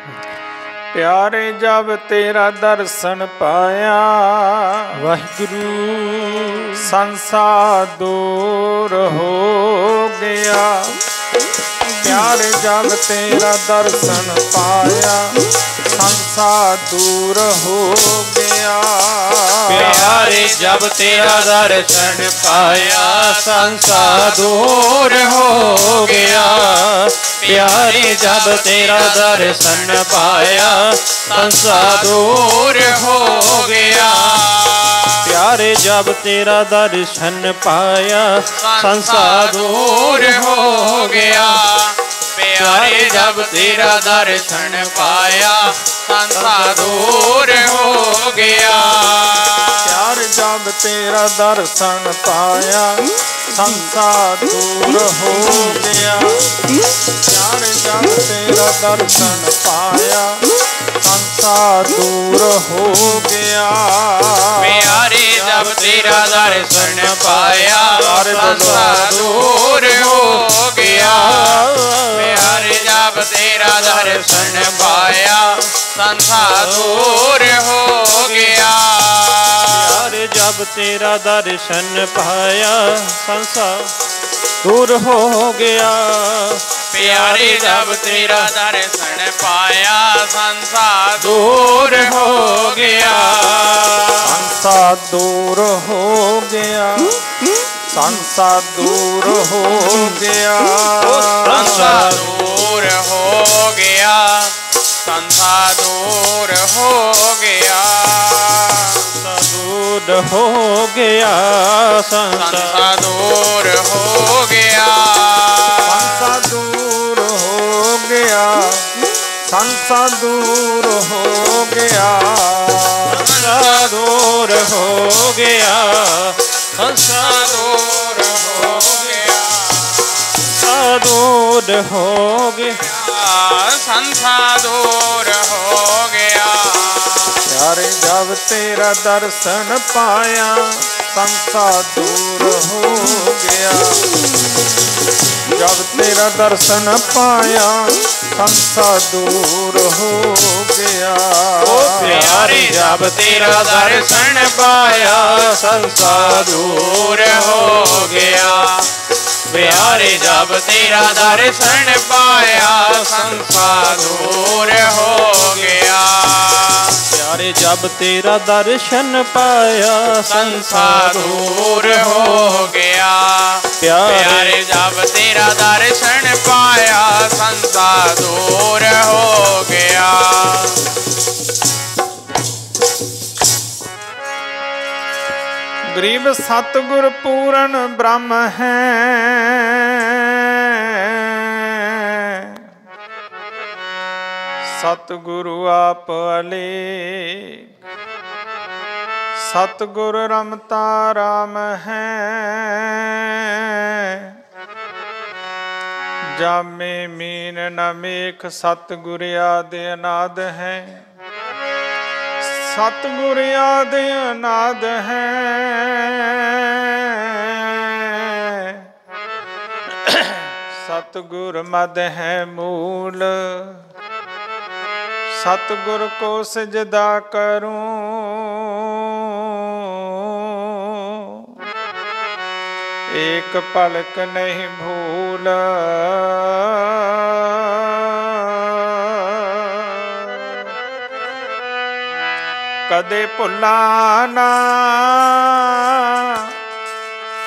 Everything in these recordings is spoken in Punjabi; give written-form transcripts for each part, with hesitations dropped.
प्यारे जब तेरा दर्शन पाया, वाहिगुरु संसार दूर हो गया। प्यारे जब तेरा दर्शन पाया, संसार दूर हो गया। प्यारे जब तेरा दर्शन पाया, संसार दूर हो गया। प्यारे जब तेरा दर्शन पाया, संसार दूर हो गया। प्यारे जब तेरा दर्शन पाया, संसार दूर हो गया। प्यारे जब तेरा दर्शन पाया, संसार दूर हो गया। प्यारे जब तेरा दर्शन पाया, संसार दूर हो गया। प्यारे जब तेरा दर्शन पाया, संसार दूर हो गया। प्यारे जब तेरा दर्शन पाया, संसार दूर हो गया। प्यारे जब तेरा दर्शन पाया, संसार दूर हो गया। प्यारे जब तेरा दर्शन पाया, संसार दूर हो गया। प्यारे जब तेरा दर्शन पाया, संसार दूर हो गया। संसार दूर हो गया, संसार दूर हो गया। संसार दूर हो गया, संसार दूर हो गया। दूर हो गया, संसार दूर हो गया। संसार दूर हो गया, संसार दूर हो गया। संसार दूर हो गया, संसार दूर हो गया। संसार दूर हो गया, संसार दूर हो गया। प्यारे जब तेरा दर्शन पाया, संसार दूर हो गया। जब तेरा दर्शन पाया, संसार दूर हो गया। प्यारे जब तेरा दर्शन पाया, संसार दूर हो गया। प्यारे जब तेरा दर्शन पाया, संसार दूर हो गया। प्यारे जब तेरा दर्शन पाया, संसार दूर हो गया। प्यारे जब तेरा दर्शन पाया, संसार दूर हो गया। गरीब सतगुर पूरन ब्रह्म है, सतगुरु आप अलेख। सतगुर रमता राम है, जामे मीन न मेख। सतगुर आदि अनाद है, सतगुर आदि अनाद है। सतगुर मद है मूल, सतगुर को सजदा करूं। एक पलक नहीं भूल, कदे भुला ना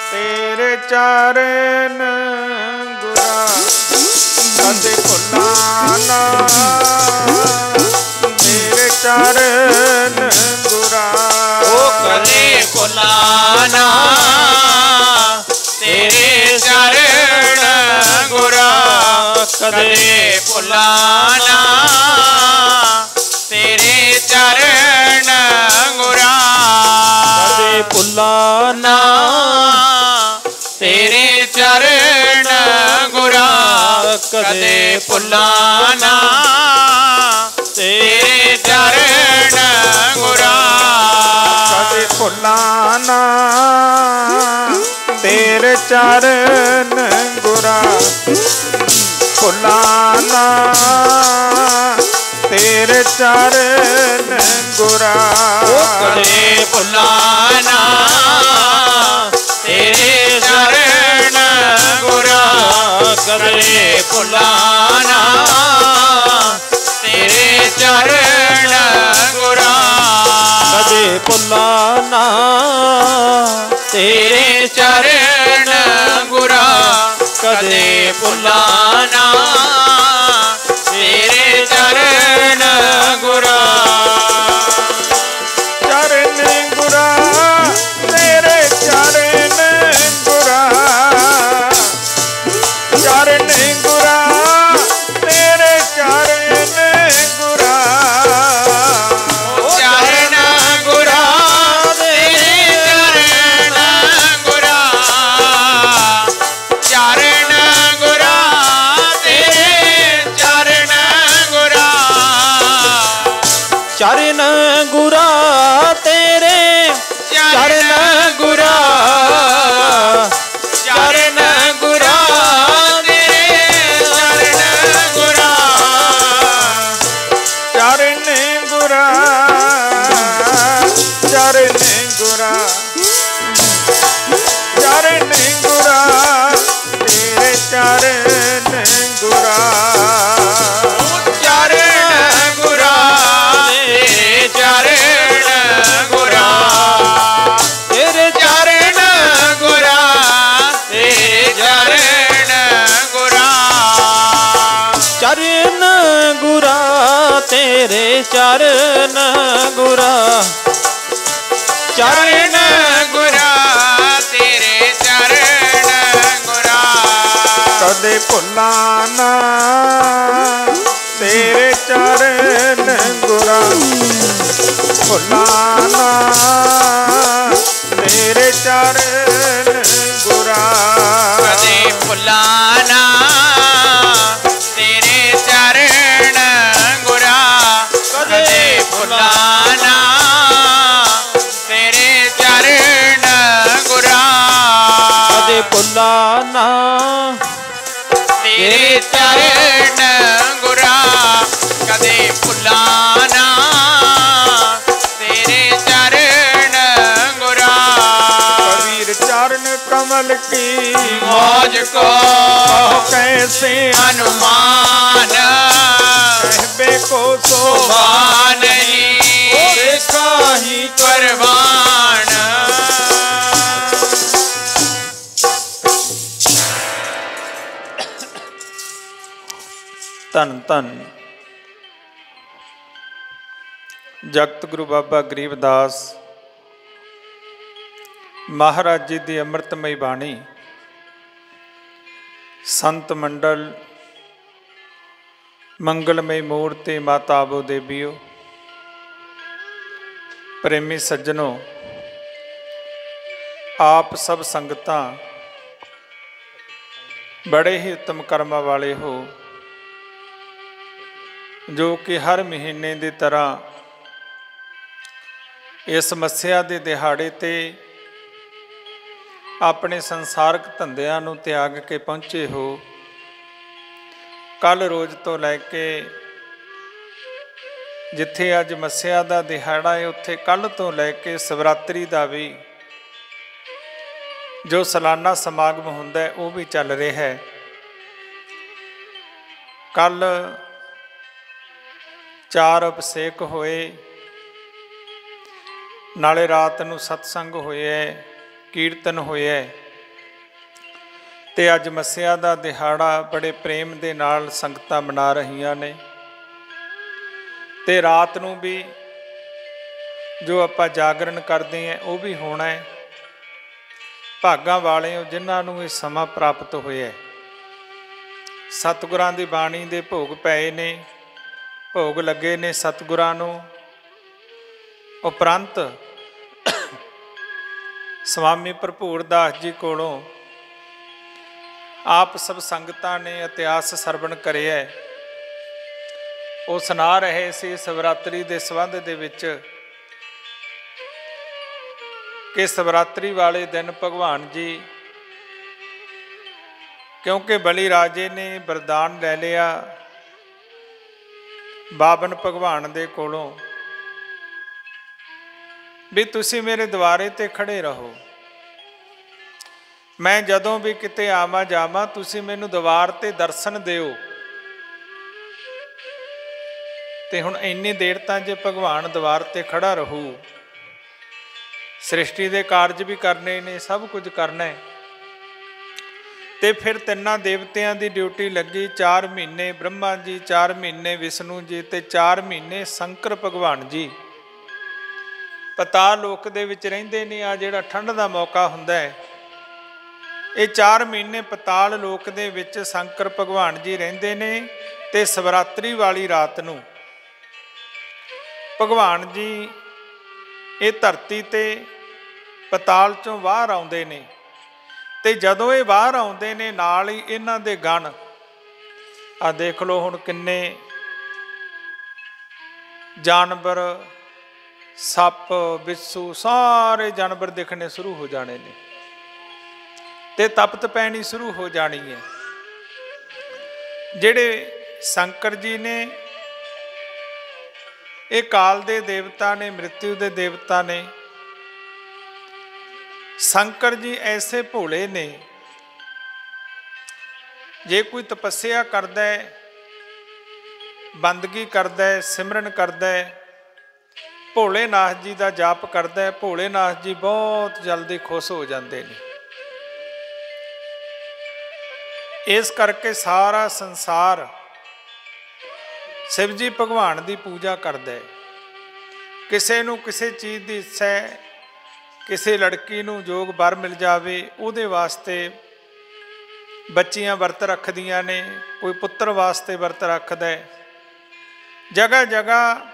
तेरे चरण गुरा। कदे भुला ना तेरे चरण गुरा। कदे भुला ना तेरे चरण गुरा। कदे भुला ना तेरे चरण गुरा। कदे भुला ना तेरे चरण गुरा। कदे भुला ना तेरे चरण गुरा। कदे भुला ना तेरे चरण गुरा। भुला ना ਗੁਰਾ ਕਦੇ ਭੁੱਲਾਂ ਨਾ ਤੇਰੇ ਚਰਨ ਗੁਰਾ ਕਦੇ ਭੁੱਲਾਂ ਨਾ ਤੇਰੇ ਚਰਨ ਗੁਰਾ ਕਦੇ ਭੁੱਲਾਂ ਨਾ ਤੇਰੇ ਚਰਨ ਗੁਰਾ ਕਦੇ ਭੁੱਲਾਂ ਨਾ ਤੇਰੇ ਚਰਨ ਗੁਰਾ ਚਰਨ ਗੁਰਾ ਤੇਰੇ ਚਰਨ ਗੁਰਾ ਚਰਨ ਗੁਰਾ ਤੇਰੇ ਚਰਨ ਗੁਰਾ ਚਰਨ ਗੁਰਾ ਤੇਰੇ ਚਰਨ ਗੁਰਾ ਚਰਨ ਗੁਰਾ ਤੇਰੇ ਚਰਨ ਗੁਰਾ ਚਰਨ ਗੁਰਾ ਤੇਰੇ ਚਰਨ ਗੁਰਾ ਚਰਨ ਗੁਰਾ ਤੇਰੇ ਚਰਨ ਗੁਰਾ ਚਰਨ ਗੁਰਾ ਚਰਨ ਗੁਰਾ ਚਰਨ ਗੁਰਾ ਤੇਰੇ ਚਰਨ ਗੁਰਾ ਚਰਨ ਗੁਰਾ ਤੇਰੇ ਚਰਨ ਗੁਰਾ ਤੇਰੇ ਚਰਨ ਗੁਰਾ ਤੇਰੇ ਚਰਨ ਗੁਰਾ ਚਰਨ ਗੁਰਾ ਤੇਰੇ ਚਰਨ ਗੁਰਾ ਚਰਨ ਗੁਰਾ ਤੇਰੇ ਚਰਨ ਗੁਰਾ ਕਦੇ ਭੁੱਲਾਂ ਨਾ ਤੇਰੇ ਚਰਨ ਗੁਰਾ ਭੁੱਲਾਂ ਨਾ ਤੇਰੇ ਚਰਨ ਗੁਰਾ ਕਦੇ ਭੁੱਲਾਂ ਨਾ ਤੇਰੇ ਚਰਨ ਗੁਰਾ ਕਦੇ ਭੁੱਲਾਂ ਨਾ ਤੇਰੇ ਚਰਨ ਗੁਰਾ ਕਦੇ ਭੁੱਲਾਂ ਨਾ ਤੇਰੇ ਚਰਨ ਗੁਰਾ ਕਦੇ ਭੁੱਲਾਂ ਨਾ ਤੇਰੇ ਚਰਨ ਗੁਰਾ ਕਬੀਰ ਚਰਨ ਕਮਲ ਕੀ ਮੌਜ ਕੋ कैसे ਹਨੂਮਾਨ कहबे को सो ਸ਼ੋਭਾ ਨਹੀਂ देखा ही ਪਰਵਾਨ ਧੰਨ ਧੰਨ ਜਗਤ ਗੁਰੂ ਬਾਬਾ ਗਰੀਬਦਾਸ ਮਹਾਰਾਜ ਜੀ ਦੀ ਅੰਮ੍ਰਿਤਮਈ ਬਾਣੀ ਸੰਤ ਮੰਡਲ ਮੰਗਲਮਈ ਮੂਰਤੀ ਮਾਤਾ ਆਬੋ ਦੇਵੀਓ ਪ੍ਰੇਮੀ ਸੱਜਣੋ ਆਪ ਸਭ ਸੰਗਤਾਂ ਬੜੇ ਹੀ ਉੱਤਮ ਕਰਮਾਂ ਵਾਲੇ ਹੋ ਜੋ ਕਿ ਹਰ ਮਹੀਨੇ ਦੀ ਤਰ੍ਹਾਂ ਇਸ ਮੱਸਿਆ ਦੇ ਦਿਹਾੜੇ ਤੇ ਆਪਣੇ ਸੰਸਾਰਕ ਧੰਦਿਆਂ ਨੂੰ ਤਿਆਗ ਕੇ ਪਹੁੰਚੇ ਹੋ। ਕੱਲ ਰੋਜ਼ ਤੋਂ ਲੈ ਕੇ ਜਿੱਥੇ ਅੱਜ ਮੱਸਿਆ ਦਾ ਦਿਹਾੜਾ ਹੈ ਉੱਥੇ ਕੱਲ ਤੋਂ ਲੈ ਕੇ ਸ਼ਿਵਰਾਤਰੀ ਦਾ ਵੀ ਜੋ ਸਾਲਾਨਾ ਸਮਾਗਮ ਹੁੰਦਾ ਹੈ ਉਹ ਵੀ ਚੱਲ ਰਿਹਾ ਹੈ। ਕੱਲ 4 ਅਭਿਸ਼ੇਕ ਹੋਏ, ਨਾਲੇ ਰਾਤ ਨੂੰ ਸਤਸੰਗ ਹੋਇਆ, ਕੀਰਤਨ ਹੋਇਆ ਤੇ ਅੱਜ ਮੱਸਿਆ ਦਾ ਦਿਹਾੜਾ ਬੜੇ ਪ੍ਰੇਮ ਦੇ ਨਾਲ ਸੰਗਤਾਂ ਮਨਾ ਰਹੀਆਂ ਨੇ। ਤੇ ਰਾਤ ਨੂੰ ਵੀ ਜੋ ਆਪਾਂ ਜਾਗਰਣ ਕਰਦੇ ਹਾਂ ਉਹ ਵੀ ਹੋਣਾ ਹੈ। ਭਾਗਾਂ ਵਾਲੇ ਹੋ ਜਿਨ੍ਹਾਂ ਨੂੰ ਇਹ ਸਮਾਂ ਪ੍ਰਾਪਤ ਹੋਇਆ। ਸਤਿਗੁਰਾਂ ਦੀ ਬਾਣੀ ਦੇ ਭੋਗ ਪਏ ਨੇ, ਭੋਗ ਲੱਗੇ ਨੇ ਸਤਿਗੁਰਾਂ ਨੂੰ। ਉਪਰੰਤ ਸਵਾਮੀ ਭਰਪੂਰ ਦਾਸ ਜੀ ਕੋਲੋਂ ਆਪ ਸਭ ਸੰਗਤਾਂ ਨੇ ਇਤਿਹਾਸ ਸਰਵਣ ਕਰਿਆ। ਉਹ ਸੁਣਾ ਰਹੇ ਸੀ ਸ਼ਿਵਰਾਤਰੀ ਦੇ ਸੰਬੰਧ ਦੇ ਵਿੱਚ ਕਿ ਸ਼ਿਵਰਾਤਰੀ ਵਾਲੇ ਦਿਨ ਭਗਵਾਨ ਜੀ, ਕਿਉਂਕਿ ਬਲੀ ਰਾਜੇ ਨੇ ਵਰਦਾਨ ਲੈ ਲਿਆ ਬਾਬਨ ਭਗਵਾਨ ਦੇ ਕੋਲੋਂ ਵੀ ਤੁਸੀਂ ਮੇਰੇ ਦੁਆਰੇ ਤੇ ਖੜੇ ਰਹੋ, ਮੈਂ ਜਦੋਂ ਵੀ ਕਿਤੇ ਆਵਾਂ ਜਾਵਾਂ ਤੁਸੀਂ ਮੈਨੂੰ ਦੁਆਰ ਤੇ ਦਰਸ਼ਨ ਦਿਓ। ਤੇ ਹੁਣ ਇੰਨੀ ਦੇਰ ਤਾਂ ਜੇ ਭਗਵਾਨ ਦੁਆਰ ਤੇ ਖੜਾ ਰਹੂ, ਸ੍ਰਿਸ਼ਟੀ ਦੇ ਕਾਰਜ ਵੀ ਕਰਨੇ ਨੇ, ਸਭ ਕੁਝ ਕਰਨਾ ਹੈ, ਤੇ ਫਿਰ ਤਿੰਨਾਂ ਦੇਵਤਿਆਂ ਦੀ ਡਿਊਟੀ ਲੱਗੀ। 4 ਮਹੀਨੇ ਬ੍ਰਹਮਾ ਜੀ, 4 ਮਹੀਨੇ ਵਿਸ਼ਨੂੰ ਜੀ, ਤੇ 4 ਮਹੀਨੇ ਸ਼ੰਕਰ ਭਗਵਾਨ ਜੀ ਪਤਾਲ ਲੋਕ ਦੇ ਵਿੱਚ ਰਹਿੰਦੇ ਨੇ। ਆ ਜਿਹੜਾ ਠੰਡ ਦਾ ਮੌਕਾ ਹੁੰਦਾ ਹੈ, ਇਹ 4 ਮਹੀਨੇ ਪਤਾਲ ਲੋਕ ਦੇ ਵਿੱਚ ਸ਼ੰਕਰ ਭਗਵਾਨ ਜੀ ਰਹਿੰਦੇ ਨੇ। ਤੇ ਸ਼ਿਵਰਾਤਰੀ ਵਾਲੀ ਰਾਤ ਨੂੰ ਭਗਵਾਨ ਜੀ ਇਹ ਧਰਤੀ ਤੇ ਪਤਾਲ ਚੋਂ ਬਾਹਰ ਆਉਂਦੇ ਨੇ। ਤੇ ਜਦੋਂ ਇਹ ਬਾਹਰ ਆਉਂਦੇ ਨੇ, ਨਾਲ ਹੀ ਇਹਨਾਂ ਦੇ ਗਣ, ਆ ਦੇਖ ਲਓ ਹੁਣ ਕਿੰਨੇ ਜਾਨਵਰ, ਸੱਪ, ਬਿੱਛੂ, ਸਾਰੇ ਜਾਨਵਰ ਦਿਖਣੇ ਸ਼ੁਰੂ ਹੋ ਜਾਣੇ ਨੇ, ਤੇ ਤਪਤ ਪੈਣੀ ਸ਼ੁਰੂ ਹੋ ਜਾਣੀ ਹੈ। ਜਿਹੜੇ ਸ਼ੰਕਰ ਜੀ ਨੇ, ਇਹ ਕਾਲ ਦੇ ਦੇਵਤਾ ਨੇ, ਮ੍ਰਿਤਯੂ ਦੇ ਦੇਵਤਾ ਨੇ। ਸ਼ੰਕਰ ਜੀ ਐਸੇ ਭੋਲੇ ਨੇ, ਜੇ ਕੋਈ ਤਪੱਸਿਆ ਕਰਦਾ ਹੈ, ਬੰਦਗੀ ਕਰਦਾ ਹੈ, ਸਿਮਰਨ ਕਰਦਾ ਹੈ, ਭੋਲੇਨਾਥ ਜੀ ਦਾ ਜਾਪ ਕਰਦਾ ਹੈ, ਭੋਲੇਨਾਥ ਜੀ ਬਹੁਤ ਜਲਦੀ ਖੁਸ਼ ਹੋ ਜਾਂਦੇ ਨੇ। ਇਸ ਕਰਕੇ ਸਾਰਾ ਸੰਸਾਰ ਸ਼ਿਵ ਜੀ ਭਗਵਾਨ ਦੀ ਪੂਜਾ ਕਰਦਾ ਹੈ। ਕਿਸੇ ਨੂੰ ਕਿਸੇ ਚੀਜ਼ ਦੀ ਇੱਛਾ ਹੈ, ਕਿਸੇ ਲੜਕੀ ਨੂੰ ਯੋਗ ਵਰ ਮਿਲ ਜਾਵੇ, ਉਹਦੇ ਵਾਸਤੇ ਬੱਚੀਆਂ ਵਰਤ ਰੱਖਦੀਆਂ ਨੇ, ਕੋਈ ਪੁੱਤਰ ਵਾਸਤੇ ਵਰਤ ਰੱਖਦਾ ਹੈ। ਜਗ੍ਹਾ ਜਗ੍ਹਾ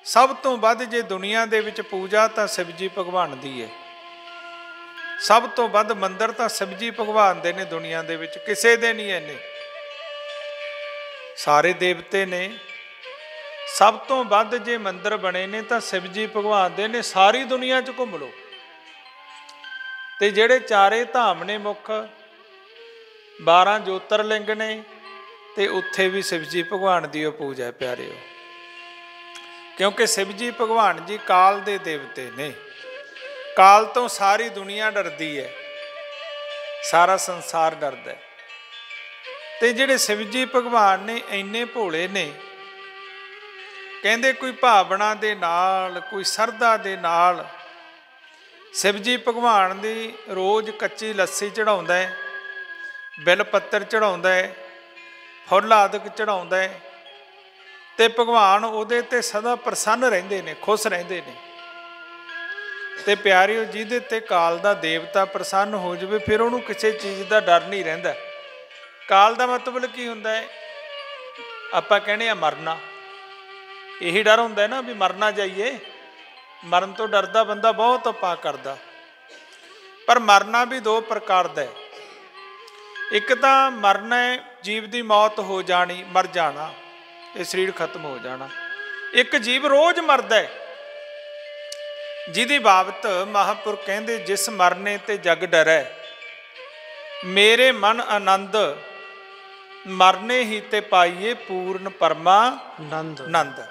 ਸਭ ਤੋਂ ਵੱਧ ਜੇ ਦੁਨੀਆ ਦੇ ਵਿੱਚ ਪੂਜਾ ਤਾਂ ਸ਼ਿਵ ਜੀ ਭਗਵਾਨ ਦੀ ਹੈ। ਸਭ ਤੋਂ ਵੱਧ ਮੰਦਿਰ ਤਾਂ ਸ਼ਿਵ ਜੀ ਭਗਵਾਨ ਦੇ ਨੇ ਦੁਨੀਆ ਦੇ ਵਿੱਚ, ਕਿਸੇ ਦੇ ਨਹੀਂ ਇੰਨੇ। ਸਾਰੇ ਦੇਵਤੇ ਨੇ, ਸਭ ਤੋਂ ਵੱਧ ਜੇ ਮੰਦਿਰ ਬਣੇ ਨੇ ਤਾਂ ਸ਼ਿਵ ਜੀ ਭਗਵਾਨ ਦੇ ਨੇ। ਸਾਰੀ ਦੁਨੀਆ 'ਚ ਘੁੰਮ ਲਓ, ਤੇ ਜਿਹੜੇ 4 ਧਾਮ ਨੇ ਮੁੱਖ, 12 ਜੋਤਰਲਿੰਗ ਨੇ, ਤੇ ਉੱਥੇ ਵੀ ਸ਼ਿਵ ਜੀ ਭਗਵਾਨ ਦੀ ਉਹ ਪੂਜਾ ਹੈ ਪਿਆਰਿਓ। ਕਿਉਂਕਿ ਸ਼ਿਵ ਜੀ ਭਗਵਾਨ ਜੀ ਕਾਲ ਦੇ ਦੇਵਤੇ ਨੇ। ਕਾਲ ਤੋਂ ਸਾਰੀ ਦੁਨੀਆ ਡਰਦੀ ਹੈ, ਸਾਰਾ ਸੰਸਾਰ ਡਰਦਾ ਹੈ। ਤੇ ਜਿਹੜੇ ਸ਼ਿਵ ਜੀ ਭਗਵਾਨ ਨੇ ਇੰਨੇ ਭੋਲੇ ਨੇ, ਕਹਿੰਦੇ ਕੋਈ ਭਾਵਨਾ ਦੇ ਨਾਲ, ਕੋਈ ਸਰਧਾ ਦੇ ਨਾਲ ਸ਼ਿਵ ਜੀ ਭਗਵਾਨ ਦੀ ਰੋਜ਼ ਕੱਚੀ ਲੱਸੀ ਚੜਾਉਂਦਾ ਹੈ, ਬਿਲ ਪੱਤਰ ਚੜਾਉਂਦਾ ਹੈ, ਫੁੱਲ ਆਦਿਕ ਚੜਾਉਂਦਾ ਹੈ, ਤੇ ਭਗਵਾਨ ਉਹਦੇ ਤੇ ਸਦਾ ਪ੍ਰਸੰਨ ਰਹਿੰਦੇ ਨੇ, ਖੁਸ਼ ਰਹਿੰਦੇ ਨੇ। ਤੇ ਪਿਆਰਿਓ, ਜਿਹਦੇ ਤੇ ਕਾਲ ਦਾ ਦੇਵਤਾ ਪ੍ਰਸੰਨ ਹੋ ਜਾਵੇ, ਫਿਰ ਉਹਨੂੰ ਕਿਸੇ ਚੀਜ਼ ਦਾ ਡਰ ਨਹੀਂ ਰਹਿੰਦਾ। ਕਾਲ ਦਾ ਮਤਲਬ ਕੀ ਹੁੰਦਾ ਹੈ? ਆਪਾਂ ਕਹਿੰਦੇ ਆ ਮਰਨਾ, ਇਹੀ ਡਰ ਹੁੰਦਾ ਹੈ ਨਾ ਵੀ ਮਰਨਾ ਜਾਈਏ। ਮਰਨ ਤੋਂ ਡਰਦਾ ਬੰਦਾ ਬਹੁਤ ਉਪਾਅ ਕਰਦਾ। ਪਰ ਮਰਨਾ ਵੀ 2 ਪ੍ਰਕਾਰ ਦਾ ਹੈ। ਇੱਕ ਤਾਂ ਮਰਨਾ ਹੈ, ਜੀਵ ਦੀ ਮੌਤ ਹੋ ਜਾਣੀ, ਮਰ ਜਾਣਾ, ਇਹ ਸਰੀਰ ਖਤਮ ਹੋ ਜਾਣਾ। ਇੱਕ ਜੀਵ ਰੋਜ਼ ਮਰਦਾ ਹੈ, ਜਿਹਦੀ ਬਾਬਤ ਮਹਾਂਪੁਰਖ ਕਹਿੰਦੇ, ਜਿਸ ਮਰਨੇ ਤੇ ਜਗ ਡਰੈ, ਮੇਰੇ ਮਨ ਆਨੰਦ, ਮਰਨੇ ਹੀ ਤੇ ਪਾਈਏ ਪੂਰਨ ਪਰਮਾ ਨੰਦ।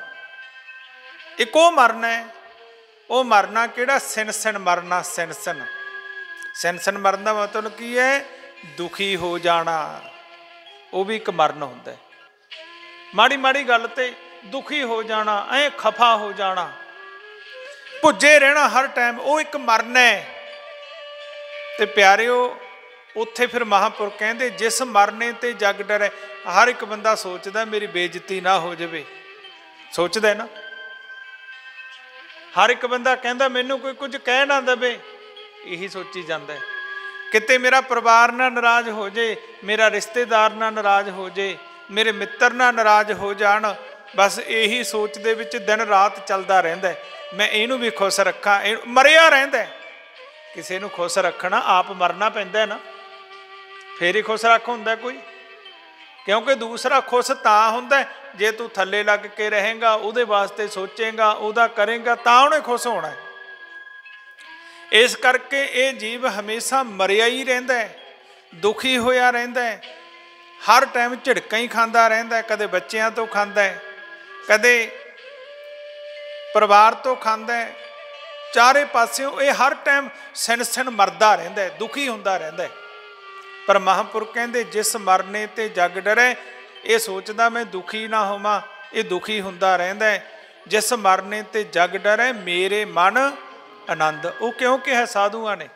ਇੱਕ ਉਹ ਮਰਨਾ ਹੈ, ਉਹ ਮਰਨਾ ਕਿਹੜਾ? ਸਿਨ ਸਿਨ ਮਰਨਾ। ਸਿਨ ਸਿਨ, ਸਿਨ ਸਿਨ ਮਰਨ ਦਾ ਮਤਲਬ ਕੀ ਹੈ? ਦੁਖੀ ਹੋ ਜਾਣਾ, ਉਹ ਵੀ ਇੱਕ ਮਰਨ ਹੁੰਦਾ ਹੈ। ਮਾੜੀ ਮਾੜੀ ਗੱਲ ਤੇ ਦੁਖੀ ਹੋ ਜਾਣਾ, ਐ ਖਫਾ ਹੋ ਜਾਣਾ, ਭੁੱਜੇ ਰਹਿਣਾ ਹਰ ਟਾਈਮ, ਉਹ ਇੱਕ ਮਰਨ ਹੈ। ਤੇ ਪਿਆਰਿਓ, ਉੱਥੇ ਫਿਰ ਮਹਾਂਪੁਰਖ ਕਹਿੰਦੇ, ਜਿਸ ਮਰਨੇ ਤੇ ਜਗ ਡਰੈ। ਹਰ ਇੱਕ ਬੰਦਾ ਸੋਚਦਾ ਮੇਰੀ ਬੇਇੱਜ਼ਤੀ ਨਾ ਹੋ ਜਾਵੇ, ਸੋਚਦਾ ਨਾ। ਹਰ ਇੱਕ ਬੰਦਾ ਕਹਿੰਦਾ ਮੈਨੂੰ ਕੋਈ ਕੁਝ ਕਹਿ ਨਾ ਦੇਵੇ, ਇਹੀ ਸੋਚੀ ਜਾਂਦਾ ਹੈ। ਕਿਤੇ ਮੇਰਾ ਪਰਿਵਾਰ ਨਾ ਨਾਰਾਜ਼ ਹੋ ਜੇ, ਮੇਰਾ ਰਿਸ਼ਤੇਦਾਰ ਨਾ ਨਾਰਾਜ਼ ਹੋ ਜੇ, ਮੇਰੇ ਮਿੱਤਰ ਨਾ ਨਾਰਾਜ਼ ਹੋ ਜਾਣ, ਬਸ ਇਹੀ ਸੋਚ ਦੇ ਵਿੱਚ ਦਿਨ ਰਾਤ ਚੱਲਦਾ ਰਹਿੰਦਾ। ਮੈਂ ਇਹਨੂੰ ਵੀ ਖੁਸ਼ ਰੱਖਾਂ, ਮਰਿਆ ਰਹਿੰਦਾ। ਕਿਸੇ ਨੂੰ ਖੁਸ਼ ਰੱਖਣਾ ਆਪ ਮਰਨਾ ਪੈਂਦਾ ਨਾ, ਫੇਰ ਹੀ ਖੁਸ਼ ਰੱਖ ਹੁੰਦਾ ਕੋਈ। ਕਿਉਂਕਿ ਦੂਸਰਾ ਖੁਸ਼ ਤਾਂ ਹੁੰਦਾ ਜੇ ਤੂੰ ਥੱਲੇ ਲੱਗ ਕੇ ਰਹੇਗਾ, ਉਹਦੇ ਵਾਸਤੇ ਸੋਚੇਗਾ, ਉਹਦਾ ਕਰੇਗਾ, ਤਾਂ ਉਹਨੇ ਖੁਸ਼ ਹੋਣਾ। ਇਸ ਕਰਕੇ ਇਹ ਜੀਵ ਹਮੇਸ਼ਾ ਮਰਿਆ ਹੀ ਰਹਿੰਦਾ ਹੈ, ਦੁਖੀ ਹੋਇਆ ਰਹਿੰਦਾ ਹੈ, ਹਰ ਟਾਈਮ ਝਿੜਕਾਂ ਹੀ ਖਾਂਦਾ ਰਹਿੰਦਾ। ਕਦੇ ਬੱਚਿਆਂ ਤੋਂ ਖਾਂਦਾ ਹੈ, ਕਦੇ ਪਰਿਵਾਰ ਤੋਂ ਖਾਂਦਾ ਹੈ, ਚਾਰੇ ਪਾਸਿਓਂ ਇਹ ਹਰ ਟਾਈਮ ਸਿਨ ਮਰਦਾ ਰਹਿੰਦਾ ਹੈ, ਦੁਖੀ ਹੁੰਦਾ ਰਹਿੰਦਾ ਹੈ। ਪਰ ਮਹਾਂਪੁਰਖ ਕਹਿੰਦੇ ਜਿਸ ਮਰਨੇ ਤੇ ਜਗ ਡਰੈ, ਇਹ ਸੋਚਦਾ ਮੈਂ ਦੁਖੀ ਨਾ ਹੋਵਾਂ, ਇਹ ਦੁਖੀ ਹੁੰਦਾ ਰਹਿੰਦਾ ਹੈ। ਜਿਸ ਮਰਨੇ ਤੇ ਜਗ ਡਰੈ ਮੇਰੇ ਮਨ ਆਨੰਦ। ਉਹ ਕਿਉਂ ਕਿਹਾ ਸਾਧੂਆਂ ਨੇ?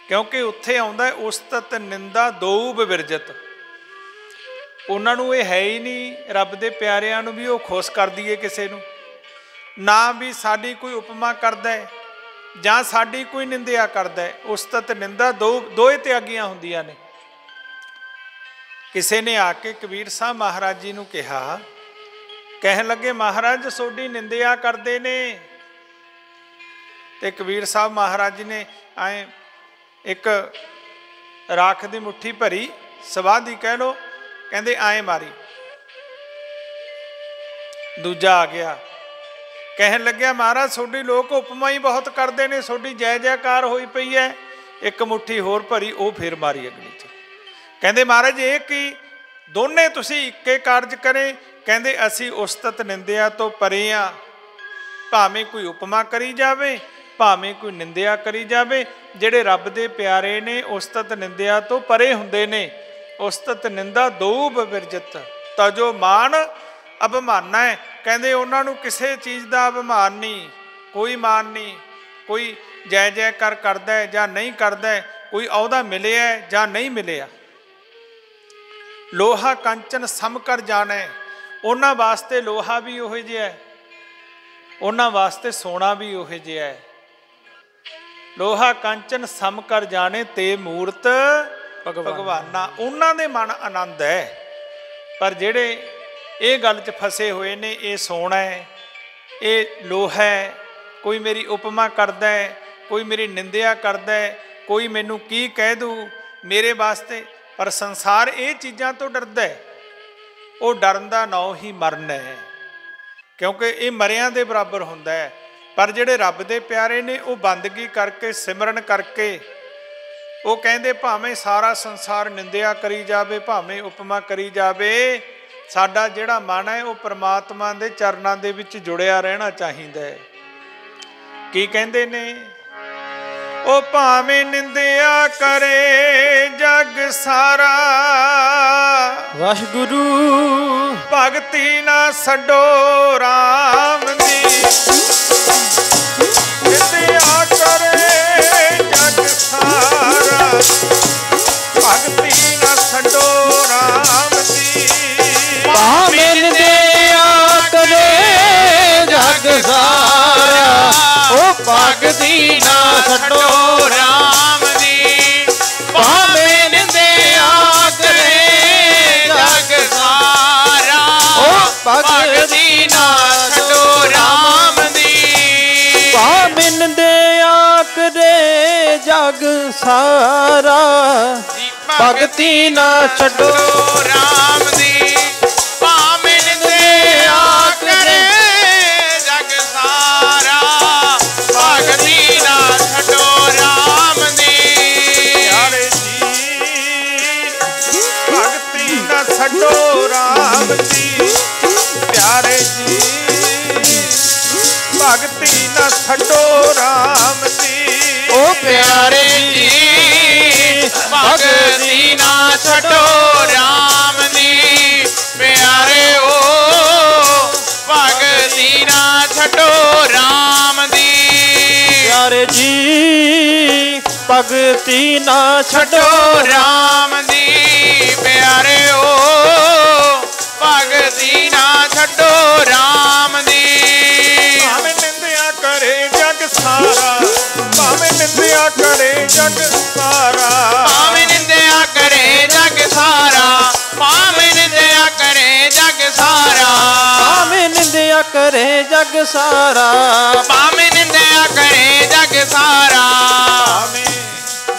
ਕਿਉਂਕਿ ਉੱਥੇ ਆਉਂਦਾ ਉਸਤਤ ਨਿੰਦਾ ਦੋ ਬਿਵਰਜਤ। ਉਹਨਾਂ ਨੂੰ ਇਹ ਹੈ ਹੀ ਨਹੀਂ ਰੱਬ ਦੇ ਪਿਆਰਿਆਂ ਨੂੰ ਵੀ ਉਹ ਖੁਸ਼ ਕਰ ਦਈਏ ਕਿਸੇ ਨੂੰ, ਨਾ ਵੀ ਸਾਡੀ ਕੋਈ ਉਪਮਾ ਕਰਦਾ ਹੈ ਜਾਂ ਸਾਡੀ ਕੋਈ ਨਿੰਦਿਆ ਕਰਦਾ ਹੈ। ਉਸਤਤ ਨਿੰਦਾ ਦੋਏ ਤਿਆਗੀਆਂ ਹੁੰਦੀਆਂ ਨੇ। ਕਿਸੇ ਨੇ ਆ ਕੇ ਕਬੀਰ ਸਾਹਿਬ ਮਹਾਰਾਜ ਜੀ ਨੂੰ ਕਿਹਾ, ਕਹਿਣ ਲੱਗੇ ਮਹਾਰਾਜ ਤੁਹਾਡੀ ਨਿੰਦਿਆ ਕਰਦੇ ਨੇ। ਤੇ ਕਬੀਰ ਸਾਹਿਬ ਮਹਾਰਾਜ ਜੀ ਨੇ ਐਂ ਇੱਕ ਰਾਖ ਦੀ ਮੁੱਠੀ ਭਰੀ, ਸਵਾਦੀ ਕਹਿ ਲੋ, ਕਹਿੰਦੇ ਐਂ ਮਾਰੀ। ਦੂਜਾ ਆ ਗਿਆ, ਕਹਿਣ ਲੱਗਿਆ ਮਹਾਰਾਜ ਤੁਹਾਡੀ ਲੋਕ ਉਪਮਾ ਹੀ ਬਹੁਤ ਕਰਦੇ ਨੇ, ਤੁਹਾਡੀ ਜੈ ਜੈਕਾਰ ਹੋਈ ਪਈ ਹੈ। ਇੱਕ ਮੁੱਠੀ ਹੋਰ ਭਰੀ, ਉਹ ਫਿਰ ਮਾਰੀ ਅਗਲੀ 'ਚ। ਕਹਿੰਦੇ ਮਹਾਰਾਜ ਇਹ ਕੀ, ਦੋਨੇ ਤੁਸੀਂ ਇੱਕੇ ਕਾਰਜ ਕਰੇ। ਕਹਿੰਦੇ ਅਸੀਂ ਉਸਤਤ ਨਿੰਦਿਆ ਤੋਂ ਪਰੇ ਆ, ਭਾਵੇਂ ਕੋਈ ਉਪਮਾ ਕਰੀ ਜਾਵੇ ਭਾਵੇਂ ਕੋਈ ਨਿੰਦਿਆ ਕਰੀ ਜਾਵੇ। ਜਿਹੜੇ ਰੱਬ ਦੇ ਪਿਆਰੇ ਨੇ ਉਸਤਤ ਨਿੰਦਿਆ ਤੋਂ ਪਰੇ ਹੁੰਦੇ ਨੇ। ਉਸਤਤ ਨਿੰਦਾ ਦੋ ਬਿਵਰਜਿਤ, ਤਾਂ ਜੋ ਮਾਨ ਅਭਿਮਾਨਾ ਹੈ। ਕਹਿੰਦੇ ਉਹਨਾਂ ਨੂੰ ਕਿਸੇ ਚੀਜ਼ ਦਾ ਅਭਿਮਾਨ ਨਹੀਂ, ਕੋਈ ਮਾਨ ਨਹੀਂ, ਕੋਈ ਜੈ ਜੈਕਾਰ ਕਰਦਾ ਹੈ ਜਾਂ ਨਹੀਂ ਕਰਦਾ, ਕੋਈ ਅਹੁਦਾ ਮਿਲਿਆ ਜਾਂ ਨਹੀਂ ਮਿਲਿਆ। ਲੋਹਾ ਕੰਚਨ ਸਮ ਕਰ ਜਾਣਾ, ਉਹਨਾਂ ਵਾਸਤੇ ਲੋਹਾ ਵੀ ਉਹੋ ਜਿਹਾ ਹੈ, ਉਹਨਾਂ ਵਾਸਤੇ ਸੋਨਾ ਵੀ ਉਹੋ ਜਿਹਾ ਹੈ। ਲੋਹਾ ਕੰਚਨ ਸਮ ਕਰ ਜਾਣੇ ਤੇ ਮੂਰਤ ਭਗਵਾਨਾ, ਉਹਨਾਂ ਦੇ ਮਨ ਆਨੰਦ ਹੈ। ਪਰ ਜਿਹੜੇ ਇਹ ਗੱਲ 'ਚ ਫਸੇ ਹੋਏ ਨੇ, ਇਹ ਸੋਨਾ ਹੈ, ਇਹ ਲੋਹਾ ਹੈ, ਕੋਈ ਮੇਰੀ ਉਪਮਾ ਕਰਦਾ ਹੈ, ਕੋਈ ਮੇਰੀ ਨਿੰਦਿਆ ਕਰਦਾ ਹੈ, ਕੋਈ ਮੈਨੂੰ ਕੀ ਕਹਿ ਦੂ ਮੇਰੇ ਵਾਸਤੇ। ਪਰ ਸੰਸਾਰ ਇਹ ਚੀਜ਼ਾਂ ਤੋਂ ਡਰਦਾ ਹੈ। ਉਹ ਡਰਨ ਦਾ ਨਾਂ ਹੀ ਮਰਨ ਹੈ, ਕਿਉਂਕਿ ਇਹ ਮਰਿਆਂ ਦੇ ਬਰਾਬਰ ਹੁੰਦਾ ਹੈ। ਪਰ ਜਿਹੜੇ ਰੱਬ ਦੇ ਪਿਆਰੇ ਨੇ ਉਹ ਬੰਦਗੀ ਕਰਕੇ, ਸਿਮਰਨ ਕਰਕੇ, ਉਹ ਕਹਿੰਦੇ ਭਾਵੇਂ ਸਾਰਾ ਸੰਸਾਰ ਨਿੰਦਿਆ ਕਰੀ ਜਾਵੇ, ਭਾਵੇਂ ਉਪਮਾ ਕਰੀ ਜਾਵੇ, ਸਾਡਾ ਜਿਹੜਾ ਮਨ ਹੈ ਉਹ ਪ੍ਰਮਾਤਮਾ ਦੇ ਚਰਨਾਂ ਦੇ ਵਿੱਚ ਜੁੜਿਆ ਰਹਿਣਾ ਚਾਹੀਦਾ ਹੈ। ਕੀ ਕਹਿੰਦੇ ਨੇ, ਉਹ ਭਾਵੇਂ ਨਿੰਦਿਆ ਕਰੇ ਜਗ ਸਾਰਾ, ਵਾਹਿਗੁਰੂ ਭਗਤੀ ਨਾ ਛੱਡੋ ਰਾਮ ਦੀ। ਨਿੰਦਿਆ ਕਰੇ ਜਗ ਸਾਰਾ, ਭਗਤੀ ਨਾ ਛੱਡੋ ਰਾਮ ਦੀ। ਭਾਵੇਂ ਨਿੰਦਿਆ ਕਰੇ ਜਗ ਸਾਰਾ, ਉਹ ਭਗਤੀ ਨਾ ਛੱਡੋ ਰਾਮ ਦੀ। ਭਾਵੇਂ ਨਿੰਦਿਆ ਕਰੇ ਜਗ ਸਾਰਾ, ਉਹ ਭਗਤੀ ਨਾ ਛੱਡੋ ਰਾਮ ਦੀ। ਭਾਵੇਂ ਨਿੰਦਿਆ ਕਰੇ ਜਗ ਸਾਰਾ, ਭਗਤੀ ਨਾ ਛੱਡੋ ਰਾਮ ਦੀ। ਭਾਵੇਂ ਨਿੰਦਿਆ ਕਰੇ ਜਗ ਸਾਰਾ, ਭਗਤੀ ਨਾ ਛੱਡੋ ਰਾਮ ਦੀ। ਪਿਆਰੇ ਜੀ ਭਗਤੀ ਨਾ ਛੱਡੋ ਰਾਮ ਦੀ। ਪਿਆਰੇ ਜੀ ਭਗਤੀ ਨਾ ਛੱਡੋ ਰਾਮ ਦੀ। ਉਹ ਪਿਆਰੇ ਜੀ ਭਗਤੀ ਨਾ ਛੱਡੋ ਰਾਮ ਦੀ। ਪਿਆਰੇ ਓ ਭਗਤੀ ਨਾ ਛੱਡੋ ਰਾਮ ਦੀ। ਪਿਆਰੇ ਜੀ ਭਗਤੀ ਨਾ ਛੱਡੋ ਛੱਡੋ ਰਾਮ ਦੀ। ਪਿਆਰੇ ਓ ਭਗਤੀ ਨਾ ਛੱਡੋ ਰਾਮ ਦੀ। ਭਾਵੇਂ ਨਿੰਦਿਆ ਕਰੇ ਜਗ ਸਾਰਾ, ਭਾਵੇਂ ਨਿੰਦਿਆ ਕਰੇ ਜਗ ਸਾਰਾ, ਭਾਵੇਂ ਨਿੰਦਿਆ ਕਰੇ ਜਗ ਸਾਰਾ, ਭਾਵੇਂ ਨਿੰਦਿਆ ਕਰੇ ਜਗ ਸਾਰਾ, ਭਾਵੇਂ ਨਿੰਦਿਆ ਕਰੇ ਜਗ ਸਾਰਾ, ਭਾਵੇਂ ਨਿੰਦਿਆ ਕਰੇ ਜਗ ਸਾਰਾ, ਭਾਵੇਂ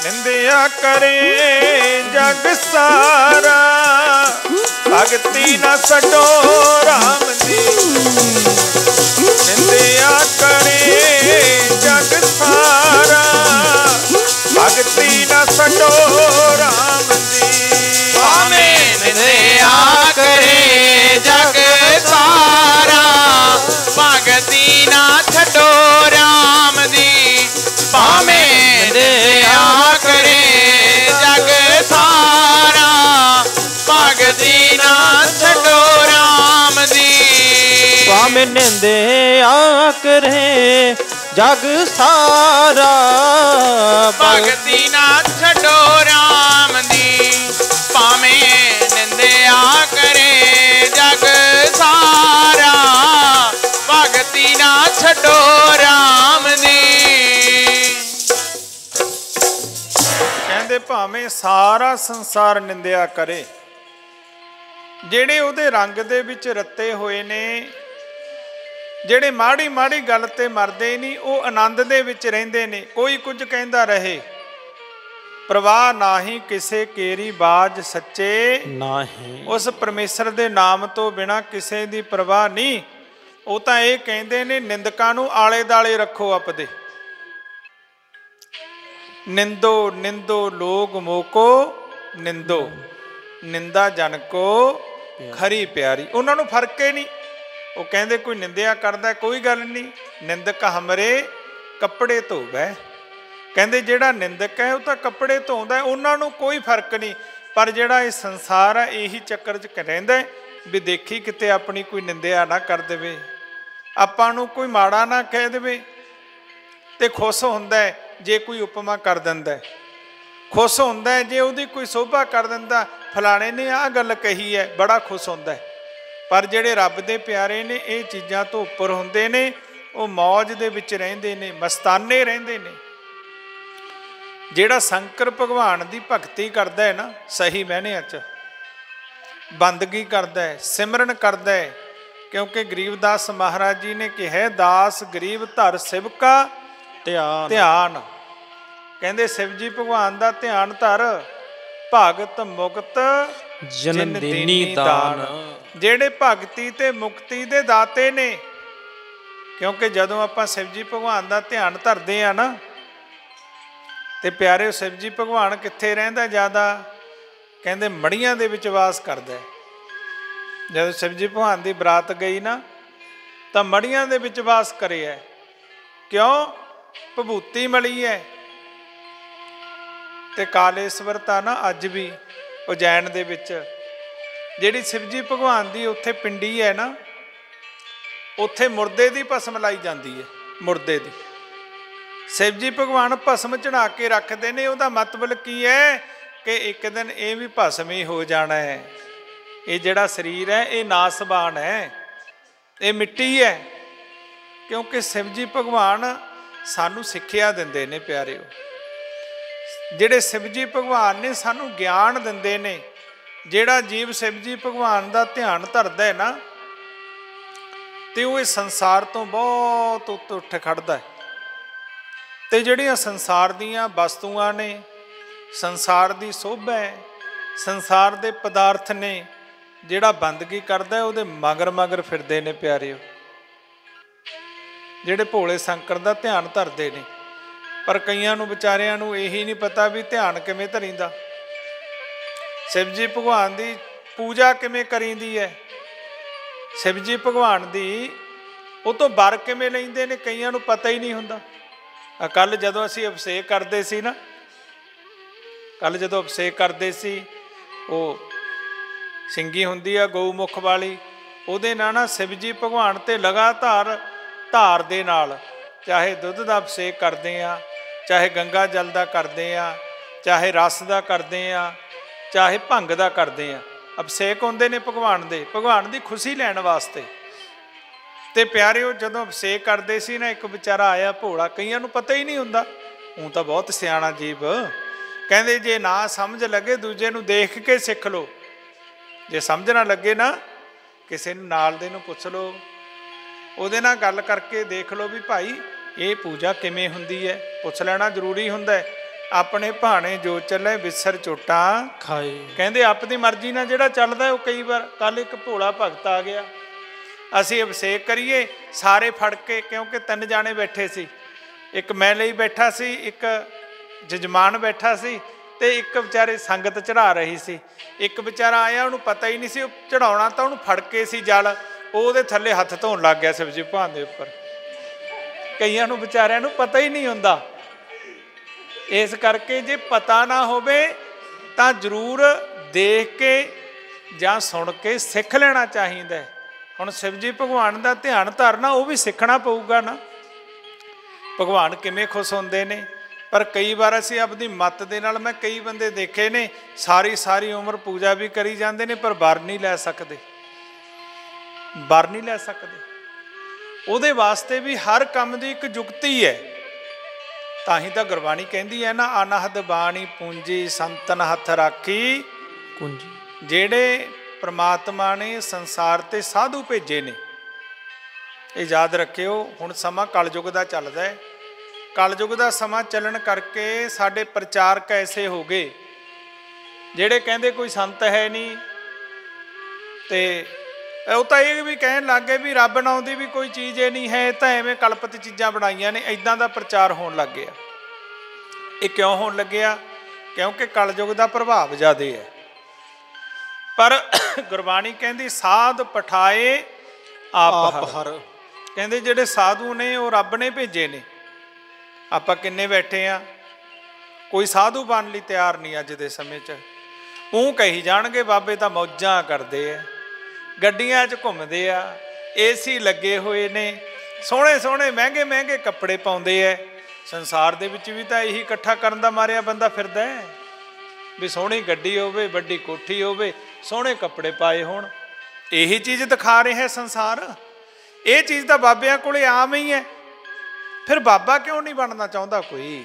ਨਿੰਦਿਆ ਕਰੇ ਜਗ ਸਾਰਾ, ਭਗਤੀ ਨਾ ਛੱਡੋ ਰਾਮ ਦੀ। ਨਿੰਦਿਆ ਕਰੇ ਜਗ ਸਾਰਾ, ਭਗਤੀ ਨਾ ਛੱਡੋ ਰਾਮ ਦੀ। ਭਾਵੇਂ ਨਿੰਦਿਆ ਕਰੇ ਜਗ ਸਾਰਾ, ਭਗਤੀ ਨਾ ਛੱਡੋ ਰਾਮ ਦੀ। ਭਾਵੇਂ ਨਿੰਦਿਆ ਕਰੇ ਜਗ ਸਾਰਾ। ਭਗਤੀ ਨਾ ਛੱਡੋ ਰਾਮ ਦੀ, ਭਾਵੇਂ ਨਿੰਦਿਆ ਕਰੇ ਜਗ ਸਾਰਾ। ਭਗਤੀ ਨਾ ਛੱਡੋ ਰਾਮ ਦੀ। ਕਹਿੰਦੇ ਭਾਵੇਂ ਸਾਰਾ ਸੰਸਾਰ ਨਿੰਦਿਆ ਕਰੇ, ਜਿਹੜੇ ਉਹਦੇ ਰੰਗ ਦੇ ਵਿੱਚ ਰੱਤੇ ਹੋਏ ਨੇ, ਜਿਹੜੇ ਮਾੜੀ ਮਾੜੀ ਗੱਲ ਤੇ ਮਰਦੇ ਨਹੀਂ, ਉਹ ਆਨੰਦ ਦੇ ਵਿੱਚ ਰਹਿੰਦੇ ਨੇ। ਕੋਈ ਕੁਝ ਕਹਿੰਦਾ ਰਹੇ, ਪ੍ਰਵਾਹ ਨਾਹੀਂ ਕਿਸੇ ਕੇਰੀ ਬਾਜ ਸੱਚੇ। ਨਾਹੀਂ ਉਸ ਪਰਮੇਸ਼ਰ ਦੇ ਨਾਮ ਤੋਂ ਬਿਨਾਂ ਕਿਸੇ ਦੀ ਪ੍ਰਵਾਹ ਨਹੀਂ। ਉਹ ਤਾਂ ਇਹ ਕਹਿੰਦੇ ਨੇ ਨਿੰਦਕਾਂ ਨੂੰ ਆਲੇ ਦਾਲੇ ਰੱਖੋ ਆਪਦੇ। ਨਿੰਦੋ ਨਿੰਦੋ ਲੋਗ ਮੋਕੋ ਨਿੰਦੋ, ਨਿੰਦਾ ਜਨ ਕੋ ਖਰੀ ਪਿਆਰੀ। ਉਹਨਾਂ ਨੂੰ ਫਰਕ ਹੀ ਨਹੀਂ। ਉਹ ਕਹਿੰਦੇ ਕੋਈ ਨਿੰਦਿਆ ਕਰਦਾ ਕੋਈ ਗੱਲ ਨਹੀਂ, ਨਿੰਦਕ ਹਮਰੇ ਕੱਪੜੇ ਧੋਵੈ। ਕਹਿੰਦੇ ਜਿਹੜਾ ਨਿੰਦਕ ਹੈ ਉਹ ਤਾਂ ਕੱਪੜੇ ਧੋਂਦਾ, ਉਹਨਾਂ ਨੂੰ ਕੋਈ ਫਰਕ ਨਹੀਂ। ਪਰ ਜਿਹੜਾ ਇਹ ਸੰਸਾਰ ਹੈ ਇਹੀ ਚੱਕਰ 'ਚ ਰਹਿੰਦਾ ਵੀ ਦੇਖੀ ਕਿਤੇ ਆਪਣੀ ਕੋਈ ਨਿੰਦਿਆ ਨਾ ਕਰ ਦੇਵੇ, ਆਪਾਂ ਨੂੰ ਕੋਈ ਮਾੜਾ ਨਾ ਕਹਿ ਦੇਵੇ। ਤੇ ਖੁਸ਼ ਹੁੰਦਾ ਜੇ ਕੋਈ ਉਪਮਾ ਕਰ ਦਿੰਦਾ, ਖੁਸ਼ ਹੁੰਦਾ ਜੇ ਉਹਦੀ ਕੋਈ ਸੋਭਾ ਕਰ ਦਿੰਦਾ, ਫਲਾਣੇ ਨੇ ਆਹ ਗੱਲ ਕਹੀ ਹੈ, ਬੜਾ ਖੁਸ਼ ਹੁੰਦਾ। ਪਰ ਜਿਹੜੇ ਰੱਬ ਦੇ ਪਿਆਰੇ ਨੇ ਇਹ ਚੀਜ਼ਾਂ ਤੋਂ ਉੱਪਰ ਹੁੰਦੇ ਨੇ, ਉਹ ਮੌਜ ਦੇ ਵਿੱਚ ਰਹਿੰਦੇ ਨੇ, ਮਸਤਾਨੇ ਰਹਿੰਦੇ ਨੇ। ਜਿਹੜਾ ਸ਼ੰਕਰ ਭਗਵਾਨ ਦੀ ਭਗਤੀ ਕਰਦਾ ਹੈ ਨਾ, ਸਹੀ ਮਾਇਨਿਆਂ 'ਚ ਬੰਦਗੀ ਕਰਦਾ ਹੈ, ਸਿਮਰਨ ਕਰਦਾ ਹੈ। ਕਿਉਂਕਿ ਗਰੀਬਦਾਸ ਮਹਾਰਾਜ ਜੀ ਨੇ ਕਿਹਾ, ਦਾਸ ਗਰੀਬ ਧਰ ਸਿਵਕਾ ਧਿਆਨ। ਕਹਿੰਦੇ ਸ਼ਿਵ ਜੀ ਭਗਵਾਨ ਦਾ ਧਿਆਨ ਧਰ, ਭਗਤ ਮੁਕਤ ਜਨ ਦੇਨੀ ਦਾਨ। ਜਿਹੜੇ ਭਗਤੀ ਤੇ ਮੁਕਤੀ ਦੇ ਦਾਤੇ ਨੇ। ਕਿਉਂਕਿ ਜਦੋਂ ਆਪਾਂ ਸ਼ਿਵ ਜੀ ਭਗਵਾਨ ਦਾ ਧਿਆਨ ਧਰਦੇ ਆ ਨਾ, ਤੇ ਪਿਆਰੇ ਸ਼ਿਵ ਜੀ ਭਗਵਾਨ ਕਿੱਥੇ ਰਹਿੰਦਾ ਜ਼ਿਆਦਾ? ਕਹਿੰਦੇ ਮੜੀਆਂ ਦੇ ਵਿੱਚ ਵਾਸ ਕਰਦਾ। ਜਦੋਂ ਸ਼ਿਵ ਜੀ ਭਗਵਾਨ ਦੀ ਬਰਾਤ ਗਈ ਨਾ, ਤਾਂ ਮੜੀਆਂ ਦੇ ਵਿੱਚ ਵਾਸ ਕਰਿਆ। ਕਿਉਂ? ਭਭੂਤੀ ਮਲੀ ਹੈ। ਤੇ ਕਾਲੇਸ਼ਵਰ ਤਾਂ ਨਾ ਅੱਜ ਵੀ ਉਜੈਨ ਦੇ ਵਿੱਚ ਜਿਹੜੀ ਸ਼ਿਵ ਜੀ ਭਗਵਾਨ ਦੀ ਉੱਥੇ ਪਿੰਡੀ ਹੈ ਨਾ, ਉੱਥੇ ਮੁਰਦੇ ਦੀ ਭਸਮ ਲਾਈ ਜਾਂਦੀ ਹੈ। ਮੁਰਦੇ ਦੀ ਸ਼ਿਵ ਜੀ ਭਗਵਾਨ ਭਸਮ ਚੜਾ ਕੇ ਰੱਖਦੇ ਨੇ। ਉਹਦਾ ਮਤਲਬ ਕੀ ਹੈ ਕਿ ਇੱਕ ਦਿਨ ਇਹ ਵੀ ਭਸਮ ਹੀ ਹੋ ਜਾਣਾ ਹੈ। ਇਹ ਜਿਹੜਾ ਸਰੀਰ ਹੈ ਇਹ ਨਾਸਬਾਨ ਹੈ, ਇਹ ਮਿੱਟੀ ਹੈ। ਕਿਉਂਕਿ ਸ਼ਿਵ ਜੀ ਭਗਵਾਨ ਸਾਨੂੰ ਸਿੱਖਿਆ ਦਿੰਦੇ ਨੇ ਪਿਆਰਿਓ। ਜਿਹੜੇ ਸ਼ਿਵ ਜੀ ਭਗਵਾਨ ਨੇ ਸਾਨੂੰ ਗਿਆਨ ਦਿੰਦੇ ਨੇ। ਜਿਹੜਾ ਜੀਵ ਸ਼ਿਵ ਜੀ ਭਗਵਾਨ ਦਾ ਧਿਆਨ ਧਰਦਾ ਹੈ ਨਾ, ਤੇ ਉਹ ਇਸ ਸੰਸਾਰ ਤੋਂ ਬਹੁਤ ਉੱਤੇ ਉੱਠ ਖੜਦਾ ਹੈ। ਤੇ ਜਿਹੜੀਆਂ ਸੰਸਾਰ ਦੀਆਂ ਵਸਤੂਆਂ ਨੇ, ਸੰਸਾਰ ਦੀ ਸੋਭਾ ਹੈ, ਸੰਸਾਰ ਦੇ ਪਦਾਰਥ ਨੇ, ਜਿਹੜਾ ਬੰਦਗੀ ਕਰਦਾ ਉਹਦੇ ਮਗਰ ਮਗਰ ਫਿਰਦੇ ਨੇ ਪਿਆਰਿਓ। ਜਿਹੜੇ ਭੋਲੇ ਸ਼ੰਕਰ ਦਾ ਧਿਆਨ ਧਰਦੇ ਨੇ। ਪਰ ਕਈਆਂ ਨੂੰ ਵਿਚਾਰਿਆਂ ਨੂੰ ਇਹੀ ਨਹੀਂ ਪਤਾ ਵੀ ਧਿਆਨ ਕਿਵੇਂ ਧਰੀਂਦਾ, ਸ਼ਿਵ ਜੀ ਭਗਵਾਨ ਦੀ ਪੂਜਾ ਕਿਵੇਂ ਕਰੀਂਦੀ ਹੈ, ਸ਼ਿਵ ਜੀ ਭਗਵਾਨ ਦੀ ਉਹ ਤੋਂ ਵਰ ਕਿਵੇਂ ਲੈਂਦੇ ਨੇ, ਕਈਆਂ ਨੂੰ ਪਤਾ ਹੀ ਨਹੀਂ ਹੁੰਦਾ। ਕੱਲ੍ਹ ਜਦੋਂ ਅਸੀਂ ਅਭਿਸ਼ੇਕ ਕਰਦੇ ਸੀ ਨਾ, ਕੱਲ੍ਹ ਜਦੋਂ ਅਭਿਸ਼ੇਕ ਕਰਦੇ ਸੀ, ਉਹ ਸਿੰਗੀ ਹੁੰਦੀ ਆ ਗਊਮੁਖ ਵਾਲੀ, ਉਹਦੇ ਨਾਲ ਨਾ ਸ਼ਿਵ ਜੀ ਭਗਵਾਨ ਤੇ ਲਗਾਤਾਰ ਧਾਰ ਦੇ ਨਾਲ, ਚਾਹੇ ਦੁੱਧ ਦਾ ਅਭਿਸ਼ੇਕ ਕਰਦੇ ਆ, ਚਾਹੇ ਗੰਗਾ ਜਲ ਦਾ ਕਰਦੇ ਆ, ਚਾਹੇ ਰਸ ਦਾ ਕਰਦੇ ਆ, ਚਾਹੇ ਭੰਗ ਦਾ ਕਰਦੇ ਆ, ਅਭਿਸ਼ੇਕ ਹੁੰਦੇ ਨੇ ਭਗਵਾਨ ਦੇ, ਭਗਵਾਨ ਦੀ ਖੁਸ਼ੀ ਲੈਣ ਵਾਸਤੇ। ਤੇ ਪਿਆਰਿਓ ਜਦੋਂ ਅਭਿਸ਼ੇਕ ਕਰਦੇ ਸੀ ਨਾ, ਇੱਕ ਵਿਚਾਰਾ ਆਇਆ ਭੋਲਾ, ਕਈਆਂ ਨੂੰ ਪਤਾ ਹੀ ਨਹੀਂ ਹੁੰਦਾ, ਉਹ ਤਾਂ ਬਹੁਤ ਸਿਆਣਾ ਜੀਵ, ਕਹਿੰਦੇ ਜੇ ਨਾ ਸਮਝ ਲੱਗੇ ਦੂਜੇ ਨੂੰ ਦੇਖ ਕੇ ਸਿੱਖ ਲਓ, ਜੇ ਸਮਝ ਨਾ ਲੱਗੇ ਨਾ ਕਿਸੇ ਨੂੰ ਨਾਲ ਦੇ ਨੂੰ ਪੁੱਛ ਲਓ, ਉਹਦੇ ਨਾਲ ਗੱਲ ਕਰਕੇ ਦੇਖ ਲਓ ਵੀ ਭਾਈ ਇਹ ਪੂਜਾ ਕਿਵੇਂ ਹੁੰਦੀ ਹੈ, ਪੁੱਛ ਲੈਣਾ ਜ਼ਰੂਰੀ ਹੁੰਦਾ ਹੈ। ਆਪਣੇ ਭਾਣੇ ਜੋ ਚੱਲੇ ਵਿਸਰ ਚੋਟਾਂ ਖਾਏ। ਕਹਿੰਦੇ ਆਪਣੀ ਮਰਜ਼ੀ ਨਾਲ ਜਿਹੜਾ ਚੱਲਦਾ ਉਹ ਕਈ ਵਾਰ, ਕੱਲ ਇੱਕ ਭੋਲਾ ਭਗਤ ਆ ਗਿਆ, ਅਸੀਂ ਅਭਿਸ਼ੇਕ ਕਰੀਏ ਸਾਰੇ ਫੜ ਕੇ, ਕਿਉਂਕਿ 3 ਜਾਣੇ ਬੈਠੇ ਸੀ, ਇੱਕ ਮੈਂ ਲਈ ਬੈਠਾ ਸੀ, ਇੱਕ ਜਜਮਾਨ ਬੈਠਾ ਸੀ, ਤੇ ਇੱਕ ਵਿਚਾਰੇ ਸੰਗਤ ਚੜਾ ਰਹੀ ਸੀ। ਇੱਕ ਵਿਚਾਰਾ ਆਇਆ, ਉਹਨੂੰ ਪਤਾ ਹੀ ਨਹੀਂ ਸੀ ਉਹ ਚੜਾਉਣਾ, ਤਾਂ ਉਹਨੂੰ ਫੜ ਕੇ ਸੀ ਜਲ, ਉਹ ਉਹਦੇ ਥੱਲੇ ਹੱਥ ਧੋਣ ਲੱਗ ਗਿਆ ਸ਼ਿਵ ਜੀ ਭਗਵਾਨ ਦੇ ਉੱਪਰ। ਕਈਆਂ ਨੂੰ ਵਿਚਾਰਿਆਂ ਨੂੰ ਪਤਾ ਹੀ ਨਹੀਂ ਹੁੰਦਾ। ਇਸ ਕਰਕੇ ਜੇ ਪਤਾ ਨਾ ਹੋਵੇ ਤਾਂ ਜ਼ਰੂਰ ਦੇਖ ਕੇ ਜਾਂ ਸੁਣ ਕੇ ਸਿੱਖ ਲੈਣਾ ਚਾਹੀਦਾ। ਹੁਣ शिवजी भगवान का ध्यान धरना वो भी सीखना पऊगा ना। भगवान किमें खुश होंदे ने, पर कई बार असीं अपनी मत दे नाल, मैं कई बंदे देखे ने सारी सारी उम्र पूजा भी करी जाते हैं पर वर नहीं लै सकते, वर नहीं लै सकते। ਉਹਦੇ वास्ते भी हर काम की एक जुगती है। ਤਾਂ ਹੀ ਤਾਂ ਗੁਰਬਾਣੀ ਕਹਿੰਦੀ ਹੈ ਨਾ, ਅਨਹਦ ਬਾਣੀ ਪੂੰਜੀ ਸੰਤਨ ਹੱਥ ਰਾਖੀ ਕੁੰਜੀ। ਜਿਹੜੇ ਪ੍ਰਮਾਤਮਾ ਨੇ ਸੰਸਾਰ ਤੇ ਸਾਧੂ ਭੇਜੇ ਨੇ, ਇਹ ਯਾਦ ਰੱਖਿਓ। ਹੁਣ ਸਮਾਂ ਕਲਯੁਗ ਦਾ ਚੱਲਦਾ ਹੈ। ਕਲਯੁਗ ਦਾ ਸਮਾਂ ਚੱਲਣ ਕਰਕੇ ਸਾਡੇ ਪ੍ਰਚਾਰਕ ਐਸੇ ਹੋ ਗਏ ਜਿਹੜੇ ਕਹਿੰਦੇ ਕੋਈ ਸੰਤ ਹੈ ਨਹੀਂ, ਤੇ ਉਹ ਤਾਂ ਇਹ ਵੀ ਕਹਿਣ ਲੱਗ ਗਏ ਵੀ ਰੱਬ ਨਾਂ ਦੀ ਵੀ ਕੋਈ ਚੀਜ਼ ਇਹ ਨਹੀਂ ਹੈ, ਇਹ ਤਾਂ ਐਵੇਂ ਕਲਪਤ ਚੀਜ਼ਾਂ ਬਣਾਈਆਂ ਨੇ। ਇੱਦਾਂ ਦਾ ਪ੍ਰਚਾਰ ਹੋਣ ਲੱਗ ਗਿਆ। ਇਹ ਕਿਉਂ ਹੋਣ ਲੱਗਿਆ? ਕਿਉਂਕਿ ਕਲਯੁਗ ਦਾ ਪ੍ਰਭਾਵ ਜ਼ਿਆਦਾ ਹੈ। ਪਰ ਗੁਰਬਾਣੀ ਕਹਿੰਦੀ ਸਾਧ ਪਠਾਏ ਆਪ ਹਰ, ਕਹਿੰਦੇ ਜਿਹੜੇ ਸਾਧੂ ਨੇ ਉਹ ਰੱਬ ਨੇ ਭੇਜੇ ਨੇ। ਆਪਾਂ ਕਿੰਨੇ ਬੈਠੇ ਆ, ਕੋਈ ਸਾਧੂ ਬਣਨ ਲਈ ਤਿਆਰ ਨਹੀਂ ਅੱਜ ਦੇ ਸਮੇਂ 'ਚ। ਉਹ ਕਹੀ ਜਾਣਗੇ ਬਾਬੇ ਤਾਂ ਮੌਜਾਂ ਕਰਦੇ ਆ, ਗੱਡੀਆਂ 'ਚ ਘੁੰਮਦੇ ਆ, ਏਸੀ ਲੱਗੇ ਹੋਏ ਨੇ, ਸੋਹਣੇ ਸੋਹਣੇ ਮਹਿੰਗੇ ਮਹਿੰਗੇ ਕੱਪੜੇ ਪਾਉਂਦੇ ਐ। ਸੰਸਾਰ ਦੇ ਵਿੱਚ ਵੀ ਤਾਂ ਇਹੀ ਇਕੱਠਾ ਕਰਨ ਦਾ ਮਾਰਿਆ ਬੰਦਾ ਫਿਰਦਾ ਹੈ ਵੀ ਸੋਹਣੀ ਗੱਡੀ ਹੋਵੇ, ਵੱਡੀ ਕੋਠੀ ਹੋਵੇ, ਸੋਹਣੇ ਕੱਪੜੇ ਪਾਏ ਹੋਣ। ਇਹੀ ਚੀਜ਼ ਦਿਖਾ ਰਿਹਾ ਸੰਸਾਰ। ਇਹ ਚੀਜ਼ ਤਾਂ ਬਾਬਿਆਂ ਕੋਲੇ ਆਮ ਹੀ ਹੈ। ਫਿਰ ਬਾਬਾ ਕਿਉਂ ਨਹੀਂ ਬਣਨਾ ਚਾਹੁੰਦਾ ਕੋਈ?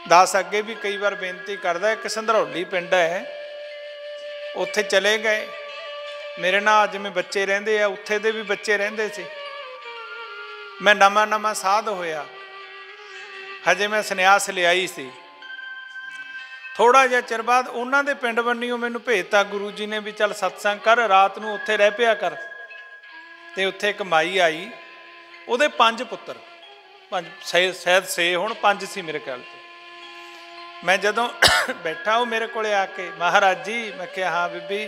ਦਾਸ ਅੱਗੇ ਵੀ ਕਈ ਵਾਰ ਬੇਨਤੀ ਕਰਦਾ। ਇੱਕ ਸੰਧਰੌਲੀ ਪਿੰਡ ਹੈ, ਉੱਥੇ ਚਲੇ ਗਏ। ਮੇਰੇ ਨਾਲ ਜਿਵੇਂ ਬੱਚੇ ਰਹਿੰਦੇ ਆ, ਉੱਥੇ ਦੇ ਵੀ ਬੱਚੇ ਰਹਿੰਦੇ ਸੀ। ਮੈਂ ਨਵਾਂ ਨਵਾਂ ਸਾਧ ਹੋਇਆ, ਹਜੇ ਮੈਂ ਸੰਨਿਆਸ ਲਿਆਈ ਸੀ। ਥੋੜ੍ਹਾ ਜਿਹਾ ਚਿਰ ਬਾਅਦ ਉਹਨਾਂ ਦੇ ਪਿੰਡ ਬੰਨਿਓ ਮੈਨੂੰ ਭੇਜਤਾ ਗੁਰੂ ਜੀ ਨੇ ਵੀ ਚੱਲ ਸਤਸੰਗ ਕਰ, ਰਾਤ ਨੂੰ ਉੱਥੇ ਰਹਿ ਪਿਆ ਕਰ। ਅਤੇ ਉੱਥੇ ਇੱਕ ਮਾਈ ਆਈ, ਉਹਦੇ 5 ਪੁੱਤਰ, 5 ਸ਼ਾਇਦ 6 ਹੁਣ 5 ਸੀ ਮੇਰੇ ਖਿਆਲ 'ਚ। ਮੈਂ ਜਦੋਂ ਬੈਠਾ ਉਹ ਮੇਰੇ ਕੋਲ ਆ ਕੇ, ਮਹਾਰਾਜ ਜੀ, ਮੈਂ ਕਿਹਾ ਹਾਂ ਬੀਬੀ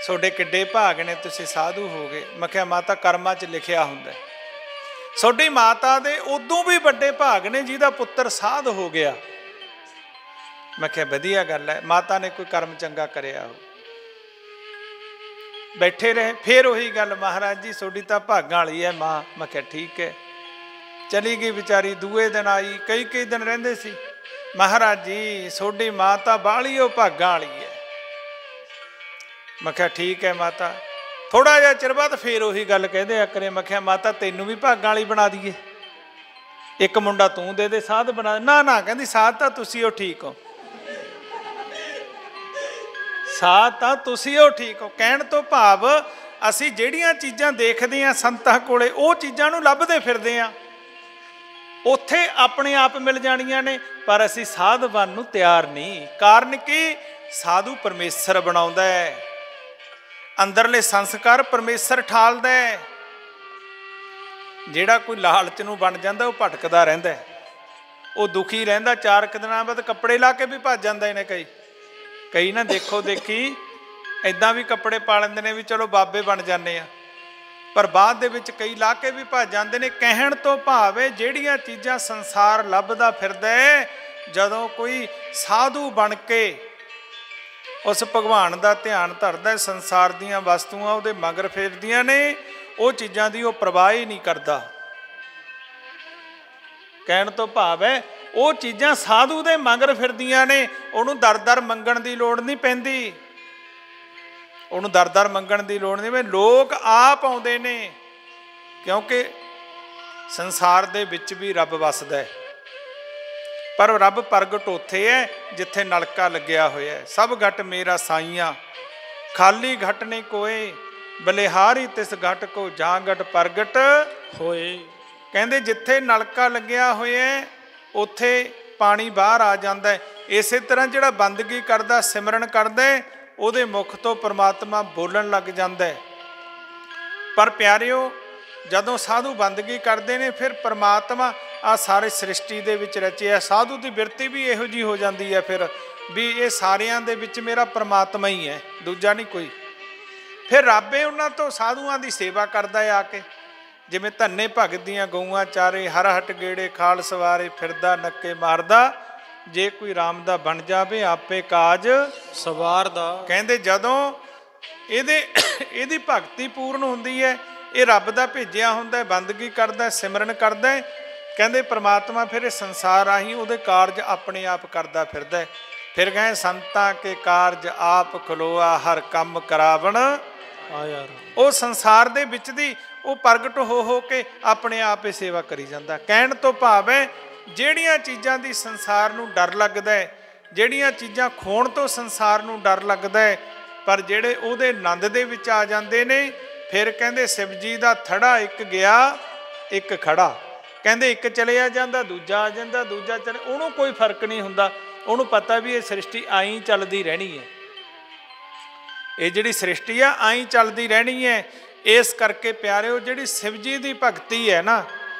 ਤੁਹਾਡੇ ਕਿੱਡੇ ਭਾਗ ਨੇ, ਤੁਸੀਂ ਸਾਧੂ ਹੋ ਗਏ। ਮੈਂ ਕਿਹਾ ਮਾਤਾ ਕਰਮਾਂ 'ਚ ਲਿਖਿਆ ਹੁੰਦਾ, ਤੁਹਾਡੀ ਮਾਤਾ ਦੇ ਉਦੋਂ ਵੀ ਵੱਡੇ ਭਾਗ ਨੇ ਜਿਹਦਾ ਪੁੱਤਰ ਸਾਧ ਹੋ ਗਿਆ। ਮੈਂ ਕਿਹਾ ਵਧੀਆ ਗੱਲ ਹੈ, ਮਾਤਾ ਨੇ ਕੋਈ ਕਰਮ ਚੰਗਾ ਕਰਿਆ ਹੋ। ਬੈਠੇ ਰਹੇ। ਫਿਰ ਉਹੀ ਗੱਲ, ਮਹਾਰਾਜ ਜੀ ਤੁਹਾਡੀ ਤਾਂ ਭਾਗਾਂ ਵਾਲੀ ਹੈ ਮਾਂ। ਮੈਂ ਕਿਹਾ ਠੀਕ ਹੈ। ਚਲੀ ਗਈ ਵਿਚਾਰੀ। ਦੂਏ ਦਿਨ ਆਈ, ਕਈ ਦਿਨ ਰਹਿੰਦੇ ਸੀ। ਮਹਾਰਾਜ ਜੀ ਤੁਹਾਡੀ ਮਾਂ ਤਾਂ ਬਾਹਲੀ ਉਹ ਭਾਗਾਂ ਵਾਲੀ ਹੈ। ਮੈਂ ਕਿਹਾ ਠੀਕ ਹੈ ਮਾਤਾ। ਥੋੜ੍ਹਾ ਜਿਹਾ ਚਿਰ ਬਾਅਦ ਫਿਰ ਉਹੀ ਗੱਲ ਕਹਿੰਦੇ ਆ ਕਰੇ। ਮੈਂ ਕਿਹਾ ਮਾਤਾ ਤੈਨੂੰ ਵੀ ਭਾਗਾਂ ਵਾਲੀ ਬਣਾ ਦਈਏ, ਇੱਕ ਮੁੰਡਾ ਤੂੰ ਦੇ ਦੇ ਸਾਧ ਬਣਾ। ਨਾ ਨਾ, ਕਹਿੰਦੀ ਸਾਧ ਤਾਂ ਤੁਸੀਂ ਉਹ ਠੀਕ ਹੋ, ਸਾਧ ਤਾਂ ਤੁਸੀਂ ਉਹ ਠੀਕ ਹੋ। ਕਹਿਣ ਤੋਂ ਭਾਵ ਅਸੀਂ ਜਿਹੜੀਆਂ ਚੀਜ਼ਾਂ ਦੇਖਦੇ ਹਾਂ ਸੰਤਾਂ ਕੋਲੇ, ਉਹ ਚੀਜ਼ਾਂ ਨੂੰ ਲੱਭਦੇ ਫਿਰਦੇ ਹਾਂ, ਉੱਥੇ ਆਪਣੇ ਆਪ ਮਿਲ ਜਾਣੀਆਂ ਨੇ, ਪਰ ਅਸੀਂ ਸਾਧ ਬਣਨ ਨੂੰ ਤਿਆਰ ਨਹੀਂ। ਕਾਰਨ ਕੀ? ਸਾਧੂ ਪਰਮੇਸ਼ਰ ਬਣਾਉਂਦਾ ਹੈ, ਅੰਦਰਲੇ ਸੰਸਕਾਰ ਪਰਮੇਸ਼ਰ ਠਾਲਦਾ ਹੈ। ਜਿਹੜਾ ਕੋਈ ਲਾਲਚ ਨੂੰ ਬਣ ਜਾਂਦਾ ਉਹ ਭਟਕਦਾ ਰਹਿੰਦਾ, ਉਹ ਦੁਖੀ ਰਹਿੰਦਾ। 4 ਦਿਨਾਂ ਬਾਅਦ ਕੱਪੜੇ ਲਾ ਕੇ ਵੀ ਭੱਜ ਜਾਂਦੇ ਨੇ ਕਈ ਨਾ ਦੇਖੋ ਦੇਖੀ ਇੱਦਾਂ ਵੀ ਕੱਪੜੇ ਪਾ ਲੈਂਦੇ ਨੇ ਵੀ ਚਲੋ ਬਾਬੇ ਬਣ ਜਾਂਦੇ ਆ, ਪਰ ਬਾਅਦ ਦੇ ਵਿੱਚ ਕਈ ਲਾ ਕੇ ਵੀ ਭੱਜ ਜਾਂਦੇ ਨੇ। ਕਹਿਣ ਤੋਂ ਭਾਵ ਹੈ ਜਿਹੜੀਆਂ ਚੀਜ਼ਾਂ ਸੰਸਾਰ ਲੱਭਦਾ ਫਿਰਦਾ ਹੈ, ਜਦੋਂ ਕੋਈ ਸਾਧੂ ਬਣ ਕੇ ਉਸ ਭਗਵਾਨ ਦਾ ਧਿਆਨ ਧਰਦਾ, ਸੰਸਾਰ ਦੀਆਂ ਵਸਤੂਆਂ ਉਹਦੇ ਮਗਰ ਫੇਰਦੀਆਂ ਨੇ, ਉਹ ਚੀਜ਼ਾਂ ਦੀ ਉਹ ਪਰਵਾਹ ਹੀ ਨਹੀਂ ਕਰਦਾ। ਕਹਿਣ ਤੋਂ ਭਾਵ ਹੈ ਉਹ ਚੀਜ਼ਾਂ ਸਾਧੂ ਦੇ ਮਗਰ ਫਿਰਦੀਆਂ ਨੇ, ਉਹਨੂੰ ਦਰ ਮੰਗਣ ਦੀ ਲੋੜ ਨਹੀਂ ਪੈਂਦੀ, ਉਹਨੂੰ ਦਰ ਮੰਗਣ ਦੀ ਲੋੜ ਨਹੀਂ। ਲੋਕ ਆਪ ਆਉਂਦੇ ਨੇ, ਕਿਉਂਕਿ ਸੰਸਾਰ ਦੇ ਵਿੱਚ ਵੀ ਰੱਬ ਵਸਦਾ ਹੈ, ਪਰ ਰੱਬ ਪ੍ਰਗਟ ਉੱਥੇ ਹੈ ਜਿੱਥੇ ਨਲਕਾ ਲੱਗਿਆ ਹੋਇਆ। ਸਭ ਘਟ ਮੇਰਾ ਸਾਈਆਂ, ਖਾਲੀ ਘਟ ਨਹੀਂ ਕੋਏ, ਬਲਿਹਾਰੀ ਤਿਸ ਘਟ ਕੋ ਜਾਂ ਘਟ ਪ੍ਰਗਟ ਹੋਏ। ਕਹਿੰਦੇ ਜਿੱਥੇ ਨਲਕਾ ਲੱਗਿਆ ਹੋਇਆ ਉੱਥੇ ਪਾਣੀ ਬਾਹਰ ਆ ਜਾਂਦਾ ਹੈ। ਇਸੇ ਤਰ੍ਹਾਂ ਜਿਹੜਾ ਬੰਦਗੀ ਕਰਦਾ, ਸਿਮਰਨ ਕਰਦਾ, ਉਹਦੇ ਮੁਖ ਤੋਂ ਪਰਮਾਤਮਾ ਬੋਲਣ ਲੱਗ ਜਾਂਦਾ ਹੈ। ਪਰ ਪਿਆਰਿਓ, ਜਦੋਂ ਸਾਧੂ ਬੰਦਗੀ ਕਰਦੇ ਨੇ, ਫਿਰ ਪਰਮਾਤਮਾ ਆ ਸਾਰੇ ਸ੍ਰਿਸ਼ਟੀ ਦੇ ਵਿੱਚ ਰਚਿਆ। ਸਾਧੂ ਦੀ ਬਿਰਤੀ ਵੀ ਇਹੋ ਜਿਹੀ ਹੋ ਜਾਂਦੀ ਹੈ ਫਿਰ ਵੀ ਇਹ ਸਾਰਿਆਂ ਦੇ ਵਿੱਚ ਮੇਰਾ ਪਰਮਾਤਮਾ ਹੀ ਹੈ, ਦੂਜਾ ਨਹੀਂ ਕੋਈ। ਫਿਰ ਰੱਬ ਉਹਨਾਂ ਤੋਂ ਸਾਧੂਆਂ ਦੀ ਸੇਵਾ ਕਰਦਾ ਆ ਕੇ, ਜਿਵੇਂ ਧੰਨੇ ਭਗਤ ਦੀਆਂ ਗਊਆਂ ਚਾਰੇ, ਹਰ ਹਟ ਗੇੜੇ ਖਾਲ ਸਵਾਰੇ, ਫਿਰਦਾ ਨੱਕੇ ਮਾਰਦਾ, ਜੇ ਕੋਈ ਰਾਮ ਦਾ ਬਣ ਜਾਵੇ ਆਪੇ ਕਾਜ ਸਵਾਰਦਾ। ਕਹਿੰਦੇ ਜਦੋਂ ਇਹਦੀ ਭਗਤੀ ਪੂਰਨ ਹੁੰਦੀ ਹੈ। ਇਹ ਰੱਬ ਦਾ ਭੇਜਿਆ ਹੁੰਦਾ, ਬੰਦਗੀ ਕਰਦਾ, ਸਿਮਰਨ ਕਰਦਾ। ਕਹਿੰਦੇ ਪ੍ਰਮਾਤਮਾ ਫਿਰ ਇਹ ਸੰਸਾਰ ਰਾਹੀਂ ਉਹਦੇ ਕਾਰਜ ਆਪਣੇ ਆਪ ਕਰਦਾ ਫਿਰਦਾ। ਫਿਰ ਕਹੇ ਸੰਤਾਂ ਕੇ ਕਾਰਜ ਆਪ ਖਲੋਆ ਹਰ ਕੰਮ ਕਰਾਵਣ ਆਇਆ। ਉਹ ਸੰਸਾਰ ਦੇ ਵਿੱਚ ਦੀ ਉਹ ਪ੍ਰਗਟ ਹੋ ਕੇ ਆਪਣੇ ਆਪ ਹੀ ਸੇਵਾ ਕਰੀ ਜਾਂਦਾ। ਕਹਿਣ ਤੋਂ ਭਾਵ ਹੈ ਜਿਹੜੀਆਂ ਚੀਜ਼ਾਂ ਦੀ ਸੰਸਾਰ ਨੂੰ ਡਰ ਲੱਗਦਾ ਹੈ, ਜਿਹੜੀਆਂ ਚੀਜ਼ਾਂ ਖੋਣ ਤੋਂ ਸੰਸਾਰ ਨੂੰ ਡਰ ਲੱਗਦਾ ਹੈ, ਪਰ ਜਿਹੜੇ ਉਹਦੇ ਆਨੰਦ ਦੇ ਵਿੱਚ ਆ ਜਾਂਦੇ ਨੇ, ਫਿਰ ਕਹਿੰਦੇ ਸ਼ਿਵ ਜੀ ਦਾ ਥੜਾ ਇੱਕ ਗਿਆ ਇੱਕ ਖੜਾ। ਕਹਿੰਦੇ ਇੱਕ ਚਲਿਆ ਜਾਂਦਾ ਦੂਜਾ ਆ ਜਾਂਦਾ, ਦੂਜਾ ਚਲੇ, ਉਹਨੂੰ ਕੋਈ ਫਰਕ ਨਹੀਂ ਹੁੰਦਾ। ਉਹਨੂੰ ਪਤਾ ਵੀ ਇਹ ਸ੍ਰਿਸ਼ਟੀ ਆਈ ਚੱਲਦੀ ਰਹਿਣੀ ਹੈ, ਇਹ ਜਿਹੜੀ ਸ੍ਰਿਸ਼ਟੀ ਆ ਆਈ ਚੱਲਦੀ ਰਹਿਣੀ ਹੈ। ਇਸ ਕਰਕੇ ਪਿਆਰਿਓ ਜਿਹੜੀ ਸ਼ਿਵ ਜੀ ਦੀ ਭਗਤੀ ਹੈ ਨਾ,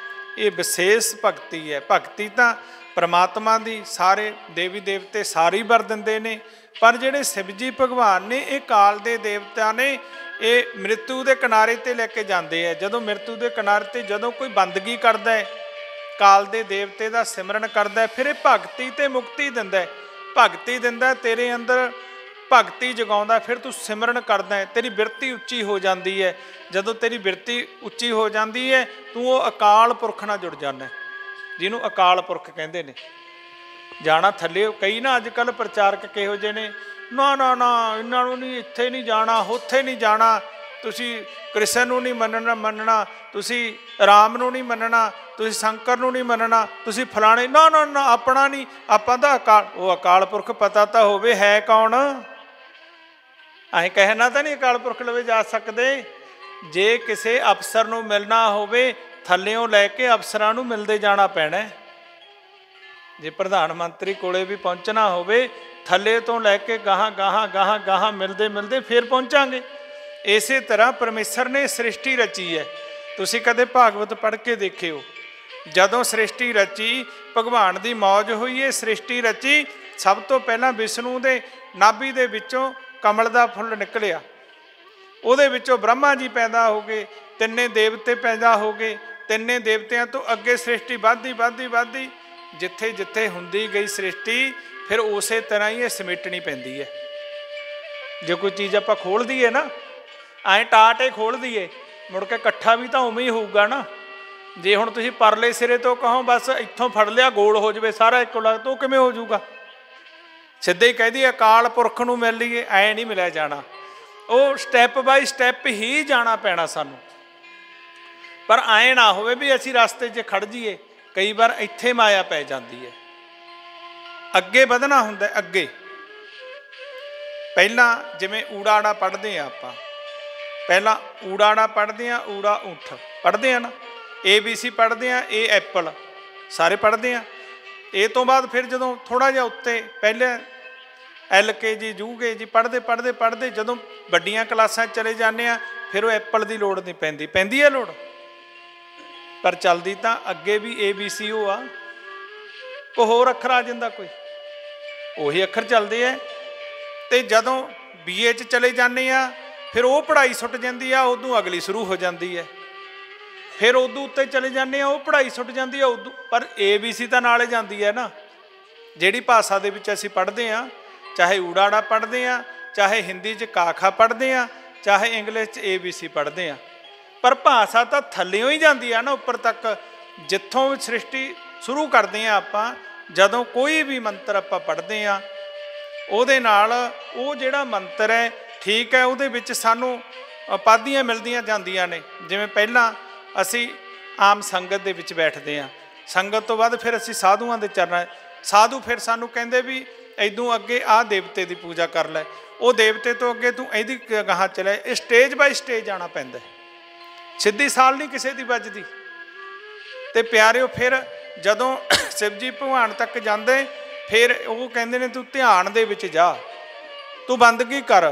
ਇਹ ਵਿਸ਼ੇਸ਼ ਭਗਤੀ ਹੈ। ਭਗਤੀ ਤਾਂ ਪਰਮਾਤਮਾ ਦੀ ਸਾਰੇ ਦੇਵੀ ਦੇਵਤੇ ਸਾਰੇ ਵਰ ਦਿੰਦੇ ਨੇ, ਪਰ ਜਿਹੜੇ ਸ਼ਿਵ ਜੀ ਭਗਵਾਨ ਨੇ ਇਹ ਕਾਲ ਦੇ ਦੇਵਤਾ ਨੇ, ਇਹ ਮ੍ਰਿਤੂ ਦੇ ਕਿਨਾਰੇ 'ਤੇ ਲੈ ਕੇ ਜਾਂਦੇ ਹੈ। ਜਦੋਂ ਮ੍ਰਿਤੂ ਦੇ ਕਿਨਾਰੇ 'ਤੇ ਜਦੋਂ ਕੋਈ ਬੰਦਗੀ ਕਰਦਾ ਹੈ, ਕਾਲ ਦੇ ਦੇਵਤੇ ਦਾ ਸਿਮਰਨ ਕਰਦਾ, ਫਿਰ ਇਹ ਭਗਤੀ ਤੇ ਮੁਕਤੀ ਦਿੰਦਾ। ਭਗਤੀ ਦਿੰਦਾ, ਤੇਰੇ ਅੰਦਰ ਭਗਤੀ ਜਗਾਉਂਦਾ, ਫਿਰ ਤੂੰ ਸਿਮਰਨ ਕਰਦਾ, ਤੇਰੀ ਬਿਰਤੀ ਉੱਚੀ ਹੋ ਜਾਂਦੀ ਹੈ। ਜਦੋਂ ਤੇਰੀ ਬਿਰਤੀ ਉੱਚੀ ਹੋ ਜਾਂਦੀ ਹੈ, ਤੂੰ ਉਹ ਅਕਾਲ ਪੁਰਖ ਨਾਲ ਜੁੜ ਜਾਂਦਾ, ਜਿਹਨੂੰ ਅਕਾਲ ਪੁਰਖ ਕਹਿੰਦੇ ਨੇ। ਜਾਣਾ ਥੱਲੇ ਕਈ ਨਾ ਅੱਜ ਕੱਲ੍ਹ ਪ੍ਰਚਾਰਕ ਕਿਹੋ ਜਿਹੇ ਨੇ, ਨਾ ਨਾ ਨਾ ਇਹਨਾਂ ਨੂੰ ਨਹੀਂ, ਇੱਥੇ ਨਹੀਂ ਜਾਣਾ, ਉੱਥੇ ਨਹੀਂ ਜਾਣਾ, ਤੁਸੀਂ ਕ੍ਰਿਸ਼ਨ ਨੂੰ ਨਹੀਂ ਮੰਨਣਾ, ਤੁਸੀਂ ਰਾਮ ਨੂੰ ਨਹੀਂ ਮੰਨਣਾ, ਤੁਸੀਂ ਸ਼ੰਕਰ ਨੂੰ ਨਹੀਂ ਮੰਨਣਾ, ਤੁਸੀਂ ਫਲਾਣੇ, ਨਾ ਨਾ ਨਾ ਆਪਣਾ ਨਹੀਂ, ਆਪਾਂ ਤਾਂ ਅਕਾਲ। ਉਹ ਅਕਾਲ ਪੁਰਖ ਪਤਾ ਤਾਂ ਹੋਵੇ ਹੈ ਕੌਣ। ਅਸੀਂ ਕਹਿਣਾ ਤਾਂ ਨਹੀਂ ਅਕਾਲ ਪੁਰਖ ਲਵੇ ਜਾ ਸਕਦੇ। ਜੇ ਕਿਸੇ ਅਫਸਰ ਨੂੰ ਮਿਲਣਾ ਹੋਵੇ, ਥੱਲਿਓਂ ਲੈ ਕੇ ਅਫਸਰਾਂ ਨੂੰ ਮਿਲਦੇ ਜਾਣਾ ਪੈਣਾ। ਜੇ ਪ੍ਰਧਾਨ ਮੰਤਰੀ ਕੋਲੇ ਵੀ ਪਹੁੰਚਣਾ ਹੋਵੇ, ਥੱਲੇ ਤੋਂ ਲੈ ਕੇ ਗਾਹਾਂ ਗਾਹਾਂ ਗਾਹਾਂ ਗਾਹਾਂ ਮਿਲਦੇ ਮਿਲਦੇ ਫਿਰ ਪਹੁੰਚਾਂਗੇ। ਇਸੇ ਤਰ੍ਹਾਂ ਪਰਮੇਸ਼ਰ ਨੇ ਸ੍ਰਿਸ਼ਟੀ ਰਚੀ ਹੈ। ਤੁਸੀਂ ਕਦੇ ਭਾਗਵਤ ਪੜ੍ਹ ਕੇ ਦੇਖਿਓ, ਜਦੋਂ ਸ੍ਰਿਸ਼ਟੀ ਰਚੀ, ਭਗਵਾਨ ਦੀ ਮੌਜ ਹੋਈ, ਇਹ ਸ੍ਰਿਸ਼ਟੀ ਰਚੀ, ਸਭ ਤੋਂ ਪਹਿਲਾਂ ਵਿਸ਼ਨੂੰ ਦੇ ਨਾਭੀ ਦੇ ਵਿੱਚੋਂ ਕਮਲ ਦਾ ਫੁੱਲ ਨਿਕਲਿਆ, ਉਹਦੇ ਵਿੱਚੋਂ ਬ੍ਰਹਮਾ ਜੀ ਪੈਦਾ ਹੋ ਗਏ, ਤਿੰਨੇ ਦੇਵਤੇ ਪੈਦਾ ਹੋ ਗਏ। ਤਿੰਨੇ ਦੇਵਤਿਆਂ ਤੋਂ ਅੱਗੇ ਸ੍ਰਿਸ਼ਟੀ ਵੱਧਦੀ ਵੱਧਦੀ ਵੱਧਦੀ, ਜਿੱਥੇ ਜਿੱਥੇ ਹੁੰਦੀ ਗਈ ਸ੍ਰਿਸ਼ਟੀ, ਫਿਰ ਉਸੇ ਤਰ੍ਹਾਂ ਹੀ ਇਹ ਸਮੇਟਣੀ ਪੈਂਦੀ ਹੈ। ਜੇ ਕੋਈ ਚੀਜ਼ ਆਪਾਂ ਖੋਲ੍ਹ ਦਈਏ ਨਾ, ਐਂ ਟਾਟੇ ਖੋਲ੍ਹ ਦਈਏ, ਮੁੜ ਕੇ ਇਕੱਠਾ ਵੀ ਤਾਂ ਉਵੇਂ ਹੀ ਹੋਊਗਾ ਨਾ। ਜੇ ਹੁਣ ਤੁਸੀਂ ਪਰਲੇ ਸਿਰੇ ਤੋਂ ਕਹੋ ਬਸ ਇੱਥੋਂ ਫੜ ਲਿਆ ਗੋਲ ਹੋ ਜਾਵੇ ਸਾਰਾ ਇੱਕੋ ਲੱਗ, ਉਹ ਕਿਵੇਂ ਹੋ ਜਾਊਗਾ। ਸਿੱਧੇ ਹੀ ਕਹਿ ਦਈਏ ਅਕਾਲ ਪੁਰਖ ਨੂੰ ਮਿਲ ਲਈਏ, ਐਂ ਨਹੀਂ ਮਿਲਿਆ ਜਾਣਾ। ਉਹ ਸਟੈਪ ਬਾਈ ਸਟੈਪ ਹੀ ਜਾਣਾ ਪੈਣਾ ਸਾਨੂੰ। ਪਰ ਐਂ ਨਾ ਹੋਵੇ ਵੀ ਅਸੀਂ ਰਸਤੇ 'ਚ ਖੜ ਜਾਈਏ, ਕਈ ਵਾਰ ਇੱਥੇ ਮਾਇਆ ਪੈ ਜਾਂਦੀ ਹੈ। ਅੱਗੇ ਵਧਣਾ ਹੁੰਦਾ, ਅੱਗੇ ਪਹਿਲਾਂ ਜਿਵੇਂ ਊੜਾ ਆੜਾ ਪੜ੍ਹਦੇ ਹਾਂ ਆਪਾਂ, ਪਹਿਲਾਂ ਊੜਾ ਆੜਾ ਪੜ੍ਹਦੇ ਹਾਂ, ਊੜਾ ਊਠ ਪੜ੍ਹਦੇ ਹਾਂ ਨਾ, ABC ਪੜ੍ਹਦੇ ਹਾਂ, ਇਹ ਐਪਲ ਸਾਰੇ ਪੜ੍ਹਦੇ ਹਾਂ। ਇਹ ਤੋਂ ਬਾਅਦ ਫਿਰ ਜਦੋਂ ਥੋੜ੍ਹਾ ਜਿਹਾ ਉੱਤੇ ਪਹਿਲੇ LKG UKG ਪੜ੍ਹਦੇ ਪੜ੍ਹਦੇ ਪੜ੍ਹਦੇ ਜਦੋਂ ਵੱਡੀਆਂ ਕਲਾਸਾਂ ਚਲੇ ਜਾਂਦੇ ਹਾਂ, ਫਿਰ ਉਹ ਐਪਲ ਦੀ ਲੋੜ ਨਹੀਂ ਪੈਂਦੀ, ਪੈਂਦੀ ਹੈ ਲੋੜ, ਪਰ ਚੱਲਦੀ ਤਾਂ ਅੱਗੇ ਵੀ ABC ਉਹ ਆ, ਕੋਈ ਹੋਰ ਅੱਖਰ ਆ ਜਾਂਦਾ, ਕੋਈ ਉਹੀ ਅੱਖਰ ਚੱਲਦੇ ਹੈ। ਅਤੇ ਜਦੋਂ BA 'ਚ ਚਲੇ ਜਾਂਦੇ ਆ, ਫਿਰ ਉਹ ਪੜ੍ਹਾਈ ਸੁੱਟ ਜਾਂਦੀ ਆ, ਉਦੋਂ ਅਗਲੀ ਸ਼ੁਰੂ ਹੋ ਜਾਂਦੀ ਹੈ। ਫਿਰ ਉਦੋਂ ਉੱਤੇ ਚਲੇ ਜਾਂਦੇ ਆ, ਉਹ ਪੜ੍ਹਾਈ ਸੁੱਟ ਜਾਂਦੀ ਆ ਉਦੋਂ, ਪਰ ABC ਤਾਂ ਨਾਲ ਜਾਂਦੀ ਹੈ ਨਾ। ਜਿਹੜੀ ਭਾਸ਼ਾ ਦੇ ਵਿੱਚ ਅਸੀਂ ਪੜ੍ਹਦੇ ਹਾਂ, ਚਾਹੇ ਊੜਾ ਆੜਾ ਪੜ੍ਹਦੇ ਹਾਂ, ਚਾਹੇ ਹਿੰਦੀ 'ਚ ਕਾਖਾ ਪੜ੍ਹਦੇ ਹਾਂ, ਚਾਹੇ ਇੰਗਲਿਸ਼ 'ਚ ABC ਪੜ੍ਹਦੇ ਹਾਂ, ਪਰ ਭਾਸ਼ਾ ਤਾਂ ਥੱਲਿਓਂ ਹੀ ਜਾਂਦੀ ਆ ਨਾ ਉੱਪਰ ਤੱਕ। ਜਿੱਥੋਂ ਸ੍ਰਿਸ਼ਟੀ ਸ਼ੁਰੂ ਕਰਦੇ ਹਾਂ ਆਪਾਂ, ਜਦੋਂ ਕੋਈ ਵੀ ਮੰਤਰ ਆਪਾਂ ਪੜ੍ਹਦੇ ਹਾਂ, ਉਹਦੇ ਨਾਲ ਉਹ ਜਿਹੜਾ ਮੰਤਰ ਹੈ, ਠੀਕ ਹੈ, ਉਹਦੇ ਵਿੱਚ ਸਾਨੂੰ ਉਪਾਧੀਆਂ ਮਿਲਦੀਆਂ ਜਾਂਦੀਆਂ ਨੇ। ਜਿਵੇਂ ਪਹਿਲਾਂ ਅਸੀਂ ਆਮ ਸੰਗਤ ਦੇ ਵਿੱਚ ਬੈਠਦੇ ਹਾਂ, ਸੰਗਤ ਤੋਂ ਬਾਅਦ ਫਿਰ ਅਸੀਂ ਸਾਧੂਆਂ ਦੇ ਚਰਨਾਂ, ਸਾਧੂ ਫਿਰ ਸਾਨੂੰ ਕਹਿੰਦੇ ਵੀ ਇੱਦੋਂ ਅੱਗੇ ਆਹ ਦੇਵਤੇ ਦੀ ਪੂਜਾ ਕਰ ਲੈ, ਉਹ ਦੇਵਤੇ ਤੋਂ ਅੱਗੇ ਤੂੰ ਇਹਦੀ ਗਾਹਾਂ ਚਲੇ। ਇਹ ਸਟੇਜ ਬਾਈ ਸਟੇਜ ਜਾਣਾ ਪੈਂਦਾ, ਸਿੱਧੀ ਸਾਲ ਨਹੀਂ ਕਿਸੇ ਦੀ ਵੱਜਦੀ। ਅਤੇ ਪਿਆਰਿਓ ਫਿਰ ਜਦੋਂ ਸ਼ਿਵ ਜੀ ਭਗਵਾਨ ਤੱਕ ਜਾਂਦੇ, ਫਿਰ ਉਹ ਕਹਿੰਦੇ ਨੇ ਤੂੰ ਧਿਆਨ ਦੇ ਵਿੱਚ ਜਾ, ਤੂੰ ਬੰਦਗੀ ਕਰ,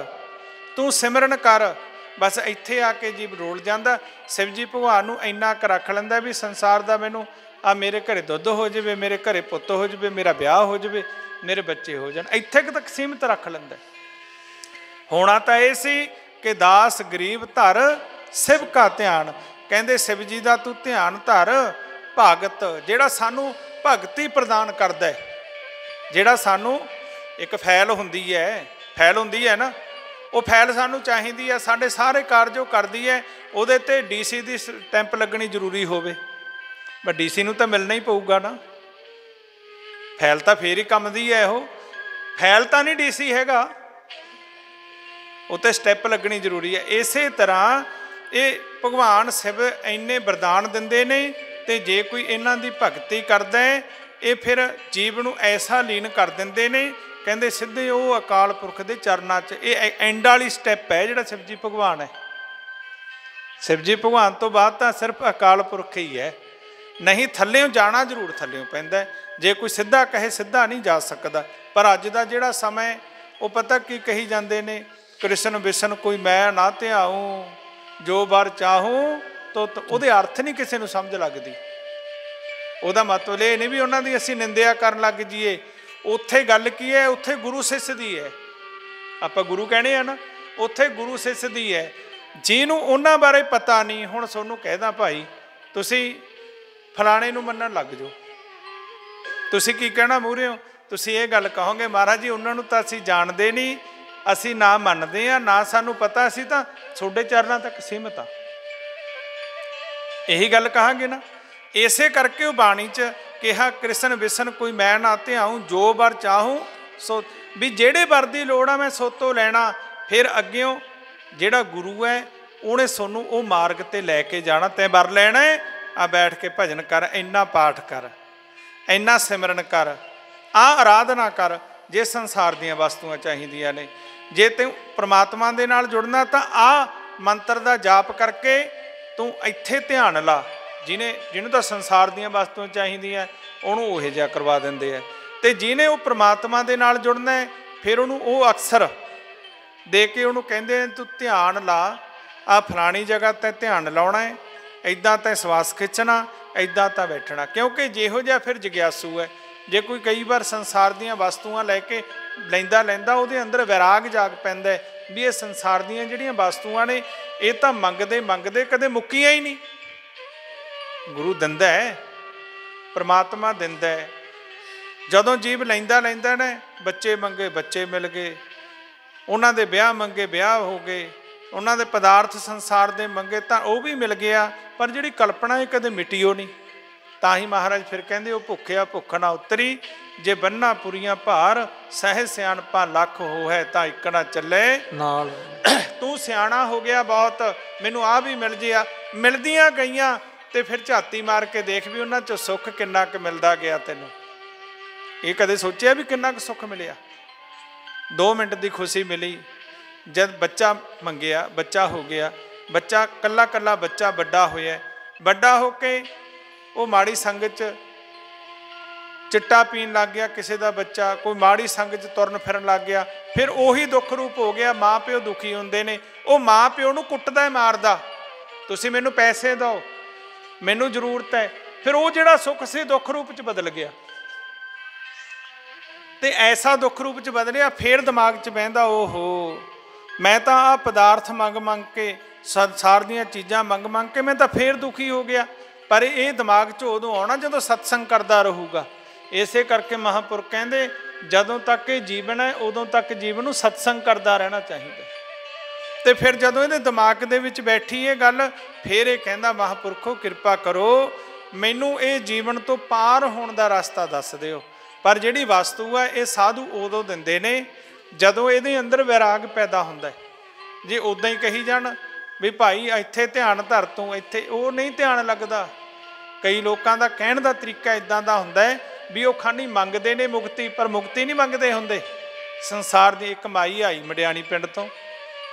ਤੂੰ ਸਿਮਰਨ ਕਰ। ਬਸ ਇੱਥੇ ਆ ਕੇ ਜੀਵ ਰੋਲ ਜਾਂਦਾ। ਸ਼ਿਵ ਜੀ ਭਗਵਾਨ ਨੂੰ ਇੰਨਾ ਕੁ ਰੱਖ ਲੈਂਦਾ ਵੀ ਸੰਸਾਰ ਦਾ ਮੈਨੂੰ ਆ ਮੇਰੇ ਘਰੇ ਦੁੱਧ ਹੋ ਜਾਵੇ, ਮੇਰੇ ਘਰੇ ਪੁੱਤ ਹੋ ਜਾਵੇ, ਮੇਰਾ ਵਿਆਹ ਹੋ ਜਾਵੇ, ਮੇਰੇ ਬੱਚੇ ਹੋ ਜਾਣ, ਇੱਥੇ ਕੁ ਤੱਕ ਸੀਮਿਤ ਰੱਖ ਲੈਂਦਾ। ਹੋਣਾ ਤਾਂ ਇਹ ਸੀ ਕਿ ਦਾਸ ਗਰੀਬ ਧਰ ਸ਼ਿਵ ਕਾ ਧਿਆਨ। ਕਹਿੰਦੇ ਸ਼ਿਵ ਜੀ ਦਾ ਤੂੰ ਧਿਆਨ ਧਰ, ਭਗਤ ਜਿਹੜਾ ਸਾਨੂੰ ਭਗਤੀ ਪ੍ਰਦਾਨ ਕਰਦਾ ਹੈ, ਜਿਹੜਾ ਸਾਨੂੰ ਇੱਕ ਫੈਲ ਹੁੰਦੀ ਹੈ, ਫੈਲ ਹੁੰਦੀ ਹੈ ਨਾ, ਉਹ ਫਾਈਲ ਸਾਨੂੰ ਚਾਹੀਦੀ ਹੈ, ਸਾਡੇ ਸਾਰੇ ਕਾਰਜ ਉਹ ਕਰਦੀ ਹੈ, ਉਹਦੇ 'ਤੇ DC ਦੀ ਸਟੈਂਪ ਲੱਗਣੀ ਜ਼ਰੂਰੀ ਹੋਵੇ। ਪਰ DC ਨੂੰ ਤਾਂ ਮਿਲਣਾ ਹੀ ਪਊਗਾ ਨਾ, ਫਾਈਲ ਤਾਂ ਫੇਰ ਹੀ ਕੰਮ ਦੀ ਹੈ। ਉਹ ਫਾਈਲ ਤਾਂ ਨਹੀਂ DC ਹੈਗਾ, ਉਹ 'ਤੇ ਸਟੈਂਪ ਲੱਗਣੀ ਜ਼ਰੂਰੀ ਹੈ। ਇਸੇ ਤਰ੍ਹਾਂ ਇਹ ਭਗਵਾਨ ਸ਼ਿਵ ਇੰਨੇ ਵਰਦਾਨ ਦਿੰਦੇ ਨੇ, ਅਤੇ ਜੇ ਕੋਈ ਇਹਨਾਂ ਦੀ ਭਗਤੀ ਕਰਦਾ ਹੈ ਇਹ ਫਿਰ ਜੀਵ ਨੂੰ ਐਸਾ ਲੀਨ ਕਰ ਦਿੰਦੇ ਨੇ, ਕਹਿੰਦੇ ਸਿੱਧੇ ਉਹ ਅਕਾਲ ਪੁਰਖ ਦੇ ਚਰਨਾਂ 'ਚ। ਇਹ ਐਂਡ ਵਾਲੀ ਸਟੈਪ ਹੈ ਜਿਹੜਾ ਸ਼ਿਵ ਜੀ ਭਗਵਾਨ ਹੈ। ਸ਼ਿਵ ਜੀ ਭਗਵਾਨ ਤੋਂ ਬਾਅਦ ਤਾਂ ਸਿਰਫ ਅਕਾਲ ਪੁਰਖ ਹੀ ਹੈ, ਨਹੀਂ ਥੱਲਿਓਂ ਜਾਣਾ ਜ਼ਰੂਰ ਥੱਲਿਓਂ ਪੈਂਦਾ। ਜੇ ਕੋਈ ਸਿੱਧਾ ਕਹੇ ਸਿੱਧਾ ਨਹੀਂ ਜਾ ਸਕਦਾ। ਪਰ ਅੱਜ ਦਾ ਜਿਹੜਾ ਸਮਾਂ ਉਹ ਪਤਾ ਕੀ ਕਹੀ ਜਾਂਦੇ ਨੇ, ਕ੍ਰਿਸ਼ਨ ਵਿਸ਼ਨ ਕੋਈ ਮੈਂ ਨਾ ਧਿਆਊਂ, ਜੋ ਵਰ ਚਾਹੂੰ ਤੋ ਉਹਦੇ ਅਰਥ ਨਹੀਂ ਕਿਸੇ ਨੂੰ ਸਮਝ ਲੱਗਦੀ। ਉਹਦਾ ਮਤਲਬ ਇਹ ਨਹੀਂ ਵੀ ਉਹਨਾਂ ਦੀ ਅਸੀਂ ਨਿੰਦਿਆ ਕਰਨ ਲੱਗ ਜਾਈਏ। ਉੱਥੇ ਗੱਲ ਕੀ ਹੈ, ਉੱਥੇ ਗੁਰੂ ਸਿੱਖ ਦੀ ਹੈ। ਆਪਾਂ ਗੁਰੂ ਕਹਿੰਦੇ ਆ ਨਾ, ਉੱਥੇ ਗੁਰੂ ਸਿੱਖ ਦੀ ਹੈ। ਜਿਹਨੂੰ ਉਹਨਾਂ ਬਾਰੇ ਪਤਾ ਨਹੀਂ, ਹੁਣ ਤੁਹਾਨੂੰ ਕਹਿਦਾ ਭਾਈ ਤੁਸੀਂ ਫਲਾਣੇ ਨੂੰ ਮੰਨਣ ਲੱਗ ਜਾਓ, ਤੁਸੀਂ ਕੀ ਕਹਿਣਾ ਮੂਹਰੇ ਹੋ? ਤੁਸੀਂ ਇਹ ਗੱਲ ਕਹੋਗੇ ਮਹਾਰਾਜ ਜੀ ਉਹਨਾਂ ਨੂੰ ਤਾਂ ਅਸੀਂ ਜਾਣਦੇ ਨਹੀਂ, ਅਸੀਂ ਨਾ ਮੰਨਦੇ ਹਾਂ ਨਾ ਸਾਨੂੰ ਪਤਾ, ਅਸੀਂ ਤਾਂ ਤੁਹਾਡੇ ਚਰਨਾਂ ਤੱਕ ਸੀਮਤ ਹਾਂ। ਇਹੀ ਗੱਲ ਕਹਾਂਗੇ ਨਾ। ਇਸੇ ਕਰਕੇ ਉਹ ਬਾਣੀ 'ਚ ਕਿਹਾ ਕ੍ਰਿਸ਼ਨ ਵਿਸ਼ਨ ਕੋਈ ਮੈਂ ਨਾ ਧਿਆਊਂ, ਜੋ ਵਰ ਚਾਹੂੰ ਸੋ, ਵੀ ਜਿਹੜੇ ਵਰ ਦੀ ਲੋੜ ਆ ਮੈਂ ਸੋਤੋਂ ਲੈਣਾ। ਫਿਰ ਅੱਗਿਓਂ ਜਿਹੜਾ ਗੁਰੂ ਹੈ ਉਹਨੇ ਤੁਹਾਨੂੰ ਉਹ ਮਾਰਗ 'ਤੇ ਲੈ ਕੇ ਜਾਣਾ। ਤੈਂ ਵਰ ਲੈਣਾ ਹੈ, ਆ ਬੈਠ ਕੇ ਭਜਨ ਕਰ, ਇੰਨਾ ਪਾਠ ਕਰ, ਇੰਨਾ ਸਿਮਰਨ ਕਰ, ਆਹ ਆਰਾਧਨਾ ਕਰ। ਜੇ ਸੰਸਾਰ ਦੀਆਂ ਵਸਤੂਆਂ ਚਾਹੀਦੀਆਂ ਨੇ, ਜੇ ਤੂੰ ਪ੍ਰਮਾਤਮਾ ਦੇ ਨਾਲ ਜੁੜਨਾ ਤਾਂ ਆਹ ਮੰਤਰ ਦਾ ਜਾਪ ਕਰਕੇ ਤੂੰ ਇੱਥੇ ਧਿਆਨ ਲਾ। ਜਿਹਨੂੰ ਤਾਂ ਸੰਸਾਰ ਦੀਆਂ ਵਸਤੂਆਂ ਚਾਹੀਦੀਆਂ ਉਹਨੂੰ ਉਹ ਜਿਹਾ ਕਰਵਾ ਦਿੰਦੇ ਆ, ਅਤੇ ਜਿਹਨੇ ਉਹ ਪ੍ਰਮਾਤਮਾ ਦੇ ਨਾਲ ਜੁੜਨਾ ਹੈ ਫਿਰ ਉਹਨੂੰ ਉਹ ਅਕਸਰ ਦੇ ਕੇ ਉਹਨੂੰ ਕਹਿੰਦੇ ਨੇ ਤੂੰ ਧਿਆਨ ਲਾ, ਆਹ ਫਲਾਣੀ ਜਗ੍ਹਾ 'ਤੇ ਧਿਆਨ ਲਾਉਣਾ ਹੈ, ਇੱਦਾਂ ਤਾਂ ਸਵਾਸ ਖਿੱਚਣਾ, ਇੱਦਾਂ ਤਾਂ ਬੈਠਣਾ। ਕਿਉਂਕਿ ਜਿਹੋ ਜਿਹਾ ਫਿਰ ਜਗਿਆਸੂ ਹੈ, ਜੇ ਕੋਈ ਕਈ ਵਾਰ ਸੰਸਾਰ ਦੀਆਂ ਵਸਤੂਆਂ ਲੈ ਕੇ ਲੈਂਦਾ ਉਹਦੇ ਅੰਦਰ ਵੈਰਾਗ ਜਾਗ ਪੈਂਦਾ ਵੀ ਇਹ ਸੰਸਾਰ ਦੀਆਂ ਜਿਹੜੀਆਂ ਵਸਤੂਆਂ ਨੇ ਇਹ ਤਾਂ ਮੰਗਦੇ ਕਦੇ ਮੁੱਕੀਆਂ ਹੀ ਨਹੀਂ। ਗੁਰੂ ਦਿੰਦਾ ਹੈ, ਪਰਮਾਤਮਾ ਦਿੰਦਾ ਹੈ। ਜਦੋਂ ਜੀਵ ਲੈਂਦਾ ਨੇ, ਬੱਚੇ ਮੰਗੇ ਬੱਚੇ ਮਿਲ ਗਏ, ਉਹਨਾਂ ਦੇ ਵਿਆਹ ਮੰਗੇ ਵਿਆਹ ਹੋ ਗਏ, ਉਹਨਾਂ ਦੇ ਪਦਾਰਥ ਸੰਸਾਰ ਦੇ ਮੰਗੇ ਤਾਂ ਉਹ ਵੀ ਮਿਲ ਗਿਆ। ਪਰ ਜਿਹੜੀ ਕਲਪਨਾ ਇਹ ਕਦੇ ਮਿਟੀ ਉਹ ਨਹੀਂ। ਤਾਂ ਹੀ ਮਹਾਰਾਜ ਫਿਰ ਕਹਿੰਦੇ ਉਹ ਭੁੱਖਿਆ ਭੁੱਖ ਨਾ ਉਤਰੀ, ਜੇ ਬੰਨਾ ਪੁਰੀਆਂ ਭਾਰ, ਸਹਿ ਸਿਆਣਪਾ ਲੱਖ ਹੋ ਹੈ ਤਾਂ ਇੱਕ ਨਾ ਚੱਲੇ ਨਾਲ। ਤੂੰ ਸਿਆਣਾ ਹੋ ਗਿਆ ਬਹੁਤ, ਮੈਨੂੰ ਆਹ ਵੀ ਮਿਲ ਜਿਆ। ਮਿਲਦੀਆਂ ਗਈਆਂ ਤੇ ਫਿਰ ਝਾਤੀ ਮਾਰ ਕੇ ਦੇਖ ਵੀ ਉਹਨਾਂ 'ਚੋਂ ਸੁੱਖ ਕਿੰਨਾ ਕੁ ਮਿਲਦਾ ਗਿਆ ਤੈਨੂੰ। ਇਹ ਕਦੇ ਸੋਚਿਆ ਵੀ ਕਿੰਨਾ ਕੁ ਸੁੱਖ ਮਿਲਿਆ? 2 ਮਿੰਟ ਦੀ ਖੁਸ਼ੀ ਮਿਲੀ ਜਦ ਬੱਚਾ ਮੰਗਿਆ, ਬੱਚਾ ਹੋ ਗਿਆ। ਬੱਚਾ ਕੱਲਾ ਬੱਚਾ ਵੱਡਾ ਹੋਇਆ, ਵੱਡਾ ਹੋ ਕੇ ਉਹ ਮਾੜੀ ਸੰਗਤ 'ਚ ਚਿੱਟਾ ਪੀਣ ਲੱਗ ਗਿਆ, ਕਿਸੇ ਦਾ ਬੱਚਾ ਕੋਈ ਮਾੜੀ ਸੰਗਤ 'ਚ ਤੁਰਨ ਫਿਰਨ ਲੱਗ ਗਿਆ। ਫਿਰ ਉਹੀ ਦੁੱਖ ਰੂਪ ਹੋ ਗਿਆ। ਮਾਂ ਪਿਓ ਦੁਖੀ ਹੁੰਦੇ ਨੇ, ਉਹ ਮਾਂ ਪਿਓ ਨੂੰ ਕੁੱਟਦਾ ਮਾਰਦਾ, ਤੁਸੀਂ ਮੈਨੂੰ ਪੈਸੇ ਦਿਓ, ਮੈਨੂੰ ਜ਼ਰੂਰਤ ਹੈ। ਫਿਰ ਉਹ ਜਿਹੜਾ ਸੁੱਖ ਸੀ ਦੁੱਖ ਰੂਪ 'ਚ ਬਦਲ ਗਿਆ, ਤੇ ਐਸਾ ਦੁੱਖ ਰੂਪ 'ਚ ਬਦਲਿਆ। ਫਿਰ ਦਿਮਾਗ 'ਚ ਬਹਿੰਦਾ ਓਹੋ ਮੈਂ ਤਾਂ ਆਹ ਪਦਾਰਥ ਮੰਗ ਕੇ, ਸੰਸਾਰ ਦੀਆਂ ਚੀਜ਼ਾਂ ਮੰਗ ਕੇ ਮੈਂ ਤਾਂ ਫੇਰ ਦੁਖੀ ਹੋ ਗਿਆ। ਪਰ ਇਹ ਦਿਮਾਗ 'ਚ ਉਦੋਂ ਆਉਣਾ ਜਦੋਂ ਸਤਸੰਗ ਕਰਦਾ ਰਹੂਗਾ। ਇਸੇ ਕਰਕੇ ਮਹਾਂਪੁਰਖ ਕਹਿੰਦੇ ਜਦੋਂ ਤੱਕ ਇਹ ਜੀਵਨ ਹੈ ਉਦੋਂ ਤੱਕ ਜੀਵਨ ਨੂੰ ਸਤਸੰਗ ਕਰਦਾ ਰਹਿਣਾ ਚਾਹੀਦਾ। ਤੇ ਫਿਰ ਜਦੋਂ ਇਹਦੇ ਦਿਮਾਗ ਦੇ ਵਿੱਚ ਬੈਠੀ ਇਹ ਗੱਲ, ਫਿਰ ਇਹ ਕਹਿੰਦਾ ਮਹਾਂਪੁਰਖੋ ਕਿਰਪਾ ਕਰੋ, ਮੈਨੂੰ ਇਹ ਜੀਵਨ ਤੋਂ ਪਾਰ ਹੋਣ ਦਾ ਰਸਤਾ ਦੱਸ ਦਿਓ। ਪਰ ਜਿਹੜੀ ਵਸਤੂ ਹੈ ਇਹ ਸਾਧੂ ਉਦੋਂ ਦਿੰਦੇ ਨੇ ਜਦੋਂ ਇਹਦੇ ਅੰਦਰ ਵੈਰਾਗ ਪੈਦਾ ਹੁੰਦਾ। ਜੇ ਉੱਦਾਂ ਹੀ ਕਹੀ ਜਾਣ ਵੀ ਭਾਈ ਇੱਥੇ ਧਿਆਨ ਧਰ ਤੂੰ, ਇੱਥੇ ਉਹ ਨਹੀਂ ਧਿਆਨ ਲੱਗਦਾ। ਕਈ ਲੋਕਾਂ ਦਾ ਕਹਿਣ ਦਾ ਤਰੀਕਾ ਇੱਦਾਂ ਦਾ ਹੁੰਦਾ ਹੈ ਵੀ ਉਹ ਖਾਨੀ ਮੰਗਦੇ ਨੇ ਮੁਕਤੀ, ਪਰ ਮੁਕਤੀ ਨਹੀਂ ਮੰਗਦੇ ਹੁੰਦੇ। ਸੰਸਾਰ ਦੀ ਇੱਕ ਮਾਈ ਆਈ ਮਡਿਆਣੀ ਪਿੰਡ ਤੋਂ,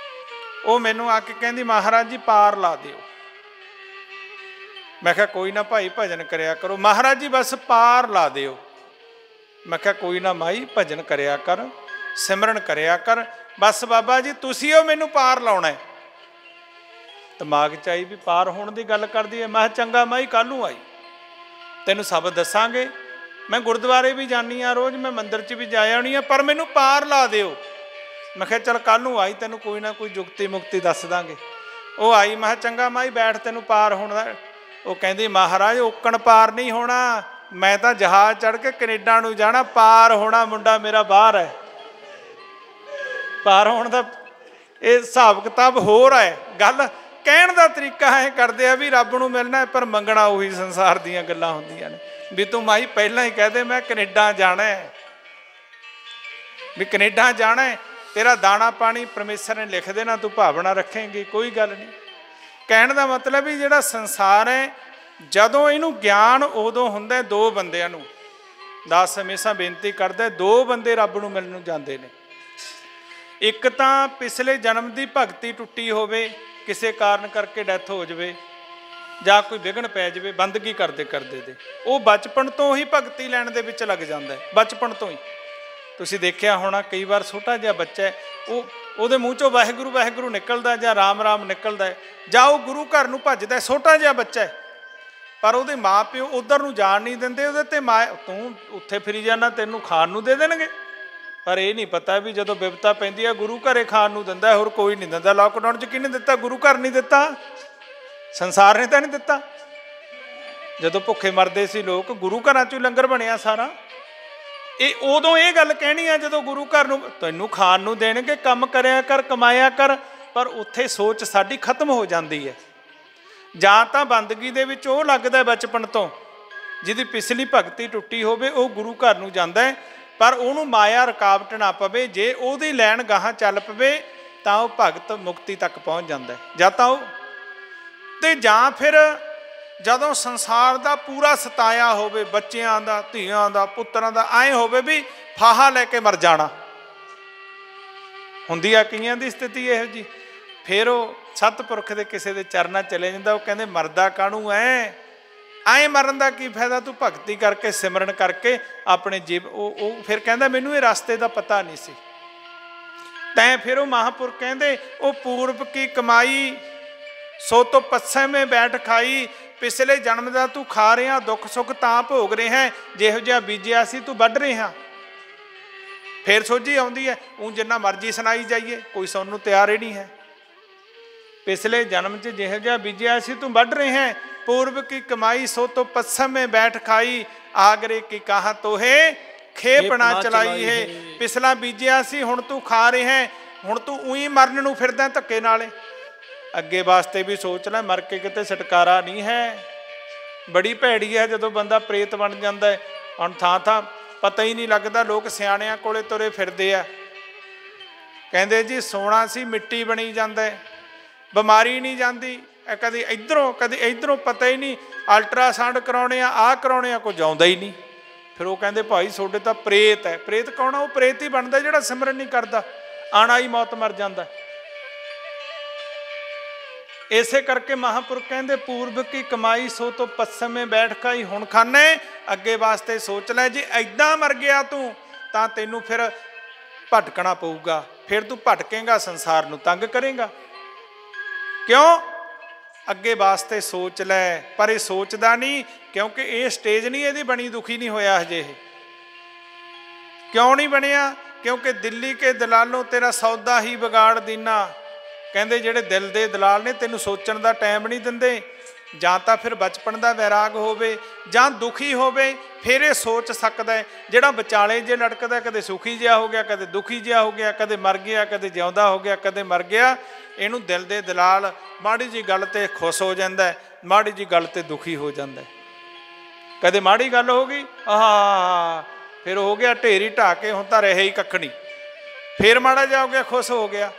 ਉਹ ਮੈਨੂੰ ਆ ਕੇ ਕਹਿੰਦੀ ਮਹਾਰਾਜ ਜੀ ਪਾਰ ਲਾ ਦਿਓ। ਮੈਂ ਕਿਹਾ ਕੋਈ ਨਾ ਭਾਈ ਭਜਨ ਕਰਿਆ ਕਰੋ। ਮਹਾਰਾਜ ਜੀ ਬਸ ਪਾਰ ਲਾ ਦਿਓ। ਮੈਂ ਕਿਹਾ ਕੋਈ ਨਾ ਮਾਈ ਭਜਨ ਕਰਿਆ ਕਰ, ਸਿਮਰਨ ਕਰਿਆ ਕਰ, ਬਸ ਬਾਬਾ ਜੀ ਤੁਸੀਂ ਉਹ ਮੈਨੂੰ ਪਾਰ ਲਾਉਣਾ ਹੈ। ਦਿਮਾਗ 'ਚ ਆਈ ਵੀ ਪਾਰ ਹੋਣ ਦੀ ਗੱਲ ਕਰਦੀ ਹੈ। ਮੈਂ ਕਿਹਾ ਚੰਗਾ ਮਾਈ ਕੱਲ੍ਹ ਨੂੰ ਆਈ, ਤੈਨੂੰ ਸਭ ਦੱਸਾਂਗੇ। ਮੈਂ ਗੁਰਦੁਆਰੇ ਵੀ ਜਾਂਦੀ ਹਾਂ ਰੋਜ਼, ਮੈਂ ਮੰਦਿਰ 'ਚ ਵੀ ਜਾ ਆਉਣੀ ਹਾਂ, ਪਰ ਮੈਨੂੰ ਪਾਰ ਲਾ ਦਿਓ। ਮੈਂ ਕਿਹਾ ਚੱਲ ਕੱਲ੍ਹ ਨੂੰ ਆਈ, ਤੈਨੂੰ ਕੋਈ ਨਾ ਕੋਈ ਜੁਗਤੀ ਮੁਕਤੀ ਦੱਸ ਦਾਂਗੇ। ਉਹ ਆਈ, ਮੈਂ ਕਿਹਾ ਚੰਗਾ ਮਾਈ ਬੈਠ, ਤੈਨੂੰ ਪਾਰ ਹੋਣ ਦਾ। ਉਹ ਕਹਿੰਦੀ ਮਹਾਰਾਜ ਓਕਣ ਪਾਰ ਨਹੀਂ ਹੋਣਾ, ਮੈਂ ਤਾਂ ਜਹਾਜ਼ ਚੜ੍ਹ ਕੇ ਕੈਨੇਡਾ ਨੂੰ ਜਾਣਾ, ਪਾਰ ਹੋਣਾ ਮੁੰਡਾ ਮੇਰਾ ਬਾਹਰ ਹੈ। ਪਾਰ ਹੋਣ ਦਾ ਇਹ ਹਿਸਾਬ ਕਿਤਾਬ ਹੋਰ ਹੈ। ਗੱਲ ਕਹਿਣ ਦਾ ਤਰੀਕਾ ਐ ਕਰਦੇ ਆ ਵੀ ਰੱਬ ਨੂੰ ਮਿਲਣਾ, ਪਰ ਮੰਗਣਾ ਉਹੀ ਸੰਸਾਰ ਦੀਆਂ ਗੱਲਾਂ ਹੁੰਦੀਆਂ ਨੇ। ਵੀ ਤੂੰ ਮਾਈ ਪਹਿਲਾਂ ਹੀ ਕਹਿ ਦੇ ਮੈਂ ਕੈਨੇਡਾ ਜਾਣਾ ਹੈ, ਵੀ ਕੈਨੇਡਾ ਜਾਣਾ ਹੈ, ਤੇਰਾ ਦਾਣਾ ਪਾਣੀ ਪਰਮੇਸ਼ਰ ਨੇ ਲਿਖ ਦੇਣਾ, ਤੂੰ ਭਾਵਨਾ ਰੱਖੇਂਗੀ, ਕੋਈ ਗੱਲ ਨਹੀਂ। ਕਹਿਣ ਦਾ ਮਤਲਬ ਵੀ ਜਿਹੜਾ ਸੰਸਾਰ ਹੈ, ਜਦੋਂ ਇਹਨੂੰ ਗਿਆਨ ਉਦੋਂ ਹੁੰਦਾ ਦੋ ਬੰਦਿਆਂ ਨੂੰ। ਦਾਸ ਹਮੇਸ਼ਾ ਬੇਨਤੀ ਕਰਦਾ, ਦੋ ਬੰਦੇ ਰੱਬ ਨੂੰ ਮਿਲਣ ਨੂੰ ਜਾਂਦੇ ਨੇ। ਇੱਕ ਤਾਂ ਪਿਛਲੇ ਜਨਮ ਦੀ ਭਗਤੀ ਟੁੱਟੀ ਹੋਵੇ, ਕਿਸੇ ਕਾਰਨ ਕਰਕੇ ਡੈਥ ਹੋ ਜਾਵੇ ਜਾਂ ਕੋਈ ਵਿਘਨ ਪੈ ਜਾਵੇ ਬੰਦਗੀ ਕਰਦੇ ਕਰਦੇ ਦੇ, ਉਹ ਬਚਪਨ ਤੋਂ ਹੀ ਭਗਤੀ ਲੈਣ ਦੇ ਵਿੱਚ ਲੱਗ ਜਾਂਦਾ ਹੈ। ਬਚਪਨ ਤੋਂ ਹੀ ਤੁਸੀਂ ਦੇਖਿਆ ਹੋਣਾ, ਕਈ ਵਾਰ ਛੋਟਾ ਜਿਹਾ ਬੱਚਾ ਹੈ, ਉਹਦੇ ਮੂੰਹ ਚੋਂ ਵਾਹਿਗੁਰੂ ਵਾਹਿਗੁਰੂ ਨਿਕਲਦਾ ਜਾਂ ਰਾਮ ਰਾਮ ਨਿਕਲਦਾ ਹੈ, ਜਾਂ ਉਹ ਗੁਰੂ ਘਰ ਨੂੰ ਭੱਜਦਾ। ਛੋਟਾ ਜਿਹਾ ਬੱਚਾ ਹੈ, ਪਰ ਉਹਦੇ ਮਾਂ ਪਿਓ ਉੱਧਰ ਨੂੰ ਜਾਣ ਨਹੀਂ ਦਿੰਦੇ। ਉਹਦੇ ਤੇ ਤੂੰ ਉੱਥੇ ਫਿਰੀ ਜਾਣਾ, ਤੈਨੂੰ ਖਾਣ ਨੂੰ ਦੇ ਦੇਣਗੇ। ਪਰ ਇਹ ਨਹੀਂ ਪਤਾ ਵੀ ਜਦੋਂ ਬਿਪਤਾ ਪੈਂਦੀ ਹੈ, ਗੁਰੂ ਘਰੇ ਖਾਣ ਨੂੰ ਦਿੰਦਾ, ਹੋਰ ਕੋਈ ਨਹੀਂ ਦਿੰਦਾ। ਲਾਕਡਾਊਨ 'ਚ ਕਿਹਨੇ ਦਿੱਤਾ? ਗੁਰੂ ਘਰ ਨਹੀਂ ਦਿੱਤਾ, ਸੰਸਾਰ ਨੇ ਤਾਂ ਨਹੀਂ ਦਿੱਤਾ। ਜਦੋਂ ਭੁੱਖੇ ਮਰਦੇ ਸੀ ਲੋਕ, ਗੁਰੂ ਘਰਾਂ 'ਚੋਂ ਲੰਗਰ ਬਣਿਆ ਸਾਰਾ। ਇਹ ਉਦੋਂ ਇਹ ਗੱਲ ਕਹਿਣੀ ਆ ਜਦੋਂ ਗੁਰੂ ਘਰ ਨੂੰ ਤੈਨੂੰ ਖਾਣ ਨੂੰ ਦੇਣਗੇ, ਕੰਮ ਕਰਿਆ ਕਰ, ਕਮਾਇਆ ਕਰ। ਪਰ ਉੱਥੇ ਸੋਚ ਸਾਡੀ ਖਤਮ ਹੋ ਜਾਂਦੀ ਹੈ। ਜਾਂ ਤਾਂ ਬੰਦਗੀ ਦੇ ਵਿੱਚ ਉਹ ਲੱਗਦਾ ਬਚਪਨ ਤੋਂ, ਜਿਹਦੀ ਪਿਛਲੀ ਭਗਤੀ ਟੁੱਟੀ ਹੋਵੇ, ਉਹ ਗੁਰੂ ਘਰ ਨੂੰ ਜਾਂਦਾ ਹੈ, ਪਰ ਉਹਨੂੰ ਮਾਇਆ ਰੁਕਾਵਟ ਨਾ ਪਵੇ। ਜੇ ਉਹਦੀ ਲੈਣ ਗਾਹਾਂ ਚੱਲ ਪਵੇ ਤਾਂ ਉਹ ਭਗਤ ਮੁਕਤੀ ਤੱਕ ਪਹੁੰਚ ਜਾਂਦਾ ਹੈ। ਜਾਂ ਤਾਂ ਉਹ ਤੇ ਜਾਂ ਫਿਰ ਜਦੋਂ ਸੰਸਾਰ ਦਾ ਪੂਰਾ ਸਤਾਇਆ ਹੋਵੇ, ਬੱਚਿਆਂ ਦਾ, ਧੀਆਂ ਦਾ, ਪੁੱਤਰਾਂ ਦਾ, ਐਂ ਹੋਵੇ ਵੀ ਫਾਹਾ ਲੈ ਕੇ ਮਰ ਜਾਣਾ। ਹੁੰਦੀ ਆ ਕਈਆਂ ਦੀ ਸਥਿਤੀ ਇਹੋ ਜਿਹੀ। ਫਿਰ ਉਹ ਸਤਿਪੁਰਖ ਦੇ ਕਿਸੇ ਦੇ ਚਰਨਾਂ ਚਲੇ ਜਾਂਦਾ। ਉਹ ਕਹਿੰਦੇ ਮਰਦਾ ਕਾਹਨੂੰ ਐਂ ਮਰਨ ਦਾ ਕੀ ਫਾਇਦਾ, ਤੂੰ ਭਗਤੀ ਕਰਕੇ ਸਿਮਰਨ ਕਰਕੇ ਆਪਣੇ ਜੀਵ। ਉਹ ਫਿਰ ਕਹਿੰਦਾ ਮੈਨੂੰ ਇਹ ਰਸਤੇ ਦਾ ਪਤਾ ਨਹੀਂ ਸੀ। ਤੈਂ ਫਿਰ ਉਹ ਮਹਾਂਪੁਰਖ ਕਹਿੰਦੇ ਉਹ ਪੂਰਬ ਕੀ ਕਮਾਈ ਸੋ ਤੋਂ ਪੱਛੇ ਮੈਂ ਬੈਠ ਖਾਈ। ਪਿਛਲੇ ਜਨਮ ਦਾ ਤੂੰ ਖਾ ਰਿਹਾ, ਦੁੱਖ ਸੁੱਖ ਤਾਂ ਭੋਗ ਰਿਹਾ, ਜਿਹੋ ਜਿਹਾ ਬੀਜਿਆ ਸੀ ਤੂੰ ਵੱਢ ਰਿਹਾ। ਫਿਰ ਸੋਝੀ ਆਉਂਦੀ ਹੈ, ਉਹ ਜਿੰਨਾ ਮਰਜ਼ੀ ਸੁਣਾਈ ਜਾਈਏ, ਕੋਈ ਸੁਣਨ ਨੂੰ ਤਿਆਰ ਹੀ ਨਹੀਂ ਹੈ। ਪਿਛਲੇ ਜਨਮ 'ਚ ਜਿਹੋ ਜਿਹਾ ਬੀਜਿਆ ਸੀ ਤੂੰ ਵੱਢ ਰਿਹਾ। पूर्व की कमाई सो तो पश्चिम में बैठ खाई, आगरे की कहा तो है खेप ना चलाई है। पिछला बीजिया सी हुण तू खा रहे हैं, हुण तू उही मरन नूं फिरदा धक्के नाले। अगे वास्ते भी सोच लै, मर के किते छुटकारा नहीं है। बड़ी भैड़ी है जदों बंदा प्रेत बन जाता है। हुण थां थां पता ही नहीं लगता, लोग सियाणियां कोले तुरे फिरदे आ, कहंदे जी सोना सी मिट्टी बनी जाता है, बीमारी नहीं जाती, कभी इधरों पता ही नहीं। अल्ट्रासाउंड कराने आ कराने कुछ आउंदा ही नहीं। फिर वो कहते भाई सोडे तो प्रेत है। प्रेत कौन है? वो प्रेत ही बनता जिहड़ा सिमरन नहीं करता, आना ही मौत मर जाता। इसे करके महापुरुष कहते पूर्व की कमाई सो तो पश्चिम में बैठ खाई, हुण खाने अगे वास्ते सोच लै। जे ऐदां मर गया तू तां तैनूं फिर भटकना पऊगा, फिर तू भटकेगा, संसार नूं तंग करेगा। क्यों? अगे वास्ते सोच लै। पर यह सोचता नहीं, क्योंकि ये स्टेज नहीं यदि बनी, दुखी नहीं होया हजे। क्यों नहीं बनिया? क्योंकि दिल्ली के दलालों तेरा सौदा ही बिगाड़ दीना। कहते जेड़े दिल के दलाल ने तेनों सोचण का टाइम नहीं दिंदे। जां तां फिर बचपन का वैराग होवे, जां दुखी होवे, फिर ये सोच सकता है। जिहड़ा विचाले जे लटकदा, कदे सुखी जिहा हो गया, कदे दुखी जिहा हो गया, कदे मर गया, कदे जिउंदा हो गया, कदे मर गया। इनू दिल दे दलाल माड़ी जी गल ते खुश हो जाता है, माड़ी जी गल ते दुखी हो जाता है। कदे माड़ी गल हो गई, फिर हो गया ढेरी ढा के, हुण तां रहे ही कख नहीं। फिर माड़ा जा हो गया, खुश हो गया।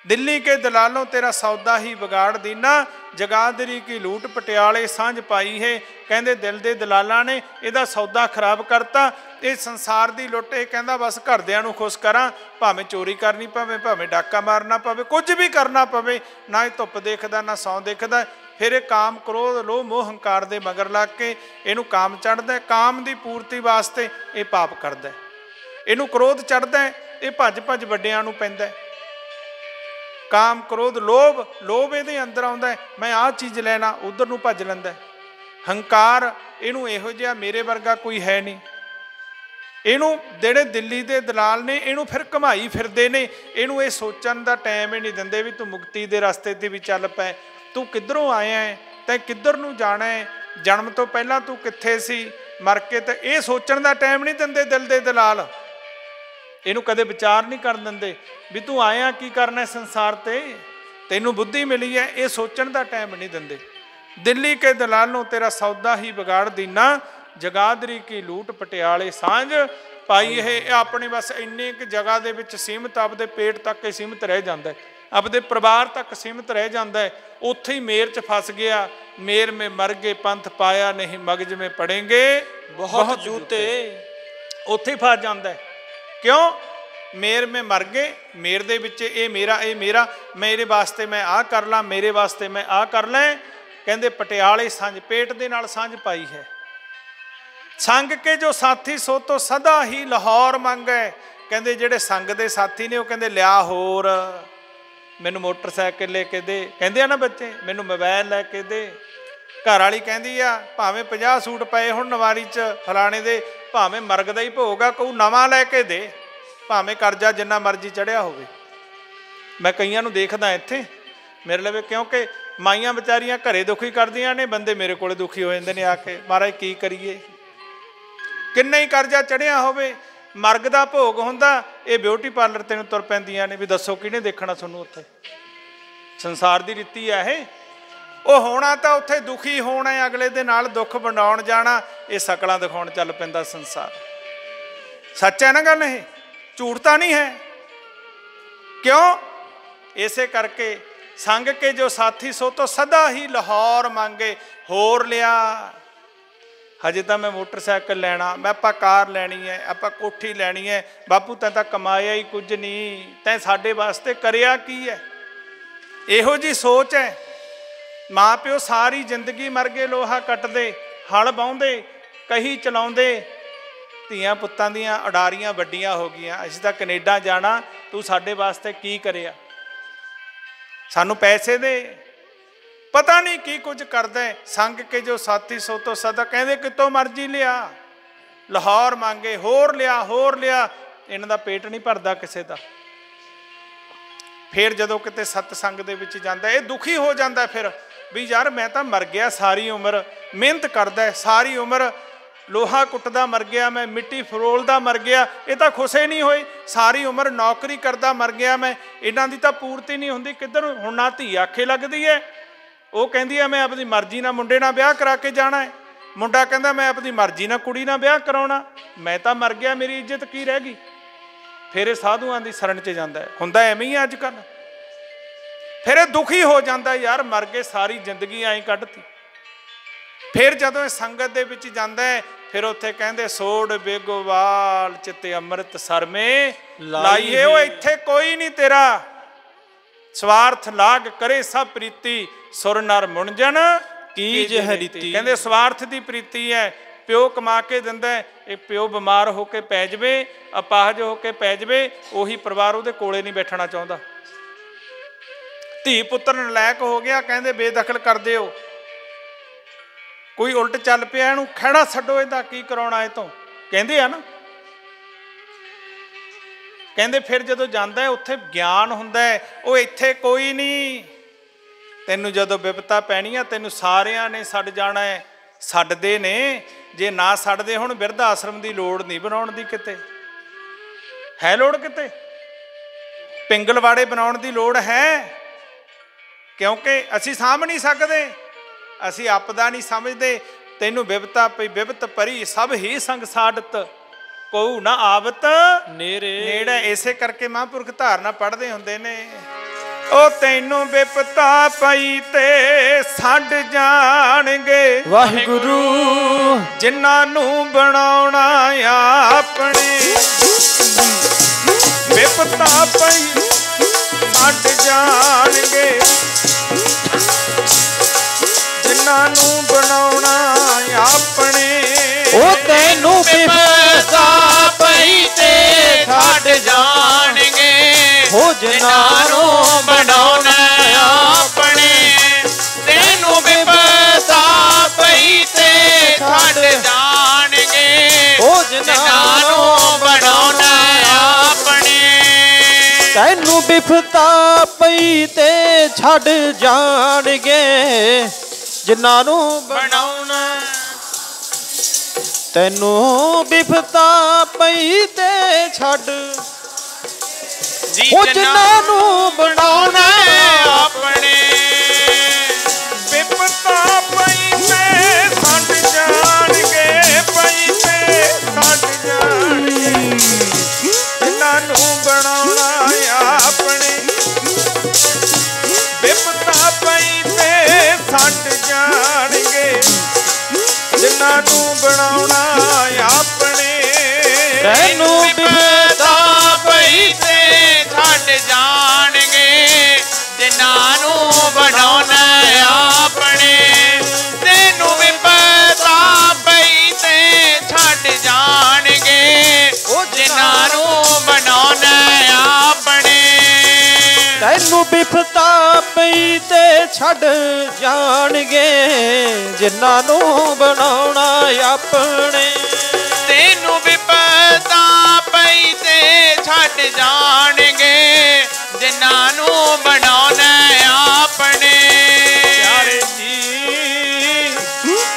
दिल्ली के दलालों तेरा सौदा ही बिगाड़ दीना, जगाधरी की लूट पटियाले सांझ पाई है। कहते दिल के दलालों ने इहदा सौदा खराब करता। ये संसार की लुट, ये कहता बस घरदियां नूं खुश करा, भावें चोरी करनी पवे, भावें डाका मारना पवे, कुछ भी करना पवे, ना ही धुप देखदा ना सौ देखदा। फिर ये काम क्रोध लोह मोह हंकार दे मगर लग के इनू काम चढ़दा। काम की पूर्ति वास्ते ये पाप करदा। इनू क्रोध चढ़दा, ये भज भज वड्डियां नूं पैंदा। काम क्रोध लोभ, लोभ ये अंदर आउंदा है, मैं आ चीज़ लेना, उधर नूं भज लैंदा। हंकार इनू इहो जिहा मेरे वर्गा कोई है नहीं। इनू जेड़े दिल्ली के दलाल ने इनू फिर घुमाई फिरदे ने। इनू ये सोचण दा टाइम ही नहीं दिंदे भी तू मुक्ति के रस्ते ते भी चल पै, तू किधरों आया है, तैं किधर नूं जाना है, जन्म तो पहला तू कित्थे सी, मर के तो ये सोचण दा टाइम नहीं दिंदे दिल दे दलाल। ਇਹਨੂੰ ਕਦੇ ਵਿਚਾਰ ਨਹੀਂ ਕਰਨ ਦਿੰਦੇ ਵੀ ਤੂੰ ਆਇਆ ਕੀ ਕਰਨਾ ਸੰਸਾਰ ਤੇ, ਤੈਨੂੰ ਬੁੱਧੀ ਮਿਲੀ ਹੈ, ਇਹ ਸੋਚਣ ਦਾ ਟਾਈਮ ਨਹੀਂ ਦਿੰਦੇ। ਦਿੱਲੀ ਕੇ ਦਲਾਲੋਂ ਤੇਰਾ ਸੌਦਾ ਹੀ ਵਿਗਾੜ ਦੀਨਾ, ਜਗਾਦਰੀ ਕੀ ਲੂਟ ਪਟਿਆਲੇ ਸਾਂਝ ਪਾਈ। ਇਹ ਆਪਣੇ ਬਸ ਇੰਨੀ ਕੁ ਜਗ੍ਹਾ ਦੇ ਵਿੱਚ ਸੀਮਿਤ, ਆਪਦੇ ਪੇਟ ਤੱਕ ਹੀ ਸੀਮਿਤ ਰਹਿ ਜਾਂਦਾ, ਆਪਦੇ ਪਰਿਵਾਰ ਤੱਕ ਸੀਮਿਤ ਰਹਿ ਜਾਂਦਾ, ਉੱਥੇ ਹੀ ਮੇਰ 'ਚ ਫਸ ਗਿਆ। ਮੇਰ ਮੇ ਮਰ ਗਏ ਪੰਥ ਪਾਇਆ ਨਹੀਂ, ਮਗਜ ਮੇ ਪੜेंगे ਬਹੁਤ ਜੂਤੇ। ਉੱਥੇ ਹੀ ਫਸ ਜਾਂਦਾ। ਕਿਉਂ? ਮੇਰ ਮੇ ਮਰ ਗਏ, ਮੇਰ ਦੇ ਵਿੱਚ ਇਹ ਮੇਰਾ, ਇਹ ਮੇਰਾ, ਮੇਰੇ ਵਾਸਤੇ ਮੈਂ ਆਹ ਕਰ ਲਾਂ, ਮੇਰੇ ਵਾਸਤੇ ਮੈਂ ਆਹ ਕਰ ਲੈ। ਕਹਿੰਦੇ ਪਟਿਆਲੇ ਸਾਂਝ, ਪੇਟ ਦੇ ਨਾਲ ਸਾਂਝ ਪਾਈ ਹੈ। ਸੰਗ ਕੇ ਜੋ ਸਾਥੀ ਸੋ ਤੋਂ ਸਦਾ ਹੀ ਲਾਹੌਰ ਮੰਗੈ। ਕਹਿੰਦੇ ਜਿਹੜੇ ਸੰਗ ਦੇ ਸਾਥੀ ਨੇ ਉਹ ਕਹਿੰਦੇ ਲਿਆ ਹੋਰ, ਮੈਨੂੰ ਮੋਟਰਸਾਈਕਲ ਲੈ ਕੇ ਦੇ, ਕਹਿੰਦੇ ਆ ਨਾ ਬੱਚੇ ਮੈਨੂੰ ਮੋਬਾਈਲ ਲੈ ਕੇ ਦੇ। ਘਰ ਵਾਲੀ ਕਹਿੰਦੀ ਆ ਭਾਵੇਂ 50 ਸੂਟ ਪਏ ਹੁਣ ਨਵਾਰੀ 'ਚ ਫਲਾਣੇ ਦੇ, ਭਾਵੇਂ ਮਰਗ ਦਾ ਹੀ ਭੋਗ ਆ, ਕੋਈ ਨਵਾਂ ਲੈ ਕੇ ਦੇ, ਭਾਵੇਂ ਕਰਜ਼ਾ ਜਿੰਨਾ ਮਰਜ਼ੀ ਚੜਿਆ ਹੋਵੇ। ਮੈਂ ਕਈਆਂ ਨੂੰ ਦੇਖਦਾ ਇੱਥੇ ਮੇਰੇ ਲਵੇ, ਕਿਉਂਕਿ ਮਾਈਆਂ ਵਿਚਾਰੀਆਂ ਘਰੇ ਦੁਖੀ ਕਰਦੀਆਂ ਨੇ, ਬੰਦੇ ਮੇਰੇ ਕੋਲ ਦੁਖੀ ਹੋ ਜਾਂਦੇ ਨੇ ਆ ਕੇ, ਮਹਾਰਾਜ ਕੀ ਕਰੀਏ। ਕਿੰਨਾ ਹੀ ਕਰਜ਼ਾ ਚੜਿਆ ਹੋਵੇ, ਮਰਗ ਦਾ ਭੋਗ ਹੁੰਦਾ, ਇਹ ਬਿਊਟੀ ਪਾਰਲਰ ਤੈਨੂੰ ਤੁਰ ਪੈਂਦੀਆਂ ਨੇ ਵੀ ਦੱਸੋ ਕਿਹਨੇ ਦੇਖਣਾ ਤੁਹਾਨੂੰ ਉੱਥੇ। ਸੰਸਾਰ ਦੀ ਰੀਤੀ ਆ ਇਹ। ਉਹ ਹੋਣਾ ਤਾਂ ਉੱਥੇ ਦੁਖੀ ਹੋਣਾ, ਅਗਲੇ ਦੇ ਨਾਲ ਦੁੱਖ ਵੰਡਾਉਣ ਜਾਣਾ, ਇਹ ਸ਼ਕਲਾਂ ਦਿਖਾਉਣ ਚੱਲ ਪੈਂਦਾ ਸੰਸਾਰ। ਸੱਚ ਹੈ ਨਾ ਗੱਲ, ਇਹ ਝੂਠ ਤਾਂ ਨਹੀਂ ਹੈ। ਕਿਉਂ? ਇਸੇ ਕਰਕੇ ਸੰਗ ਕੇ ਜੋ ਸਾਥੀ ਸੋ ਤੋਂ ਸਦਾ ਹੀ ਲਾਹੌਰ ਮੰਗੇ। ਹੋਰ ਲਿਆ, ਹਜੇ ਤਾਂ ਮੈਂ ਮੋਟਰਸਾਈਕਲ ਲੈਣਾ, ਮੈਂ ਆਪਾਂ ਕਾਰ ਲੈਣੀ ਹੈ, ਆਪਾਂ ਕੋਠੀ ਲੈਣੀ ਹੈ। ਬਾਪੂ ਤੈਂ ਤਾਂ ਕਮਾਇਆ ਹੀ ਕੁਝ ਨਹੀਂ, ਤੈਂ ਸਾਡੇ ਵਾਸਤੇ ਕਰਿਆ ਕੀ ਹੈ? ਇਹੋ ਜਿਹੀ ਸੋਚ ਹੈ। ਮਾਂ ਪਿਓ ਸਾਰੀ ਜ਼ਿੰਦਗੀ ਮਰ ਗਏ, ਲੋਹਾ ਕੱਟਦੇ, ਹਲ ਵਾਹੁੰਦੇ, ਕਹੀ ਚਲਾਉਂਦੇ, ਧੀਆਂ ਪੁੱਤਾਂ ਦੀਆਂ ਉਡਾਰੀਆਂ ਵੱਡੀਆਂ ਹੋ ਗਈਆਂ। ਅਸੀਂ ਤਾਂ ਕੈਨੇਡਾ ਜਾਣਾ, ਤੂੰ ਸਾਡੇ ਵਾਸਤੇ ਕੀ ਕਰਿਆ? ਸਾਨੂੰ ਪੈਸੇ ਦੇ, ਪਤਾ ਨਹੀਂ ਕੀ ਕੁਝ ਕਰਦਾ। ਸੰਗ ਕੇ ਜੋ ਸਾਥੀ ਸੋ ਤੋਂ ਸਦਾ, ਕਹਿੰਦੇ ਕਿਤੋਂ ਮਰਜ਼ੀ ਲਿਆ, ਲਾਹੌਰ ਮੰਗੇ, ਹੋਰ ਲਿਆ, ਹੋਰ ਲਿਆ। ਇਹਨਾਂ ਦਾ ਪੇਟ ਨਹੀਂ ਭਰਦਾ ਕਿਸੇ ਦਾ। ਫਿਰ ਜਦੋਂ ਕਿਤੇ ਸਤਸੰਗ ਦੇ ਵਿੱਚ ਜਾਂਦਾ, ਇਹ ਦੁਖੀ ਹੋ ਜਾਂਦਾ ਫਿਰ ਵੀ ਯਾਰ ਮੈਂ ਤਾਂ ਮਰ ਗਿਆ, ਸਾਰੀ ਉਮਰ ਮਿਹਨਤ ਕਰਦਾ, ਸਾਰੀ ਉਮਰ ਲੋਹਾ ਕੁੱਟਦਾ ਮਰ ਗਿਆ, ਮੈਂ ਮਿੱਟੀ ਫਰੋਲਦਾ ਮਰ ਗਿਆ। ਇਹ ਤਾਂ ਖੁਸ਼ੇ ਨਹੀਂ ਹੋਏ, ਸਾਰੀ ਉਮਰ ਨੌਕਰੀ ਕਰਦਾ ਮਰ ਗਿਆ ਮੈਂ, ਇਹਨਾਂ ਦੀ ਤਾਂ ਪੂਰਤੀ ਨਹੀਂ ਹੁੰਦੀ। ਕਿੱਧਰ ਹੁਣ ਨਾ ਧੀ ਆਖੇ ਲੱਗਦੀ ਹੈ, ਉਹ ਕਹਿੰਦੀ ਹੈ ਮੈਂ ਆਪਣੀ ਮਰਜ਼ੀ ਨਾਲ ਮੁੰਡੇ ਨਾਲ ਵਿਆਹ ਕਰਾ ਕੇ ਜਾਣਾ ਹੈ, ਮੁੰਡਾ ਕਹਿੰਦਾ ਮੈਂ ਆਪਣੀ ਮਰਜ਼ੀ ਨਾਲ ਕੁੜੀ ਨਾਲ ਵਿਆਹ ਕਰਾਉਣਾ। ਮੈਂ ਤਾਂ ਮਰ ਗਿਆ, ਮੇਰੀ ਇੱਜ਼ਤ ਕੀ ਰਹਿ ਗਈ? ਫਿਰ ਇਹ ਸਾਧੂਆਂ ਦੀ ਸ਼ਰਨ 'ਚ ਜਾਂਦਾ। ਹੁੰਦਾ ਐਵੇਂ ਹੀ ਅੱਜ ਕੱਲ੍ਹ। ਫਿਰ ਇਹ ਦੁਖੀ ਹੋ ਜਾਂਦਾ, ਯਾਰ ਮਰ ਗਏ, ਸਾਰੀ ਜ਼ਿੰਦਗੀ ਐਂ ਕੱਢਤੀ। ਫਿਰ ਜਦੋਂ ਇਹ ਸੰਗਤ ਦੇ ਵਿੱਚ ਜਾਂਦਾ ਹੈ, ਫਿਰ ਉੱਥੇ ਕਹਿੰਦੇ ਸੋੜ ਬੇਗੋਵਾਲ ਚਿੱਤੇ ਅੰਮ੍ਰਿਤ ਸਰਮੇ ਲਾਈਏ। ਉਹ ਇੱਥੇ ਕੋਈ ਨਹੀਂ ਤੇਰਾ, ਸਵਾਰਥ ਲਾਗ ਕਰੇ ਸਭ ਪ੍ਰੀਤੀ, ਸੁਰ ਨਰ ਮੁੰਜਨ ਕੀ ਜਹ ਰੀਤੀ। ਕਹਿੰਦੇ ਸਵਾਰਥ ਦੀ ਪ੍ਰੀਤੀ ਹੈ। ਪਿਓ ਕਮਾ ਕੇ ਦਿੰਦਾ, ਇਹ ਪਿਓ ਬਿਮਾਰ ਹੋ ਕੇ ਪੈ ਜਾਵੇ, ਅਪਾਹਜ ਹੋ ਕੇ ਪੈ ਜਾਵੇ, ਉਹੀ ਪਰਿਵਾਰ ਉਹਦੇ ਕੋਲੇ ਨਹੀਂ ਬੈਠਣਾ ਚਾਹੁੰਦਾ। ਧੀ ਪੁੱਤਰ ਨਲਾਇਕ ਹੋ ਗਿਆ, ਕਹਿੰਦੇ ਬੇਦਖਲ ਕਰ ਦਿਓ। ਕੋਈ ਉਲਟ ਚੱਲ ਪਿਆ, ਇਹਨੂੰ ਖਹਿੜਾ ਛੱਡੋ, ਇਹਦਾ ਕੀ ਕਰਾਉਣਾ ਇਹ ਤੋਂ, ਕਹਿੰਦੇ ਆ ਨਾ। ਕਹਿੰਦੇ ਫਿਰ ਜਦੋਂ ਜਾਂਦਾ ਉੱਥੇ ਗਿਆਨ ਹੁੰਦਾ, ਉਹ ਇੱਥੇ ਕੋਈ ਨਹੀਂ। ਤੈਨੂੰ ਜਦੋਂ ਵਿਪਤਾ ਪੈਣੀ ਆ, ਤੈਨੂੰ ਸਾਰਿਆਂ ਨੇ ਛੱਡ ਜਾਣਾ ਹੈ। ਛੱਡਦੇ ਨੇ, ਜੇ ਨਾ ਛੱਡਦੇ ਹੁਣ ਬਿਰਧ ਆਸ਼ਰਮ ਦੀ ਲੋੜ ਨਹੀਂ ਬਣਾਉਣ ਦੀ, ਕਿਤੇ ਹੈ ਲੋੜ, ਕਿਤੇ ਪਿੰਗਲਵਾੜੇ ਬਣਾਉਣ ਦੀ ਲੋੜ ਹੈ। ਕਿਉਂਕਿ ਅਸੀਂ ਸਾਂਭ ਨਹੀਂ ਸਕਦੇ, ਅਸੀਂ ਆਪਦਾ ਨਹੀਂ ਸਮਝਦੇ। ਤੈਨੂੰ ਬਿਪਤਾ ਪਈ, ਬਿਪਤ ਭਰੀ ਸਭ ਹੀ ਸੰਗ ਸਾਡਤ, ਕਉ ਨਾ ਆਵਤ ਨੇੜੇ। ਇਸੇ ਕਰਕੇ ਮਹਾਂਪੁਰਖ ਧਾਰਨਾ ਪੜ੍ਹਦੇ ਹੁੰਦੇ ਨੇ, ਉਹ ਤੈਨੂੰ ਬਿਪਤਾ ਪਈ ਤੇ ਛੱਡ ਜਾਣਗੇ ਵਾਹਿਗੁਰੂ, ਜਿਨ੍ਹਾਂ ਨੂੰ ਬਣਾਉਣਾ ਆਪਣੇ। ਬਿਪਤਾ ਪਈ ਛੱਡ ਜਾਣਗੇ, ਜਿਨ੍ਹਾਂ ਨੂੰ ਬਣਾਉਣਾ ਆਪਣੇ। ਉਹ ਤੈਨੂੰ ਬਿਪਤਾ ਪਈ ਤੇ ਛੱਡ ਜਾਣਗੇ, ਹੋ ਜਿਨ੍ਹਾਂ ਨੂੰ ਬਣਾਉਣਾ ਆਪਣੇ। ਤੈਨੂੰ ਬਿਪਤਾ ਪਈ ਤੇ ਛੱਡ ਜਾਣਗੇ, ਹੋ ਜਿਨ੍ਹਾਂ ਨੂੰ ਬਣਾਉਣਾ ਆਪਣੇ। ਤੈਨੂੰ ਬਿਪਤਾ ਪਈ ਤੇ ਛੱਡ ਜਾਣਗੇ, ਜਿਨ੍ਹਾਂ ਨੂੰ ਬਣਾਉਣਾ। ਤੈਨੂੰ ਬਿਪਤਾ ਪਈ ਤੇ ਛੱਡ ਜੀ ਉਹ ਜਿਨ੍ਹਾਂ ਨੂੰ ਬਣਾਉਣਾ ਆਪਣੇ ਵਿਪਤਾ ਪਈ ਤੇ ਛੱਡ ਜਾਣਗੇ, ਪਈ ਤੇ ਛੱਡ ਜਾਣਗੇ, ਜਿਨ੍ਹਾਂ ਨੂੰ ਬਣਾਉਣਾ ਆਪਣੇ। ਵਿਪਤਾ ਪਈ ਤੇ ਛੱਡ ਜਾਣਗੇ, ਜਿਨ੍ਹਾਂ ਨੂੰ ਬਣਾਉਣਾ ਆਪਣੇ। ਤੈਨੂੰ ਵਿਪਤਾ ਪਈ ਤੇ ਛੱਡ ਜਾਣਗੇ, ਜਿਨ੍ਹਾਂ ਨੂੰ ਬਣਾਉਣਾ ਆਪਣੇ। ਤੈਨੂੰ ਵਿਪਤਾ ਪਈ ਤੇ ਛੱਡ ਜਾਣਗੇ, ਜਿਨ੍ਹਾਂ ਨੂੰ ਬਣਾਉਣਾ ਆਪਣੇ। ਤੈਨੂੰ ਬਿਪਤਾ ਪਈ ਤੇ ਛੱਡ ਜਾਣਗੇ, ਜਿਨ੍ਹਾਂ ਨੂੰ ਬਣਾਉਣਾ ਆਪਣੇ। ਤੈਨੂੰ ਵਿਪਤਾ ਪਈ ਤੇ ਛੱਡ ਜਾਣਗੇ, ਜਿਨ੍ਹਾਂ ਨੂੰ ਬਣਾਉਣਾ ਆਪਣੇ। ਪਿਆਰੇ ਜੀ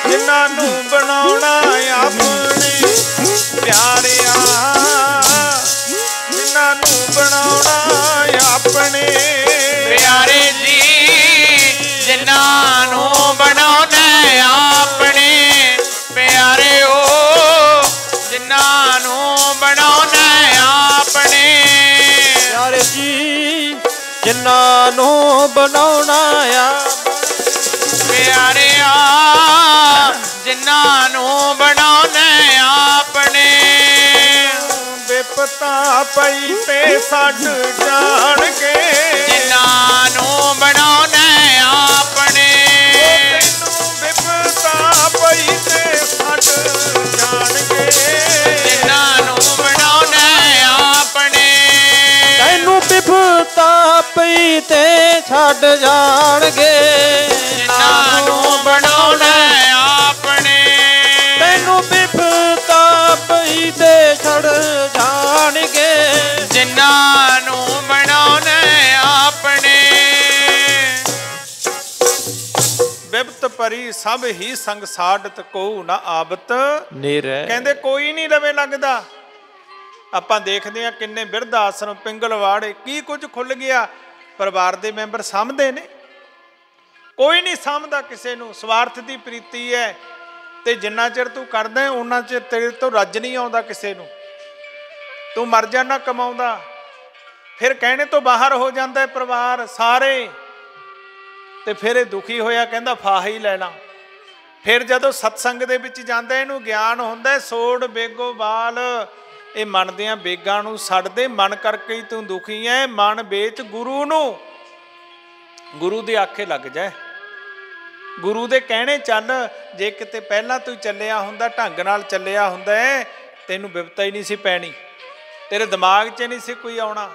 ਜਿਨ੍ਹਾਂ ਨੂੰ ਬਣਾਉਣਾ ਆਪਣੇ, ਪਿਆਰਿਆ ਜਿਨ੍ਹਾਂ ਨੂੰ ਬਣਾਉਣਾ ਆਪਣੇ। ਪਿਆਰੇ ਜੀ ਜਿਨ੍ਹਾਂ ਨੂੰ ਬਣਾਉਣਾ ਆਪਣੇ, ਪਿਆਰਿਓ ਜਿਨ੍ਹਾਂ ਨੂੰ ਬਣਾਉਣਾ ਆਪਣੇ। ਪਿਆਰੇ ਜੀ ਜਿਨ੍ਹਾਂ ਨੂੰ ਬਣਾਉਣਾ ਪਿਆਰਿਆ ਜਿਨ੍ਹਾਂ ਨੂੰ ਬਣਾਉਣਾ ਆਪਣੇ। ਵਿਪਤਾ ਪਈ ਤੇ ਛੱਡ ਜਾਣਗੇ, ਜਿਨ੍ਹਾਂ ਨੂੰ ਬਣਾਉਣਾ ਆਪਣੇ। ਤੈਨੂੰ ਵਿਪਤਾ ਪਈ ਤੇ ਛੱਡ ਜਾਣਗੇ, ਜਿਨ੍ਹਾਂ ਨੂੰ ਬਣਾਉਣਾ ਆਪਣੇ। ਤੈਨੂੰ ਬਿਪਤਾ ਪਈ ਤੇ ਛੱਡ ਜਾਣਗੇ, ਜਿਨ੍ਹਾਂ ਨੂੰ ਬਣਾਉਣਾ ਆਪਣੇ। ਤੈਨੂੰ ਬਿਪਤਾ ਪਈ ਤੇ ਛੱਡ ਜਾਣਗੇ, ਜਿਨ੍ਹਾਂ ਨੂੰ ਬਣਾਉਣਾ ਆਪਣੇ। ਬਿਪਤ ਪਰੀ ਸਭ ਹੀ ਸੰਗ ਸਾਡਤ ਕੋ ਨਾ ਆਬਤ। ਨਿਰੈ ਕਹਿੰਦੇ ਕੋਈ ਨਹੀਂ ਲਵੇ ਲੱਗਦਾ। ਆਪਾਂ ਦੇਖਦੇ ਹਾਂ ਕਿੰਨੇ ਬਿਰਧ ਆਸ਼ਰਮ ਪਿੰਗਲਵਾੜੇ ਕੀ ਕੁਝ ਖੁੱਲ ਗਿਆ, ਪਰਿਵਾਰ ਦੇ ਮੈਂਬਰ ਸਾਂਭਦੇ ਨੇ, ਕੋਈ ਨਹੀਂ ਸਾਂਭਦਾ ਕਿਸੇ ਨੂੰ। ਸਵਾਰਥ ਦੀ ਪ੍ਰੀਤੀ ਹੈ ਤੇ ਜਿੰਨਾ ਚਿਰ ਤੂੰ ਕਰਦਾ ਉਹਨਾਂ ਚਿਰ ਤੇਰੇ ਤੋਂ ਰੱਜ ਨਹੀਂ ਆਉਂਦਾ ਕਿਸੇ ਨੂੰ। ਤੂੰ ਮਰ ਜਾਣਾ ਕਮਾਉਂਦਾ, ਫਿਰ ਕਹਿਣੇ ਤੋਂ ਬਾਹਰ ਹੋ ਜਾਂਦਾ ਪਰਿਵਾਰ ਸਾਰੇ, ਤੇ ਫਿਰ ਇਹ ਦੁਖੀ ਹੋਇਆ ਕਹਿੰਦਾ ਫਾਹਾ ਹੀ ਲੈ ਲਾਂ। ਫਿਰ ਜਦੋਂ ਸਤਸੰਗ ਦੇ ਵਿੱਚ ਜਾਂਦਾ ਇਹਨੂੰ ਗਿਆਨ ਹੁੰਦਾ, ਸੋੜ ਬੇਗੋ ਬਾਲ, ਇਹ ਮਨ ਦੀਆਂ ਬੇਗਾਂ ਨੂੰ ਛੱਡਦੇ, ਮਨ ਕਰਕੇ ਹੀ ਤੂੰ ਦੁਖੀ ਐ, ਮਨ ਵੇਚ ਗੁਰੂ ਨੂੰ, ਗੁਰੂ ਦੇ ਆਖੇ ਲੱਗ ਜਾ, ਗੁਰੂ ਦੇ ਕਹਿਣੇ ਚੱਲ। ਜੇ ਕਿਤੇ ਪਹਿਲਾਂ ਤੂੰ ਚੱਲਿਆ ਹੁੰਦਾ, ਢੰਗ ਨਾਲ ਚੱਲਿਆ ਹੁੰਦਾ, ਤੈਨੂੰ ਬਿਪਤਾ ਹੀ ਨਹੀਂ ਸੀ ਪੈਣੀ, ਤੇਰੇ ਦਿਮਾਗ 'ਚ ਨਹੀਂ ਸੀ ਕੋਈ ਆਉਣਾ,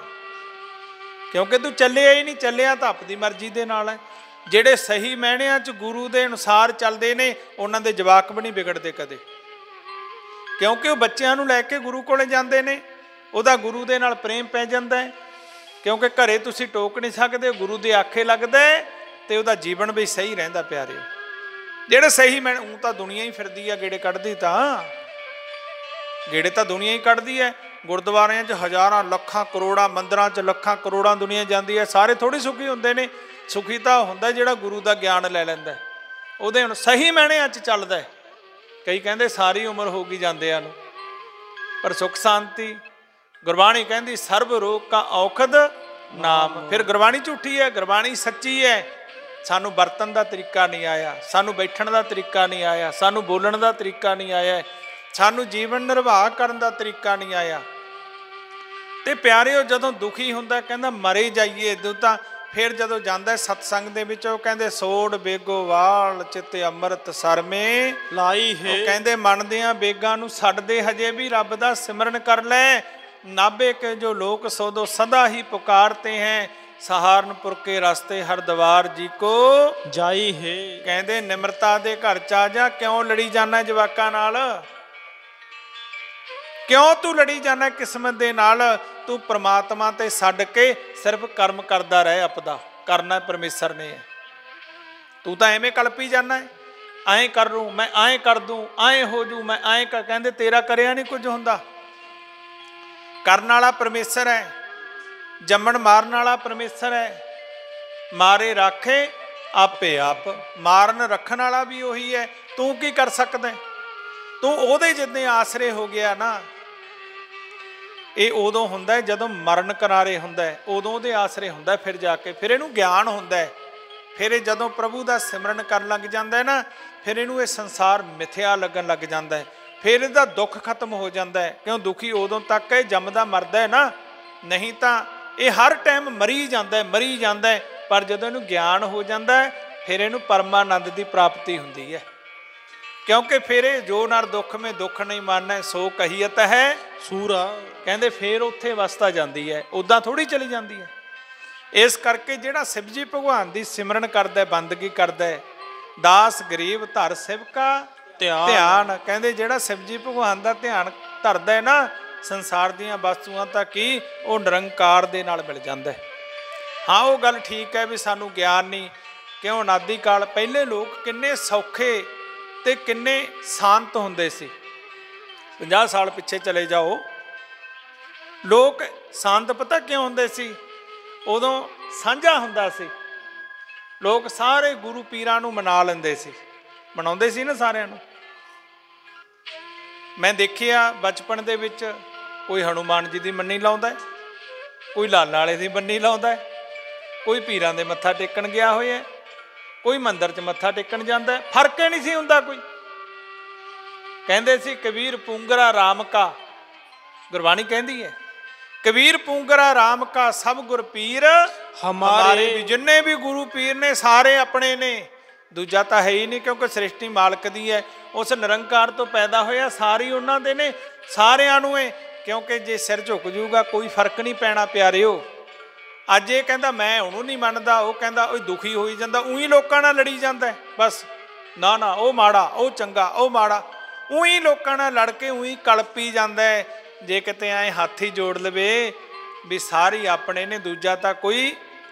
ਕਿਉਂਕਿ ਤੂੰ ਚੱਲਿਆ ਹੀ ਨਹੀਂ। ਚੱਲਿਆ ਤਾਂ ਆਪਣੀ ਮਰਜ਼ੀ ਦੇ ਨਾਲ ਹੈ। ਜਿਹੜੇ ਸਹੀ ਮਾਇਨਿਆਂ 'ਚ ਗੁਰੂ ਦੇ ਅਨੁਸਾਰ ਚੱਲਦੇ ਨੇ ਉਹਨਾਂ ਦੇ ਜਵਾਕ ਵੀ ਨਹੀਂ ਵਿਗੜਦੇ ਕਦੇ, ਕਿਉਂਕਿ ਉਹ ਬੱਚਿਆਂ ਨੂੰ ਲੈ ਕੇ ਗੁਰੂ ਕੋਲੇ ਜਾਂਦੇ ਨੇ, ਉਹਦਾ ਗੁਰੂ ਦੇ ਨਾਲ ਪ੍ਰੇਮ ਪੈ ਜਾਂਦਾ ਹੈ। ਕਿਉਂਕਿ ਘਰੇ ਤੁਸੀਂ ਟੋਕ ਨਹੀਂ ਸਕਦੇ, ਗੁਰੂ ਦੇ ਆਖੇ ਲੱਗਦਾ ਤੇ ਉਹਦਾ ਜੀਵਨ ਵੀ ਸਹੀ ਰਹਿੰਦਾ। ਪਿਆਰੇ ਜਿਹੜੇ ਸਹੀ ਮੈਂ ਉਹ ਤਾਂ ਦੁਨੀਆ ਹੀ ਫਿਰਦੀ ਆ ਗੇੜੇ ਕੱਢਦੀ, ਤਾਂ ਗੇੜੇ ਤਾਂ ਦੁਨੀਆ ਹੀ ਕੱਢਦੀ ਹੈ। ਗੁਰਦੁਆਰਿਆਂ 'ਚ ਹਜ਼ਾਰਾਂ ਲੱਖਾਂ ਕਰੋੜਾਂ, ਮੰਦਿਰਾਂ 'ਚ ਲੱਖਾਂ ਕਰੋੜਾਂ ਦੁਨੀਆ ਜਾਂਦੀ ਹੈ। ਸਾਰੇ ਥੋੜ੍ਹੀ ਸੁਖੀ ਹੁੰਦੇ ਨੇ, ਸੁਖੀ ਤਾਂ ਹੁੰਦਾ ਜਿਹੜਾ ਗੁਰੂ ਦਾ ਗਿਆਨ ਲੈ ਲੈਂਦਾ, ਉਹਦੇ ਹੁਣ ਸਹੀ ਮਾਇਨਿਆਂ 'ਚ ਚੱਲਦਾ। ਕਈ ਕਹਿੰਦੇ ਸਾਰੀ ਉਮਰ ਹੋ ਗਈ ਜਾਂਦਿਆਂ ਨੂੰ, ਪਰ ਸੁਖ ਸ਼ਾਂਤੀ ਗੁਰਬਾਣੀ ਕਹਿੰਦੀ ਸਰਬ ਰੋਗ ਕਾ ਔਖਦ ਨਾਮ। ਫਿਰ ਗੁਰਬਾਣੀ ਝੂਠੀ ਹੈ, ਗੁਰਬਾਣੀ ਸੱਚੀ ਹੈ। ਸਾਨੂੰ ਵਰਤਣ ਦਾ ਤਰੀਕਾ ਨਹੀਂ ਆਇਆ, ਸਾਨੂੰ ਬੈਠਣ ਦਾ ਤਰੀਕਾ ਨਹੀਂ ਆਇਆ, ਸਾਨੂੰ ਬੋਲਣ ਦਾ ਤਰੀਕਾ ਨਹੀਂ ਆਇਆ, ਸਾਨੂੰ ਜੀਵਨ ਨਿਰਵਾਹ ਕਰਨ ਦਾ ਤਰੀਕਾ ਨਹੀਂ ਆਇਆ। ਤੇ ਪਿਆਰਿਓ ਜਦੋਂ ਦੁਖੀ ਹੁੰਦਾ ਕਹਿੰਦਾ ਮਰੇ ਜਾਈਏ ਇਦੋਂ ਤਾਂ। ਫਿਰ ਜਦੋਂ ਜਾਂਦਾ ਸਤਸੰਗ ਦੇ ਵਿੱਚ ਉਹ ਕਹਿੰਦੇ ਸੋੜ ਬੇਗੋ ਵਾਲ ਚਿੱਤ ਅੰਮ੍ਰਿਤ ਸਰਮੇ ਲਾਈ ਹੈ। ਉਹ ਕਹਿੰਦੇ ਮਨ ਦੀਆਂ ਬੇਗਾਂ ਨੂੰ ਛੱਡਦੇ ਹਜੇ ਵੀ ਰੱਬ ਦਾ ਸਿਮਰਨ ਕਰ ਲੈ। ਨਾਭੇ ਕੇ ਜੋ ਲੋਕ ਸੋਦੋ ਸਦਾ ਹੀ ਪੁਕਾਰਤੇ ਹੈ, ਸਹਾਰਨਪੁਰ ਕੇ ਰਸਤੇ ਹਰਦੁਆਰ ਜੀ ਕੋ ਜਾਈ ਹੈ। ਕਹਿੰਦੇ ਨਿਮਰਤਾ ਦੇ ਘਰ ਚ ਆ ਜਾ। ਕਿਉਂ ਲੜੀ ਜਾਣਾ ਜਵਾਕਾਂ ਨਾਲ, ਕਿਉਂ ਤੂੰ ਲੜੀ ਜਾਣਾ ਕਿਸਮਤ ਦੇ ਨਾਲ। ਤੂੰ ਪ੍ਰਮਾਤਮਾ ਤੇ ਛੱਡ ਕੇ ਸਿਰਫ ਕਰਮ ਕਰਦਾ ਰਹਿ, ਆਪਦਾ ਕਰਨਾ ਪਰਮੇਸ਼ਰ ਨੇ ਹੈ। ਤੂੰ ਤਾਂ ਐਵੇਂ ਕਲਪੀ ਜਾਣਾ ਹੈ, ਐਂ ਕਰ ਲੂੰ ਮੈਂ, ਐਂ ਕਰ ਦੂੰ, ਐਂ ਹੋ ਜੂ ਮੈਂ, ਐਂ ਕਹਿੰਦੇ ਤੇਰਾ ਕਰਿਆ ਨਹੀਂ ਕੁਝ ਹੁੰਦਾ। ਕਰਨ ਵਾਲਾ ਪਰਮੇਸ਼ਰ ਹੈ। ਜੰਮਣ ਮਾਰਨ ਵਾਲਾ ਪਰਮੇਸ਼ਰ ਹੈ, ਮਾਰੇ ਰਾਖੇ ਆਪੇ ਆਪ, ਮਾਰਨ ਰੱਖਣ ਵਾਲਾ ਵੀ ਉਹੀ ਹੈ। ਤੂੰ ਕੀ ਕਰ ਸਕਦਾ? ਤੂੰ ਉਹਦੇ ਜਿੰਨੇ ਆਸਰੇ ਹੋ ਗਿਆ ਨਾ। ਇਹ ਉਦੋਂ ਹੁੰਦਾ ਜਦੋਂ ਮਰਨ ਕਿਨਾਰੇ ਹੁੰਦਾ, ਉਦੋਂ ਉਹਦੇ ਆਸਰੇ ਹੁੰਦਾ। ਫਿਰ ਜਾ ਕੇ ਫਿਰ ਇਹਨੂੰ ਗਿਆਨ ਹੁੰਦਾ। ਫਿਰ ਇਹ ਜਦੋਂ ਪ੍ਰਭੂ ਦਾ ਸਿਮਰਨ ਕਰਨ ਲੱਗ ਜਾਂਦਾ ਹੈ ਨਾ, ਫਿਰ ਇਹਨੂੰ ਇਹ ਸੰਸਾਰ ਮਿਥਿਆ ਲੱਗਣ ਲੱਗ ਜਾਂਦਾ ਹੈ। ਫਿਰ ਇਹਦਾ ਦੁੱਖ ਖਤਮ ਹੋ ਜਾਂਦਾ ਹੈ। ਕਿਉਂ? ਦੁਖੀ ਉਦੋਂ ਤੱਕ ਇਹ ਜੰਮਦਾ ਮਰਦਾ ਹੈ ਨਾ, ਨਹੀਂ ਤਾਂ ਇਹ ਹਰ ਟਾਈਮ ਮਰੀ ਜਾਂਦਾ ਮਰੀ ਜਾਂਦਾ। ਪਰ ਜਦੋਂ ਇਹਨੂੰ ਗਿਆਨ ਹੋ ਜਾਂਦਾ ਹੈ, ਫਿਰ ਇਹਨੂੰ ਪਰਮਾਨੰਦ ਦੀ ਪ੍ਰਾਪਤੀ ਹੁੰਦੀ ਹੈ। ਕਿਉਂਕਿ ਫਿਰ ਇਹ ਜੋ ਨਰ ਦੁੱਖ ਮੇ ਦੁੱਖ ਨਹੀਂ ਮਾਨੈ ਸੋ ਕਹੀਅਤ ਹੈ ਸੂਰਾ, ਕਹਿੰਦੇ ਫਿਰ ਉੱਥੇ ਵਸਤਾ ਜਾਂਦੀ ਹੈ, ਉੱਦਾਂ ਥੋੜ੍ਹੀ ਚਲੀ ਜਾਂਦੀ ਹੈ। ਇਸ ਕਰਕੇ ਜਿਹੜਾ ਸ਼ਿਵ ਜੀ ਭਗਵਾਨ ਦੀ ਸਿਮਰਨ ਕਰਦਾ, ਬੰਦਗੀ ਕਰਦਾ, ਦਾਸ ਗਰੀਬ ਧਰ ਸਿਵਕਾ ਧਿਆਨ, ਕਹਿੰਦੇ ਜਿਹੜਾ ਸ਼ਿਵ ਜੀ ਭਗਵਾਨ ਦਾ ਧਿਆਨ ਧਰਦਾ ਹੈ ਨਾ, ਸੰਸਾਰ ਦੀਆਂ ਵਸਤੂਆਂ ਤਾਂ ਕੀ ਉਹ ਨਿਰੰਕਾਰ ਦੇ ਨਾਲ ਮਿਲ ਜਾਂਦਾ। ਹਾਂ ਉਹ ਗੱਲ ਠੀਕ ਹੈ ਵੀ ਸਾਨੂੰ ਗਿਆਨ ਨਹੀਂ। ਕਿਉਂ? ਅਨਾਦਿ ਕਾਲ ਪਹਿਲੇ ਲੋਕ ਕਿੰਨੇ ਸੌਖੇ ਤੇ ਕਿੰਨੇ ਸ਼ਾਂਤ ਹੁੰਦੇ ਸੀ। 50 ਸਾਲ ਪਿੱਛੇ ਚਲੇ ਜਾਓ, ਲੋਕ ਸ਼ਾਂਤ ਪਤਾ ਕਿਉਂ ਹੁੰਦੇ ਸੀ? ਉਦੋਂ ਸਾਂਝਾ ਹੁੰਦਾ ਸੀ। ਲੋਕ ਸਾਰੇ ਗੁਰੂ ਪੀਰਾਂ ਨੂੰ ਮਨਾ ਲੈਂਦੇ ਸੀ, ਮਨਾਉਂਦੇ ਸੀ ਨਾ ਸਾਰਿਆਂ ਨੂੰ। ਮੈਂ ਦੇਖਿਆ ਬਚਪਨ ਦੇ ਵਿੱਚ ਕੋਈ ਹਨੂਮਾਨ ਜੀ ਦੀ ਮੰਨੀ ਲਾਉਂਦਾ, ਕੋਈ ਲਾਲਾਂ ਵਾਲੇ ਦੀ ਮੰਨੀ ਲਾਉਂਦਾ, ਕੋਈ ਪੀਰਾਂ ਦੇ ਮੱਥਾ ਟੇਕਣ ਗਿਆ ਹੋਇਆ, ਕੋਈ ਮੰਦਿਰ 'ਚ ਮੱਥਾ ਟੇਕਣ ਜਾਂਦਾ। ਫਰਕ ਹੀ ਨਹੀਂ ਸੀ ਹੁੰਦਾ ਕੋਈ। ਕਹਿੰਦੇ ਸੀ ਕਬੀਰ ਪੂੰਗਰਾ ਰਾਮ ਕਾ, ਗੁਰਬਾਣੀ ਕਹਿੰਦੀ ਹੈ ਕਬੀਰ ਪੂੰਗਰਾ ਰਾਮ ਕਾ ਸਭ ਗੁਰ ਪੀਰ ਹਮਾਰੇ। ਵੀ ਜਿੰਨੇ ਵੀ ਗੁਰੂ ਪੀਰ ਨੇ ਸਾਰੇ ਆਪਣੇ ਨੇ, ਦੂਜਾ ਤਾਂ ਹੈ ਹੀ ਨਹੀਂ। ਕਿਉਂਕਿ ਸ੍ਰਿਸ਼ਟੀ ਮਾਲਕ ਦੀ ਹੈ, ਉਸ ਨਿਰੰਕਾਰ ਤੋਂ ਪੈਦਾ ਹੋਇਆ, ਸਾਰੀ ਉਹਨਾਂ ਦੇ ਨੇ, ਸਾਰਿਆਂ ਨੂੰ ਇਹ। ਕਿਉਂਕਿ ਜੇ ਸਿਰ ਝੁਕ ਜੂਗਾ ਕੋਈ ਫਰਕ ਨਹੀਂ ਪੈਣਾ ਪਿਆਰਿਓ। ਅੱਜ ਇਹ ਕਹਿੰਦਾ ਮੈਂ ਉਹਨੂੰ ਨਹੀਂ ਮੰਨਦਾ, ਉਹ ਕਹਿੰਦਾ ਉਹ ਦੁਖੀ ਹੋਈ ਜਾਂਦਾ, ਉਹੀ ਲੋਕਾਂ ਨਾਲ ਲੜੀ ਜਾਂਦਾ ਬਸ। ਨਾ ਨਾ ਉਹ ਮਾੜਾ, ਉਹ ਚੰਗਾ, ਉਹ ਮਾੜਾ, ਉਹੀ ਲੋਕਾਂ ਨਾਲ ਲੜ ਕੇ ਉਹੀ ਕਲਪੀ ਜਾਂਦਾ। ਜੇ ਕਿਤੇ ਐਂ ਹੱਥ ਹੀ ਜੋੜ ਲਵੇ ਵੀ ਸਾਰੇ ਆਪਣੇ ਨੇ, ਦੂਜਾ ਤਾਂ ਕੋਈ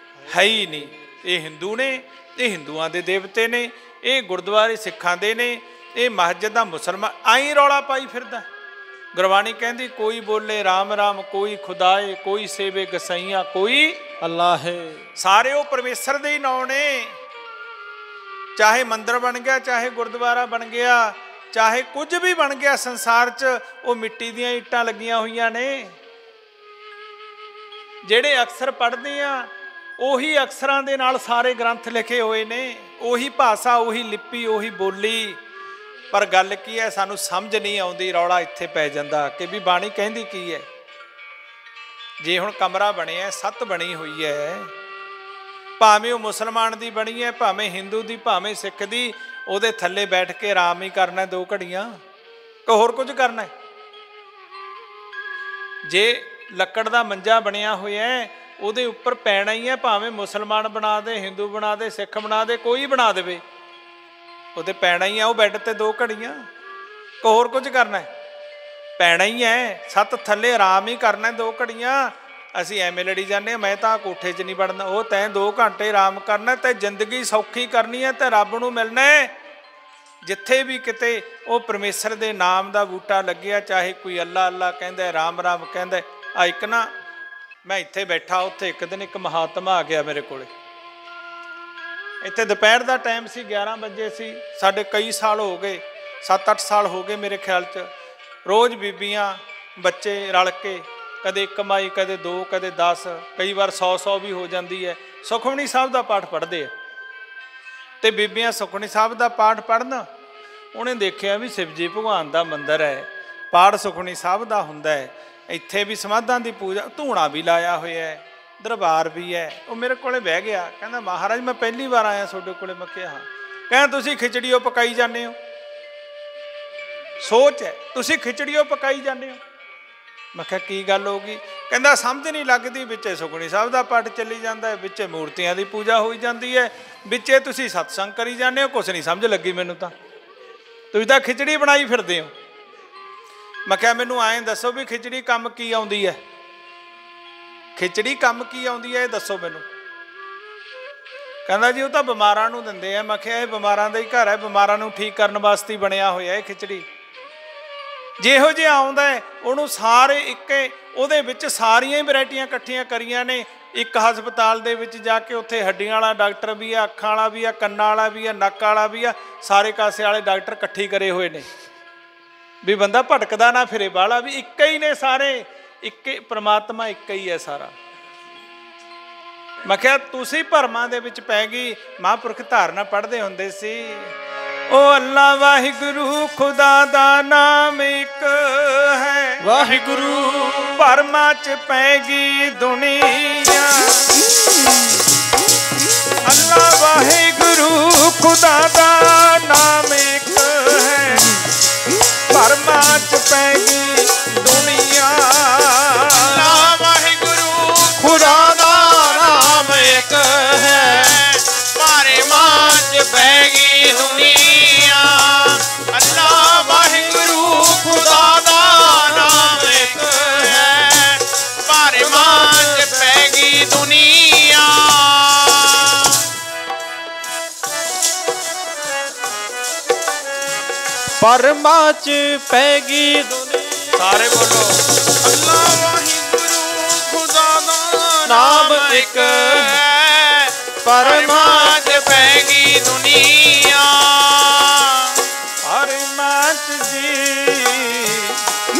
ਹੈ ਹੀ ਨਹੀਂ। ਇਹ ਹਿੰਦੂ ਨੇ, ਇਹ ਹਿੰਦੂਆਂ ਦੇ ਦੇਵਤੇ ਨੇ, ਇਹ ਗੁਰਦੁਆਰੇ ਸਿੱਖਾਂ ਦੇ ਨੇ, ਇਹ ਮਸਜਿਦ ਦਾ ਮੁਸਲਮਾਨ, ਆਈ ਰੌਲਾ ਪਾਈ ਫਿਰਦਾ। ਗੁਰਬਾਣੀ ਕਹਿੰਦੀ ਕੋਈ ਬੋਲੇ ਰਾਮ ਰਾਮ, ਕੋਈ ਖੁਦਾਏ, ਕੋਈ ਸੇਵੇ ਗਸਾਈਆਂ, ਕੋਈ ਅੱਲਾਹ। ਸਾਰੇ ਉਹ ਪਰਮੇਸ਼ਰ ਦੇ ਹੀ ਨਾਂ ਨੇ। ਚਾਹੇ ਮੰਦਿਰ ਬਣ ਗਿਆ, ਚਾਹੇ ਗੁਰਦੁਆਰਾ ਬਣ ਗਿਆ, ਚਾਹੇ ਕੁਝ ਵੀ ਬਣ ਗਿਆ ਸੰਸਾਰ 'ਚ, ਉਹ ਮਿੱਟੀ ਦੀਆਂ ਇੱਟਾਂ ਲੱਗੀਆਂ ਹੋਈਆਂ ਨੇ। ਜਿਹੜੇ ਅਕਸਰ ਪੜ੍ਹਦੇ ਆ ਉਹੀ ਅਕਸਰਾਂ ਦੇ ਨਾਲ ਸਾਰੇ ਗ੍ਰੰਥ ਲਿਖੇ ਹੋਏ ਨੇ, ਉਹੀ ਭਾਸ਼ਾ, ਉਹੀ ਲਿਪੀ, ਉਹੀ ਬੋਲੀ। ਪਰ ਗੱਲ ਕੀ ਹੈ, ਸਾਨੂੰ ਸਮਝ ਨਹੀਂ ਆਉਂਦੀ। ਰੌਲਾ ਇੱਥੇ ਪੈ ਜਾਂਦਾ ਕਿ ਵੀ ਬਾਣੀ ਕਹਿੰਦੀ ਕੀ ਹੈ। ਜੇ ਹੁਣ ਕਮਰਾ ਬਣਿਆ, ਸੱਤ ਬਣੀ ਹੋਈ ਹੈ, ਭਾਵੇਂ ਉਹ ਮੁਸਲਮਾਨ ਦੀ ਬਣੀ ਹੈ, ਭਾਵੇਂ ਹਿੰਦੂ ਦੀ, ਭਾਵੇਂ ਸਿੱਖ ਦੀ, ਉਹਦੇ ਥੱਲੇ ਬੈਠ ਕੇ ਆਰਾਮ ਹੀ ਕਰਨਾ 2 ਘੜੀਆਂ ਕਿ ਹੋਰ ਕੁਝ ਕਰਨਾ? ਜੇ ਲੱਕੜ ਦਾ ਮੰਜਾ ਬਣਿਆ ਹੋਇਆ ਹੈ, ਉਹਦੇ ਉੱਪਰ ਪੈਣਾ ਹੀ ਹੈ, ਭਾਵੇਂ ਮੁਸਲਮਾਨ ਬਣਾ ਦੇ, ਹਿੰਦੂ ਬਣਾ ਦੇ, ਸਿੱਖ ਬਣਾ ਦੇ, ਕੋਈ ਬਣਾ ਦੇਵੇ, ਉਹਦੇ ਪੈਣਾ ਹੀ ਆ। ਉਹ ਬੈੱਡ ਤੇ 2 ਘੜੀਆਂ ਕਿ ਹੋਰ ਕੁਝ ਕਰਨਾ? ਪੈਣਾ ਹੀ ਹੈ, ਸੱਤ ਥੱਲੇ ਆਰਾਮ ਹੀ ਕਰਨਾ 2 ਘੜੀਆਂ। ਅਸੀਂ ਐਵੇਂ ਲੜੀ ਜਾਂਦੇ, ਮੈਂ ਤਾਂ ਕੋਠੇ 'ਚ ਨਹੀਂ ਵੜਨਾ। ਉਹ ਤੈਂ 2 ਘੰਟੇ ਆਰਾਮ ਕਰਨਾ, ਤੇ ਜ਼ਿੰਦਗੀ ਸੌਖੀ ਕਰਨੀ ਹੈ, ਤੇ ਰੱਬ ਨੂੰ ਮਿਲਣਾ ਹੈ। ਜਿੱਥੇ ਵੀ ਕਿਤੇ ਉਹ ਪਰਮੇਸ਼ਰ ਦੇ ਨਾਮ ਦਾ ਬੂਟਾ ਲੱਗਿਆ, ਚਾਹੇ ਕੋਈ ਅੱਲਾ ਅੱਲਾ ਕਹਿੰਦਾ, ਰਾਮ ਰਾਮ ਕਹਿੰਦਾ। ਆ ਇੱਕ ਨਾ ਮੈਂ ਇੱਥੇ ਬੈਠਾ, ਉੱਥੇ ਇੱਕ ਦਿਨ ਇੱਕ ਮਹਾਤਮਾ ਆ ਗਿਆ ਮੇਰੇ ਕੋਲੇ। ਇੱਥੇ ਦੁਪਹਿਰ ਦਾ ਟਾਈਮ ਸੀ, 11 ਵਜੇ ਸੀ। ਸਾਡੇ ਕਈ ਸਾਲ ਹੋ ਗਏ, 7-8 ਸਾਲ ਹੋ ਗਏ ਮੇਰੇ ਖਿਆਲ 'ਚ। ਰੋਜ਼ ਬੀਬੀਆਂ ਬੱਚੇ ਰਲ ਕੇ ਕਦੇ ਕਮਾਈ, ਕਦੇ 2, ਕਦੇ 10, ਕਈ ਵਾਰ 100 ਵੀ ਹੋ ਜਾਂਦੀ ਹੈ, ਸੁਖਮਨੀ ਸਾਹਿਬ ਦਾ ਪਾਠ ਪੜ੍ਹਦੇ ਆ। ਤੇ ਬੀਬੀਆਂ ਸੁਖਮਨੀ ਸਾਹਿਬ ਦਾ ਪਾਠ ਪੜ੍ਹਨ, ਉਹਨੇ ਦੇਖਿਆ ਵੀ ਸ਼ਿਵ ਜੀ ਭਗਵਾਨ ਦਾ ਮੰਦਿਰ ਹੈ, ਪਾਠ ਸੁਖਮਨੀ ਸਾਹਿਬ ਦਾ ਹੁੰਦਾ ਹੈ, ਇੱਥੇ ਵੀ ਸਮਾਧਾਂ ਦੀ ਪੂਜਾ, ਧੂਣਾ ਵੀ ਲਾਇਆ ਹੋਇਆ ਹੈ, ਦਰਬਾਰ ਵੀ ਹੈ। ਉਹ ਮੇਰੇ ਕੋਲੇ ਬਹਿ ਗਿਆ, ਕਹਿੰਦਾ ਮਹਾਰਾਜ ਮੈਂ ਪਹਿਲੀ ਵਾਰ ਆਇਆ ਤੁਹਾਡੇ ਕੋਲੇ। ਮੈਂ ਕਿਹਾ ਹਾਂ। ਕਹਿੰਦਾ ਤੁਸੀਂ ਖਿਚੜੀ ਉਹ ਪਕਾਈ ਜਾਂਦੇ ਹੋ? ਸੋਚ ਹੈ, ਤੁਸੀਂ ਖਿਚੜੀ ਉਹ ਪਕਾਈ ਜਾਂਦੇ ਹੋ? ਮੈਂ ਕਿਹਾ ਕੀ ਗੱਲ ਹੋ ਗਈ? ਕਹਿੰਦਾ ਸਮਝ ਨਹੀਂ ਲੱਗਦੀ, ਵਿੱਚੇ ਸੁਖਮਨੀ ਸਾਹਿਬ ਦਾ ਪਾਠ ਚੱਲੀ ਜਾਂਦਾ ਹੈ, ਵਿੱਚੇ ਮੂਰਤੀਆਂ ਦੀ ਪੂਜਾ ਹੋਈ ਜਾਂਦੀ ਹੈ, ਵਿੱਚੇ ਤੁਸੀਂ ਸਤਸੰਗ ਕਰੀ ਜਾਂਦੇ ਹੋ। ਕੁਛ ਨਹੀਂ ਸਮਝ ਲੱਗੀ ਮੈਨੂੰ ਤਾਂ, ਤੁਸੀਂ ਤਾਂ ਖਿਚੜੀ ਬਣਾਈ ਫਿਰਦੇ ਹੋ। ਮੈਂ ਕਿਹਾ ਮੈਨੂੰ ਐਂ ਦੱਸੋ ਵੀ ਖਿਚੜੀ ਕੰਮ ਕੀ ਆਉਂਦੀ ਹੈ? ਖਿਚੜੀ ਕੰਮ ਕੀ ਆਉਂਦੀ ਹੈ ਇਹ ਦੱਸੋ ਮੈਨੂੰ। ਕਹਿੰਦਾ ਜੀ ਉਹ ਤਾਂ ਬਿਮਾਰਾਂ ਨੂੰ ਦਿੰਦੇ ਆ। ਮੈਂ ਕਿਹਾ ਇਹ ਬਿਮਾਰਾਂ ਦਾ ਹੀ ਘਰ ਹੈ, ਬਿਮਾਰਾਂ ਨੂੰ ਠੀਕ ਕਰਨ ਵਾਸਤੇ ਬਣਿਆ ਹੋਇਆ ਇਹ ਖਿਚੜੀ। ਜਿਹੋ ਜਿਹਾ ਆਉਂਦਾ ਉਹਨੂੰ ਸਾਰੇ ਇੱਕੇ ਉਹਦੇ ਵਿੱਚ ਸਾਰੀਆਂ ਹੀ ਵੈਰਾਈਟੀਆਂ ਇਕੱਠੀਆਂ ਕਰੀਆਂ ਨੇ। ਇੱਕ ਹਸਪਤਾਲ ਦੇ ਵਿੱਚ ਜਾ ਕੇ ਉੱਥੇ ਹੱਡੀਆਂ ਵਾਲਾ ਡਾਕਟਰ ਵੀ ਆ, ਅੱਖਾਂ ਵਾਲਾ ਵੀ ਆ, ਕੰਨਾਂ ਵਾਲਾ ਵੀ ਆ, ਨੱਕ ਵਾਲਾ ਵੀ ਆ, ਸਾਰੇ ਕਾਸੇ ਵਾਲੇ ਡਾਕਟਰ ਇਕੱਠੇ ਕਰੇ ਹੋਏ ਨੇ ਵੀ ਬੰਦਾ ਭਟਕਦਾ ਨਾ ਫਿਰੇ। ਬਾਹਲਾ ਵੀ ਇੱਕ ਹੀ ਨੇ ਸਾਰੇ, ਇੱਕ ਪ੍ਰਮਾਤਮਾ ਇੱਕ ਹੀ ਹੈ ਸਾਰਾ। ਮੈਂ ਕਿਹਾ ਤੁਸੀਂ ਭਰਮਾਂ ਦੇ ਵਿੱਚ ਪੈ ਗਈ। ਮਹਾਂਪੁਰਖ ਧਾਰਨਾ ਪੜ੍ਹਦੇ ਹੁੰਦੇ ਸੀ, ਉਹ ਅੱਲਾ ਵਾਹਿਗੁਰੂ ਖੁਦਾ ਦਾ ਨਾਮ ਇੱਕ ਹੈ, ਵਾਹਿਗੁਰੂ ਭਰਮਾਂ ਚ ਪੈ ਗਈ ਦੁਨੀਆ। ਅੱਲਾ ਵਾਹਿਗੁਰੂ ਖੁਦਾ ਦਾ ਨਾਮ ਇੱਕ ਹੈ, ਭਰਮਾਂ ਚ ਪੈ ਗਈ ਦੁਨੀਆ। ਅੱਲਾ ਵਾਹਿਗੁਰੂ ਖੁਦਾ ਦਾ ਨਾਮ ਇੱਕ ਹੈ, ਭਰਮਾਂ ਚ ਪੈ ਗਈ ਦੁਨੀਆ। ਅੱਲਾ ਵਾਹਿਗੁਰੂ ਖੁਦਾ ਦਾ ਨਾਮ ਇੱਕ ਹੈ, ਭਰਮਾਂ ਚ ਪੈ ਗਈ ਦੁਨੀਆ। ਭਰਮਾਂ ਚ ਪੈ ਗਈ ਦੁਨੀਆ। ਸਾਰੇ ਬੋਲੋ ਅੱਲਾ ਵਾਹਿਗੁਰੂ ਖੁਦਾ ਦਾ ਨਾਮ ਇੱਕ ਹੈ, ਭਰਮਾਂ ਚ ਪੈ ਗਈ ਦੁਨੀਆ। ਭਰਮਾਂ ਚ ਜੀ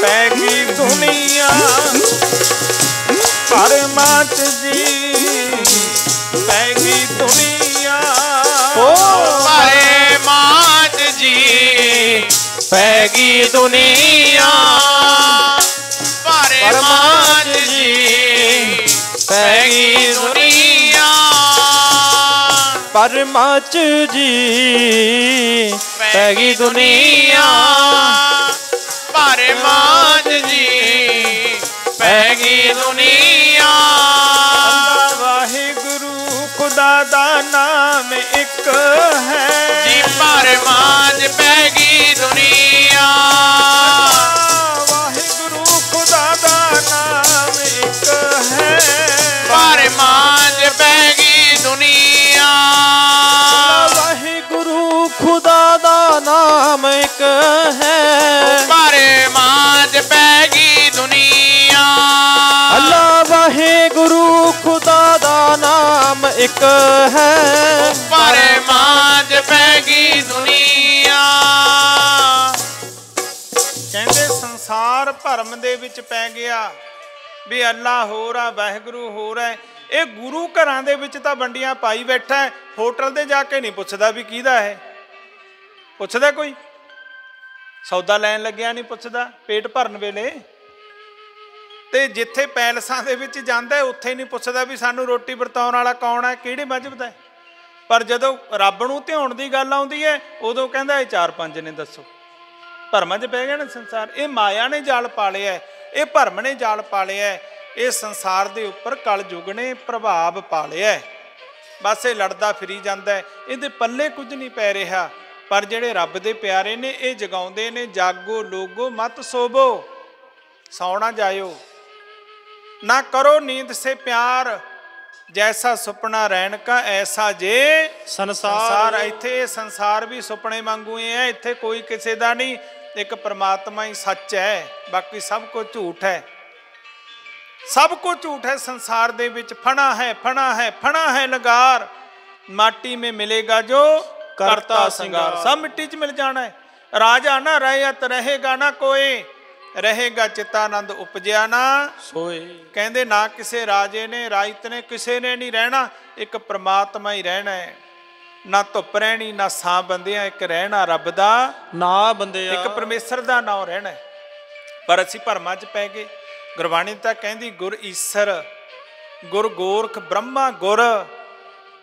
ਪੈ ਗਈ ਦੁਨੀਆ, ਭਰਮਾਂ ਚ ਜੀ ਪੈ ਗਈ ਦੁਨੀਆ। ਭਰਮਾਂ ਚ ਜੀ ਪੈ ਗਈ ਦੁਨੀਆ। ਭਰਮਾਂ ਚ ਜੀ ਪੈ ਗਈ ਦੁਨੀਆ। ਭਰਮਾਂ ਚ ਜੀ ਪੈ ਗਈ ਦੁਨੀਆ। ਭਰਮਾਂ ਚ ਜੀ ਪੈ ਗਈ ਦੁਨੀਆ। ਵਾਹਿਗੁਰੂ ਖੁਦਾ ਦਾ ਨਾਮ ਇੱਕ ਹੈ ਜੀ ਭਰਮਾਂ ਚ ਪੈ ਗਈ ਦੁਨੀਆ। ਵਾਹਿਗੁਰੂ ਖੁਦਾ ਦਾ ਨਾਮ ਇੱਕ ਹੈ, ਭਰਮਾਂ ਚ ਪੈ ਗਈ ਦੁਨੀਆ। ਵਾਹਿਗੁਰੂ ਖੁਦਾ ਦਾ ਨਾਮ ਇੱਕ ਹੈ, ਭਰਮਾਂ ਚ ਪੈ ਗਈ ਦੁਨੀਆ। ਅੱਲਾ ਵਾਹਿਗੁਰੂ ਖੁਦਾ ਦਾ ਨਾਮ ਇੱਕ ਹੈ, ਭਰਮਾਂ ਚ ਪੈ ਗਈ ਦੁਨੀਆ। ਕਹਿੰਦੇ ਸੰਸਾਰ ਭਰਮ ਦੇ ਵਿੱਚ ਪੈ ਗਿਆ ਵੀ ਅੱਲਾ ਹੋਰ ਆ, ਵਾਹਿਗੁਰੂ ਹੋਰ ਹੈ। ਇਹ ਗੁਰੂ ਘਰਾਂ ਦੇ ਵਿੱਚ ਤਾਂ ਵੰਡੀਆਂ ਪਾਈ ਬੈਠਾ ਹੈ, ਹੋਟਲ ਤੇ ਜਾ ਕੇ ਨਹੀਂ ਪੁੱਛਦਾ ਵੀ ਕਿਹਦਾ ਹੈ। ਪੁੱਛਦਾ ਕੋਈ? ਸੌਦਾ ਲੈਣ ਲੱਗਿਆ ਨਹੀਂ ਪੁੱਛਦਾ, ਪੇਟ ਭਰਨ ਵੇਲੇ। ਤੇ ਜਿੱਥੇ ਪੈਲਸਾਂ ਦੇ ਵਿੱਚ ਜਾਂਦਾ ਉੱਥੇ ਨਹੀਂ ਪੁੱਛਦਾ ਵੀ ਸਾਨੂੰ ਰੋਟੀ ਵਰਤਾਉਣ ਵਾਲਾ ਕੌਣ ਹੈ, ਕਿਹੜੇ ਮਜ਼ਹਬ ਦਾ ਹੈ। ਪਰ ਜਦੋਂ ਰੱਬ ਨੂੰ ਧਿਆਉਣ ਦੀ ਗੱਲ ਆਉਂਦੀ ਹੈ ਉਦੋਂ ਕਹਿੰਦਾ ਇਹ 4-5 ਨੇ, ਦੱਸੋ। ਭਰਮਾਂ 'ਚ ਪੈ ਗਿਆ ਨਾ ਸੰਸਾਰ। ਇਹ ਮਾਇਆ ਨੇ ਜਾਲ ਪਾ ਲਿਆ, ਇਹ ਭਰਮ ਨੇ ਜਾਲ ਪਾ ਲਿਆ, ਇਹ ਸੰਸਾਰ ਦੇ ਉੱਪਰ ਕਲਯੁਗ ਨੇ ਪ੍ਰਭਾਵ ਪਾ ਲਿਆ। ਬਸ ਇਹ ਲੜਦਾ ਫਿਰੀ ਜਾਂਦਾ, ਇਹਦੇ ਪੱਲੇ ਕੁਝ ਨਹੀਂ ਪੈ ਰਿਹਾ। ਪਰ ਜਿਹੜੇ ਰੱਬ ਦੇ ਪਿਆਰੇ ਨੇ ਇਹ ਜਗਾਉਂਦੇ ਨੇ, ਜਾਗੋ ਲੋਗੋ ਮਤ ਸੋਵੋ, ਸੌਣਾ ਜਾਇਓ ਨਾ ਕਰੋ ਨੀਂਦ ਸੇ ਪਿਆਰ, ਜੈਸਾ ਸੁਪਨਾ ਰਹਿਣ ਕਾ ਐਸਾ ਜੇ ਸੰਸਾਰ। ਇੱਥੇ ਇਹ ਸੰਸਾਰ ਵੀ ਸੁਪਨੇ ਵਾਂਗੂ ਹੈ, ਇੱਥੇ ਕੋਈ ਕਿਸੇ ਦਾ ਨਹੀਂ, ਇੱਕ ਪ੍ਰਮਾਤਮਾ ਹੀ ਸੱਚ ਹੈ, ਬਾਕੀ ਸਭ ਕੁਝ ਝੂਠ ਹੈ। ਸਭ ਕੁਝ ਝੂਠ ਹੈ ਸੰਸਾਰ ਦੇ ਵਿੱਚ। ਫਣਾ ਹੈ ਫਣਾ ਹੈ ਫਣਾ ਹੈ ਲਗਾਰ, ਮਾਟੀ में मिलेगा जो करता सिंगार। सब मिट्टी च मिल जाना है। राजा ना रहत रहेगा ना कोई, रहेगा चितानंद उपजिया ना सोए। कहते ना किसे राजे ने राजत ने किसे ने नहीं रहना, एक परमात्मा ही रहना है। ना धुप रहनी ना सां बंदियां, एक रहना रब दा ना बंदिया, एक परमेश्वर दा नाम रहना है। पर असीं भरमां च पै गए। गुरबाणी तां कहंदी गुर ईसर गुर गोरख ब्रह्मा गुर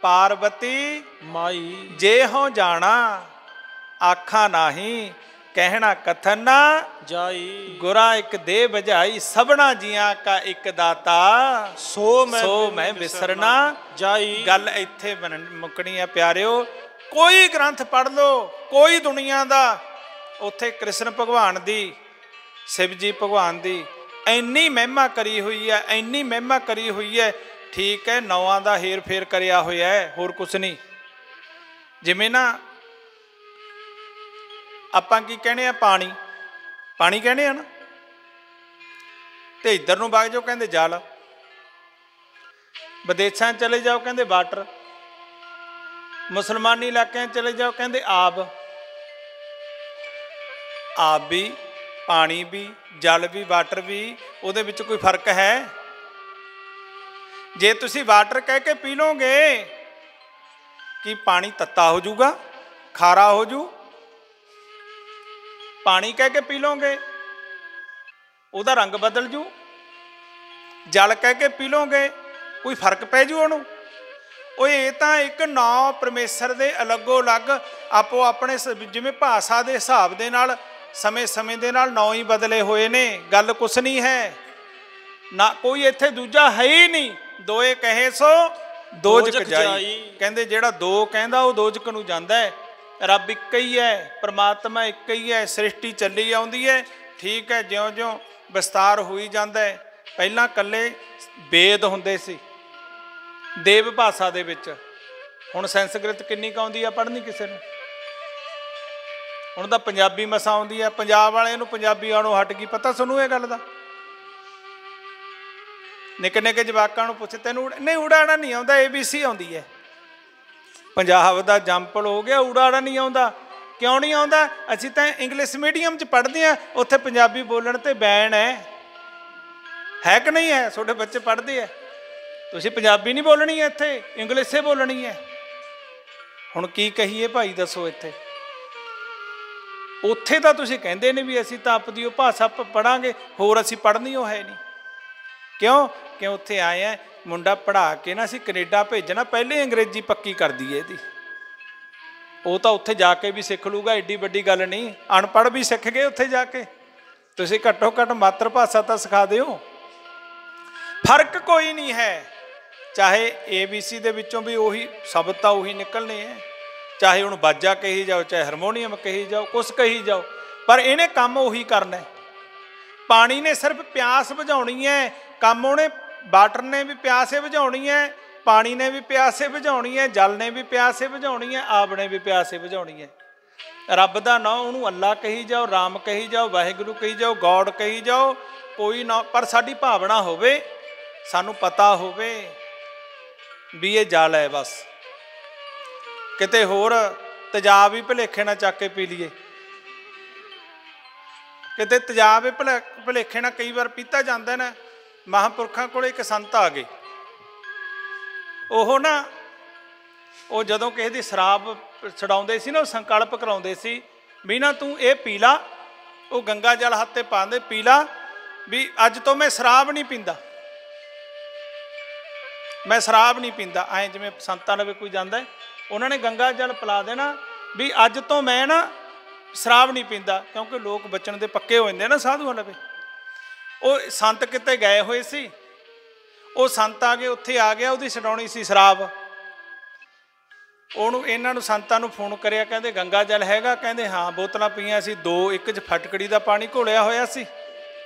पार्वती माई, जे हो जाना आखा नाही, कहना कथन ना जाई। गुरा एक दे बजाई, सबना जियां का एक दाता, सो मैं विसरना जाई। गल इत्थे मुकनी है प्यारिओ। कोई ग्रंथ पढ़ लो, कोई दुनिया दा, उत्थे कृष्ण भगवान दी, शिव जी भगवान दी ਇੰਨੀ ਮਹਿਮਾ ਕਰੀ ਹੋਈ ਹੈ, ਇੰਨੀ ਮਹਿਮਾ ਕਰੀ ਹੋਈ ਹੈ। ਠੀਕ ਹੈ, ਨੌਆਂ ਦਾ ਹੇਰ ਫੇਰ ਕਰਿਆ ਹੋਇਆ ਹੈ, ਹੋਰ ਕੁਛ ਨਹੀਂ। ਜਿਵੇਂ ਨਾ ਆਪਾਂ ਕੀ ਕਹਿੰਦੇ ਆ, ਪਾਣੀ ਪਾਣੀ ਕਹਿੰਦੇ ਆ ਨਾ। ਤੇ ਇੱਧਰ ਨੂੰ ਵਗ ਜਾਓ ਕਹਿੰਦੇ ਜਲ, ਵਿਦੇਸ਼ਾਂ ਚਲੇ ਜਾਓ ਕਹਿੰਦੇ ਵਾਟਰ, ਮੁਸਲਮਾਨੀ ਇਲਾਕਿਆਂ ਚਲੇ ਜਾਓ ਕਹਿੰਦੇ ਆਬ। ਆਬ ਵੀ, ਪਾਣੀ ਵੀ, ਜਲ ਵੀ, ਵਾਟਰ ਵੀ, ਉਹਦੇ ਵਿੱਚ ਕੋਈ ਫਰਕ ਹੈ? ਜੇ ਤੁਸੀਂ ਵਾਟਰ ਕਹਿ ਕੇ ਪੀ ਲਓਗੇ ਕਿ ਪਾਣੀ ਤੱਤਾ ਹੋ ਜਾਊਗਾ, ਖਾਰਾ ਹੋ ਜੂ? ਪਾਣੀ ਕਹਿ ਕੇ ਪੀ ਲਓਗੇ ਉਹਦਾ ਰੰਗ ਬਦਲ ਜੂ? ਜਲ ਕਹਿ ਕੇ ਪੀ ਲਓਗੇ ਕੋਈ ਫਰਕ ਪੈ ਜੂ ਉਹਨੂੰ? ਓਏ ਇਹ ਤਾਂ ਇੱਕ ਨਾਂ ਪਰਮੇਸ਼ਰ ਦੇ ਅਲੱਗੋ ਅਲੱਗ ਆਪੋ ਆਪਣੇ ਜਿਵੇਂ ਭਾਸ਼ਾ ਦੇ ਹਿਸਾਬ ਦੇ ਨਾਲ ਸਮੇਂ ਸਮੇਂ ਦੇ ਨਾਲ ਨਾਂ ਹੀ ਬਦਲੇ ਹੋਏ ਨੇ। ਗੱਲ ਕੁਛ ਨਹੀਂ ਹੈ ਨਾ, ਕੋਈ ਇੱਥੇ ਦੂਜਾ ਹੈ ਹੀ ਨਹੀਂ। ਦੋਏ ਕਹੇ ਸੋ ਦੋਜਕ ਜਾਈ, ਕਹਿੰਦੇ ਜਿਹੜਾ ਦੋ ਕਹਿੰਦਾ ਉਹ ਦੋਜਕ ਨੂੰ ਜਾਂਦਾ ਹੈ। ਰੱਬ ਇੱਕ ਹੀ ਹੈ, ਪਰਮਾਤਮਾ ਇੱਕ ਹੀ ਹੈ, ਸ੍ਰਿਸ਼ਟੀ ਚੱਲੀ ਆਉਂਦੀ ਹੈ, ਠੀਕ ਹੈ। ਜਿਉਂ ਜਿਉਂ ਵਿਸਤਾਰ ਹੋਈ ਜਾਂਦਾ ਹੈ, ਪਹਿਲਾਂ ਇਕੱਲੇ ਵੇਦ ਹੁੰਦੇ ਸੀ ਦੇਵ ਭਾਸ਼ਾ ਦੇ ਵਿੱਚ, ਹੁਣ ਸੰਸਕ੍ਰਿਤ ਕਿੰਨੀ ਕੁ ਆਉਂਦੀ ਆ ਪੜ੍ਹਨੀ ਕਿਸੇ ਨੂੰ? ਹੁਣ ਤਾਂ ਪੰਜਾਬੀ ਮਸਾਂ ਆਉਂਦੀ ਹੈ। ਪੰਜਾਬ ਵਾਲਿਆਂ ਨੂੰ ਪੰਜਾਬੀ ਆਉਣੋਂ ਹਟ ਗਈ, ਪਤਾ ਤੁਹਾਨੂੰ ਇਹ ਗੱਲ ਦਾ? ਨਿੱਕੇ ਨਿੱਕੇ ਜਵਾਕਾਂ ਨੂੰ ਪੁੱਛ, ਤੈਨੂੰ ਨਹੀਂ ਊੜਾ ਨਹੀਂ ਆਉਂਦਾ? ABC ਆਉਂਦੀ ਹੈ। ਪੰਜਾਬ ਦਾ ਜੰਪਲ ਹੋ ਗਿਆ, ਊੜਾ ਨਹੀਂ ਆਉਂਦਾ। ਕਿਉਂ ਨਹੀਂ ਆਉਂਦਾ? ਅਸੀਂ ਤਾਂ ਇੰਗਲਿਸ਼ ਮੀਡੀਅਮ 'ਚ ਪੜ੍ਹਦੇ ਹਾਂ, ਉੱਥੇ ਪੰਜਾਬੀ ਬੋਲਣ 'ਤੇ ਬੈਨ ਹੈ ਕਿ ਨਹੀਂ ਹੈ? ਤੁਹਾਡੇ ਬੱਚੇ ਪੜ੍ਹਦੇ ਆ, ਤੁਸੀਂ ਪੰਜਾਬੀ ਨਹੀਂ ਬੋਲਣੀ ਹੈ, ਇੱਥੇ ਇੰਗਲਿਸ਼ ਹੀ ਬੋਲਣੀ ਹੈ। ਹੁਣ ਕੀ ਕਹੀਏ ਭਾਈ ਦੱਸੋ? ਇੱਥੇ ਉੱਥੇ ਤਾਂ ਤੁਸੀਂ ਕਹਿੰਦੇ ਨੇ ਵੀ ਅਸੀਂ ਤਾਂ ਆਪਦੀ ਉਹ ਭਾਸ਼ਾ ਪੜ੍ਹਾਂਗੇ, ਹੋਰ ਅਸੀਂ ਪੜ੍ਹਨੀ ਉਹ ਹੈ ਨਹੀਂ। ਕਿਉਂ? ਕਿ ਉੱਥੇ ਆਏ ਆ, ਮੁੰਡਾ ਪੜ੍ਹਾ ਕੇ ਨਾ ਅਸੀਂ ਕੈਨੇਡਾ ਭੇਜਣਾ, ਪਹਿਲੇ ਅੰਗਰੇਜ਼ੀ ਪੱਕੀ ਕਰ ਦਈਏ ਇਹਦੀ। ਉਹ ਤਾਂ ਉੱਥੇ ਜਾ ਕੇ ਵੀ ਸਿੱਖ ਲੂਗਾ, ਐਡੀ ਵੱਡੀ ਗੱਲ ਨਹੀਂ। ਅਨਪੜ੍ਹ ਵੀ ਸਿੱਖ ਗਏ ਉੱਥੇ ਜਾ ਕੇ। ਤੁਸੀਂ ਘੱਟੋ ਘੱਟ ਮਾਤਰ ਭਾਸ਼ਾ ਤਾਂ ਸਿਖਾ ਦਿਓ। ਫਰਕ ਕੋਈ ਨਹੀਂ ਹੈ, ਚਾਹੇ ABC ਦੇ ਵਿੱਚੋਂ ਵੀ ਉਹੀ ਸ਼ਬਦ ਤਾਂ ਉਹੀ ਨਿਕਲਣੇ ਹੈ, ਚਾਹੇ ਉਹਨੂੰ ਬਾਜਾ ਕਹੀ ਜਾਓ, ਚਾਹੇ ਹਾਰਮੋਨੀਅਮ ਕਹੀ ਜਾਓ, ਕੁਛ ਕਹੀ ਜਾਓ, ਪਰ ਇਹਨੇ ਕੰਮ ਉਹੀ ਕਰਨਾ। ਪਾਣੀ ਨੇ ਸਿਰਫ ਪਿਆਸ ਬੁਝਾਉਣੀ ਹੈ, ਕੰਮ ਉਹਨੇ ਵਾਟਰ ਨੇ ਵੀ ਪਿਆਸੇ ਬੁਝਾਉਣੀ ਹੈ, ਪਾਣੀ ਨੇ ਵੀ ਪਿਆਸੇ ਬੁਝਾਉਣੀ ਹੈ, ਜਲ ਨੇ ਵੀ ਪਿਆਸੇ ਬੁਝਾਉਣੀ ਹੈ, ਆਪ ਨੇ ਵੀ ਪਿਆਸੇ ਬੁਝਾਉਣੀ ਹੈ। ਰੱਬ ਦਾ ਨਾਂ ਉਹਨੂੰ ਅੱਲਾ ਕਹੀ ਜਾਓ, ਰਾਮ ਕਹੀ ਜਾਓ, ਵਾਹਿਗੁਰੂ ਕਹੀ ਜਾਓ, ਗੋਡ ਕਹੀ ਜਾਓ, ਕੋਈ ਨਾ, ਪਰ ਸਾਡੀ ਭਾਵਨਾ ਹੋਵੇ, ਸਾਨੂੰ ਪਤਾ ਹੋਵੇ ਵੀ ਇਹ ਜਲ ਹੈ। ਬਸ ਕਿਤੇ ਹੋਰ ਤੇਜ਼ਾਬ ਹੀ ਭੁਲੇਖੇ ਨਾਲ ਚੱਕ ਕੇ ਪੀ ਲਈਏ, ਕਿਤੇ ਤੇਜ਼ਾਬ ਹੀ ਭੁਲੇਖੇ ਨਾਲ ਕਈ ਵਾਰ ਪੀਤਾ ਜਾਂਦਾ ਨਾ। ਮਹਾਂਪੁਰਖਾਂ ਕੋਲ ਇੱਕ ਸੰਤ ਆ ਗਏ, ਉਹ ਨਾ ਉਹ ਜਦੋਂ ਕਿਸੇ ਦੀ ਸ਼ਰਾਬ ਛਡਾਉਂਦੇ ਸੀ ਨਾ, ਉਹ ਸੰਕਲਪ ਕਰਾਉਂਦੇ ਸੀ ਵੀ ਨਾ ਤੂੰ ਇਹ ਪੀ ਲਾ, ਉਹ ਗੰਗਾ ਜਲ ਹੱਥ 'ਤੇ ਪਾਉਂਦੇ, ਪੀ ਲਾ ਵੀ ਅੱਜ ਤੋਂ ਮੈਂ ਸ਼ਰਾਬ ਨਹੀਂ ਪੀਂਦਾ, ਮੈਂ ਸ਼ਰਾਬ ਨਹੀਂ ਪੀਂਦਾ। ਐਂ ਜਿਵੇਂ ਸੰਤਾਂ ਲਵੇ ਕੋਈ ਜਾਂਦਾ, ਉਹਨਾਂ ਨੇ ਗੰਗਾ ਜਲ ਪਿਲਾ ਦੇਣਾ ਵੀ ਅੱਜ ਤੋਂ ਮੈਂ ਨਾ ਸ਼ਰਾਬ ਨਹੀਂ ਪੀਂਦਾ, ਕਿਉਂਕਿ ਲੋਕ ਬਚਣ ਦੇ ਪੱਕੇ ਹੋ ਜਾਂਦੇ ਨਾ ਸਾਧੂਆਂ ਲਵੇ। ਉਹ ਸੰਤ ਕਿਤੇ ਗਏ ਹੋਏ ਸੀ, ਉਹ ਸੰਤ ਆ ਗਏ, ਉੱਥੇ ਆ ਗਿਆ, ਉਹਦੀ ਛਡਾਉਣੀ ਸੀ ਸ਼ਰਾਬ। ਉਹਨੂੰ ਇਹਨਾਂ ਨੂੰ ਸੰਤਾਂ ਨੂੰ ਫੋਨ ਕਰਿਆ, ਕਹਿੰਦੇ ਗੰਗਾ ਜਲ ਹੈਗਾ? ਕਹਿੰਦੇ ਹਾਂ, ਬੋਤਲਾਂ ਪਈਆਂ ਸੀ ਦੋ, ਇੱਕ 'ਚ ਫਟਕੜੀ ਦਾ ਪਾਣੀ ਘੋਲਿਆ ਹੋਇਆ ਸੀ,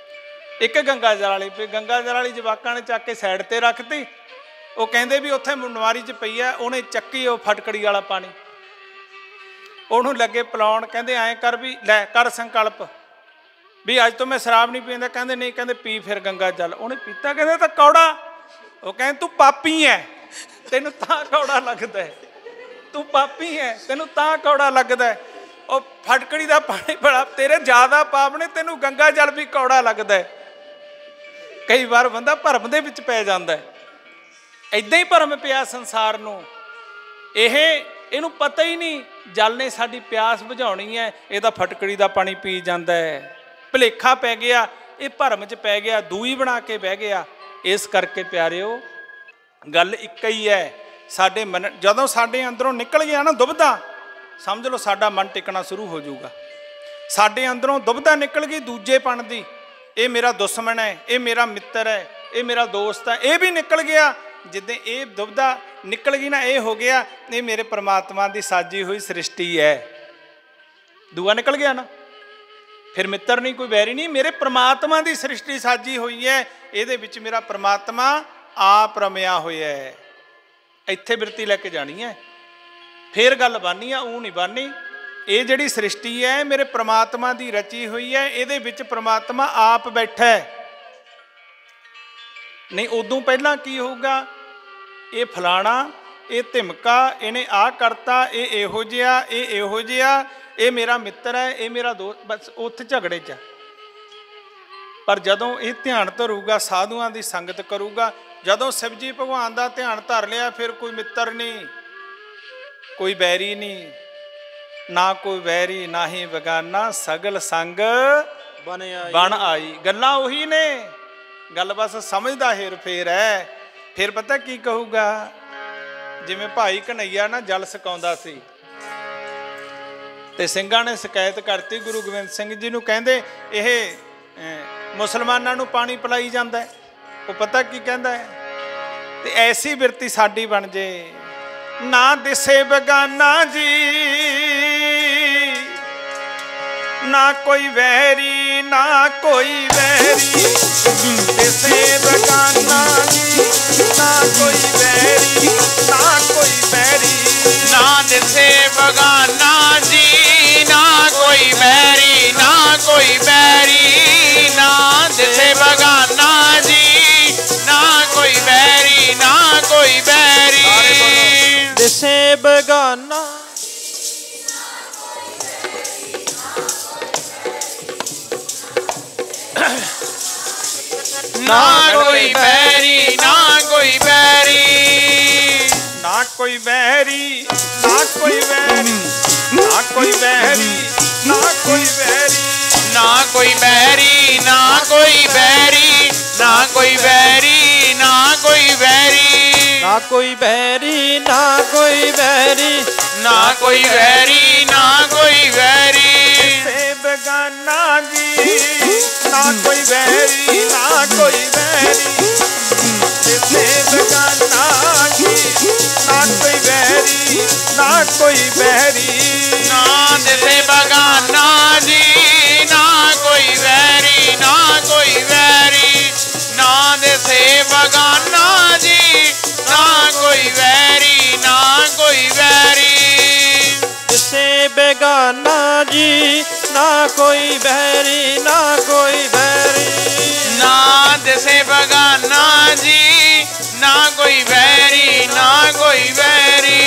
ਇੱਕ ਗੰਗਾ ਜਲ ਵਾਲੀ ਪਈ। ਗੰਗਾ ਜਲ ਵਾਲੀ ਜਵਾਕਾਂ ਨੇ ਚੱਕ ਕੇ ਸਾਈਡ 'ਤੇ ਰੱਖਤੀ। ਉਹ ਕਹਿੰਦੇ ਵੀ ਉੱਥੇ ਨਵਾਰੀ 'ਚ ਪਈ ਆ, ਉਹਨੇ ਚੱਕੀ ਉਹ ਫਟਕੜੀ ਵਾਲਾ ਪਾਣੀ, ਉਹਨੂੰ ਲੱਗੇ ਪਿਲਾਉਣ। ਕਹਿੰਦੇ ਐਂ ਕਰ ਵੀ ਲੈ ਕਰ ਸੰਕਲਪ ਵੀ ਅੱਜ ਤੋਂ ਮੈਂ ਸ਼ਰਾਬ ਨਹੀਂ ਪੀਂਦਾ। ਕਹਿੰਦੇ ਨਹੀਂ, ਕਹਿੰਦੇ ਪੀ ਫਿਰ ਗੰਗਾ ਜਲ। ਉਹਨੇ ਪੀਤਾ, ਕਹਿੰਦੇ ਤਾਂ ਕੌੜਾ। ਉਹ ਕਹਿੰਦੇ ਤੂੰ ਪਾਪੀ ਹੈ, ਤੈਨੂੰ ਤਾਂ ਕੌੜਾ ਲੱਗਦਾ, ਤੂੰ ਪਾਪੀ ਹੈ, ਤੈਨੂੰ ਤਾਂ ਕੌੜਾ ਲੱਗਦਾ। ਉਹ ਫਟਕੜੀ ਦਾ ਪਾਣੀ ਬੜਾ ਤੇਰੇ ਜ਼ਿਆਦਾ ਪਾਪ ਨੇ, ਤੈਨੂੰ ਗੰਗਾ ਜਲ ਵੀ ਕੌੜਾ ਲੱਗਦਾ। ਕਈ ਵਾਰ ਬੰਦਾ ਭਰਮ ਦੇ ਵਿੱਚ ਪੈ ਜਾਂਦਾ, ਇੱਦਾਂ ਹੀ ਭਰਮ ਪਿਆ ਸੰਸਾਰ ਨੂੰ। ਇਹਨੂੰ ਪਤਾ ਹੀ ਨਹੀਂ ਜਲ ਨੇ ਸਾਡੀ ਪਿਆਸ ਬੁਝਾਉਣੀ ਹੈ, ਇਹ ਤਾਂ ਫਟਕੜੀ ਦਾ ਪਾਣੀ ਪੀ ਜਾਂਦਾ ਹੈ। ਭੁਲੇਖਾ ਪੈ ਗਿਆ, ਇਹ ਭਰਮ 'ਚ ਪੈ ਗਿਆ, ਦੂਈ ਬਣਾ ਕੇ ਬਹਿ ਗਿਆ। ਇਸ ਕਰਕੇ ਪਿਆਰਿਓ, ਗੱਲ ਇੱਕ ਹੀ ਹੈ। ਸਾਡੇ ਮਨ ਜਦੋਂ ਸਾਡੇ ਅੰਦਰੋਂ ਨਿਕਲ ਗਿਆ ਨਾ ਦੁਬਿਧਾ, ਸਮਝ ਲਓ ਸਾਡਾ ਮਨ ਟਿਕਣਾ ਸ਼ੁਰੂ ਹੋ ਜਾਊਗਾ। ਸਾਡੇ ਅੰਦਰੋਂ ਦੁਬਿਧਾ ਨਿਕਲ ਗਈ ਦੂਜੇਪਣ ਦੀ, ਇਹ ਮੇਰਾ ਦੁਸ਼ਮਣ ਹੈ, ਇਹ ਮੇਰਾ ਮਿੱਤਰ ਹੈ, ਇਹ ਮੇਰਾ ਦੋਸਤ ਹੈ, ਇਹ ਵੀ ਨਿਕਲ ਗਿਆ। ਜਿੱਦਾਂ ਇਹ ਦੁਬਿਧਾ ਨਿਕਲ ਗਈ ਨਾ, ਇਹ ਹੋ ਗਿਆ ਇਹ ਮੇਰੇ ਪਰਮਾਤਮਾ ਦੀ ਸਾਜੀ ਹੋਈ ਸ੍ਰਿਸ਼ਟੀ ਹੈ। ਦੂਆ ਨਿਕਲ ਗਿਆ ਨਾ, ਫਿਰ ਮਿੱਤਰ ਨਹੀਂ, ਕੋਈ ਵੈਰੀ ਨਹੀਂ, ਮੇਰੇ ਪਰਮਾਤਮਾ ਦੀ ਸ੍ਰਿਸ਼ਟੀ ਸਾਜੀ ਹੋਈ ਹੈ, ਇਹਦੇ ਵਿੱਚ ਮੇਰਾ ਪਰਮਾਤਮਾ ਆਪ ਰਮਿਆ ਹੋਇਆ ਹੈ। ਇੱਥੇ ਬਿਰਤੀ ਲੈ ਕੇ ਜਾਣੀ ਹੈ, ਫੇਰ ਗੱਲ ਬਾਨੀ ਆ, ਉਹ ਨਹੀਂ ਬਾਨੀ। ਇਹ ਜਿਹੜੀ ਸ੍ਰਿਸ਼ਟੀ ਹੈ ਮੇਰੇ ਪ੍ਰਮਾਤਮਾ ਦੀ ਰਚੀ ਹੋਈ ਹੈ, ਇਹਦੇ ਵਿੱਚ ਪ੍ਰਮਾਤਮਾ ਆਪ ਬੈਠਾ ਹੈ। ਨਹੀਂ ਉਦੋਂ ਪਹਿਲਾਂ ਕੀ ਹੋਊਗਾ, ਇਹ ਫਲਾਣਾ, ਇਹ ਧਿਮਕਾ, ਇਹਨੇ ਆਹ ਕਰਤਾ, ਇਹ ਇਹੋ ਜਿਹਾ, ਇਹ ਇਹੋ ਜਿਹਾ, ਇਹ ਮੇਰਾ ਮਿੱਤਰ ਹੈ, ਇਹ ਮੇਰਾ ਦੋਸਤ, ਬਸ ਉੱਥੇ ਝਗੜੇ 'ਚ। ਪਰ ਜਦੋਂ ਇਹ ਧਿਆਨ ਧਰੂਗਾ, ਸਾਧੂਆਂ ਦੀ ਸੰਗਤ ਕਰੂਗਾ, ਜਦੋਂ ਸ਼ਿਵ ਜੀ ਭਗਵਾਨ ਦਾ ਧਿਆਨ ਧਰ ਲਿਆ, ਫਿਰ ਕੋਈ ਮਿੱਤਰ ਨਹੀਂ, ਕੋਈ ਬੈਰੀ ਨਹੀਂ, ਨਾ ਕੋਈ ਵੈਰੀ ਨਾ ਹੀ ਬਗਾਨਾ, ਸਗਲ ਸੰਗ ਬਣ ਆਈ। ਗੱਲਾਂ ਉਹੀ ਨੇ, ਗੱਲ ਬਸ ਸਮਝਦਾ ਹੇਰ ਫੇਰ ਹੈ। ਫਿਰ ਪਤਾ ਕੀ ਕਹੂਗਾ, ਜਿਵੇਂ ਭਾਈ ਕਨ੍ਹਈਆ ਨਾ ਜਲ ਸਕਾਉਂਦਾ ਸੀ ਤੇ ਸਿੰਘਾਂ ਨੇ ਸ਼ਿਕਾਇਤ ਕਰਤੀ ਗੁਰੂ ਗੋਬਿੰਦ ਸਿੰਘ ਜੀ ਨੂੰ, ਕਹਿੰਦੇ ਇਹ ਮੁਸਲਮਾਨਾਂ ਨੂੰ ਪਾਣੀ ਪਿਲਾਈ ਜਾਂਦਾ ਹੈ। ਉਹ ਪਤਾ ਕੀ ਕਹਿੰਦਾ ਹੈ, ਤੇ ਐਸੀ ਬਿਰਤੀ ਸਾਡੀ ਬਣ ਜੇ, ਨਾ ਦਿਸੇ ਬਗਾਨਾ ਜੀ, ਨਾ ਕੋਈ ਵੈਰੀ ਨਾ ਕੋਈ ਵੈਰੀ, ਦਿਸੇ ਬਗਾਨਾ ਜੀ, ਨਾ ਕੋਈ ਵੈਰੀ ਨਾ ਕੋਈ ਵੈਰੀ, ਨਾ ਦਿਸੇ ਬਗਾਨਾ ਜੀ, ਨਾ ਕੋਈ ਵੈਰੀ ਨਾ ਕੋਈ ਵੈਰੀ, ਨਾ ਦਿਸੇ ਬਗਾਨਾ ਜੀ, ਨਾ ਕੋਈ ਵੈਰੀ ਨਾ ਕੋਈ ਵੈਰੀ, ਦਿਸੇ ਬਗਾਨਾ ਨਾ ਕੋਈ ਵੈਰੀ ਨਾ ਕੋਈ ਵੈਰੀ, ਨਾ ਕੋਈ ਵੈਰੀ ਨਾ ਕੋਈ ਵੈਰੀ, ਨਾ ਕੋਈ ਵੈਰੀ ਨਾ ਕੋਈ ਵੈਰੀ, ਨਾ ਕੋਈ ਵੈਰੀ ਨਾ ਕੋਈ ਵੈਰੀ, ਨਾ ਕੋਈ ਵੈਰੀ ਨਾ ਕੋਈ ਵੈਰੀ, ਨਾ ਕੋਈ ਵੈਰੀ ਨਾ ਕੋਈ ਵੈਰੀ, ਨਾ ਕੋਈ ਵੈਰੀ ਨਾ ਕੋਈ ਵੈਰੀ, ਦਿਸੇ ਬਗਾਨਾ ਜੀ, ਨਾ ਕੋਈ ਵੈਰੀ ਨਾ ਕੋਈ ਵੈਰੀ, ਦਿਸੇ ਬਗਾਨਾ ਜੀ, ਨਾ ਕੋਈ ਵੈਰੀ ਨਾ ਕੋਈ ਵੈਰੀ, ਨਾ ਦਿਸੇ ਬਗਾਨਾ ਜੀ, ਨਾ ਕੋਈ ਵੈਰੀ ਨਾ ਕੋਈ ਵੈਰੀ, ਨਾ ਦਿਸੇ ਬਗਾਨਾ ਜੀ, ਨਾ ਕੋਈ ਵੈਰੀ ਨਾ ਕੋਈ ਵੈਰੀ, ਦਿਸੇ ਬੇਗਾਨਾ ਜੀ, ਨਾ ਕੋਈ ਵੈਰੀ ਨਾ ਕੋਈ ਵੈਰੀ, ਨਾ ਦਿਸੇ ਬਗਾਨਾ ਜੀ, ਨਾ ਕੋਈ ਵੈਰੀ ਨਾ ਕੋਈ ਵੈਰੀ,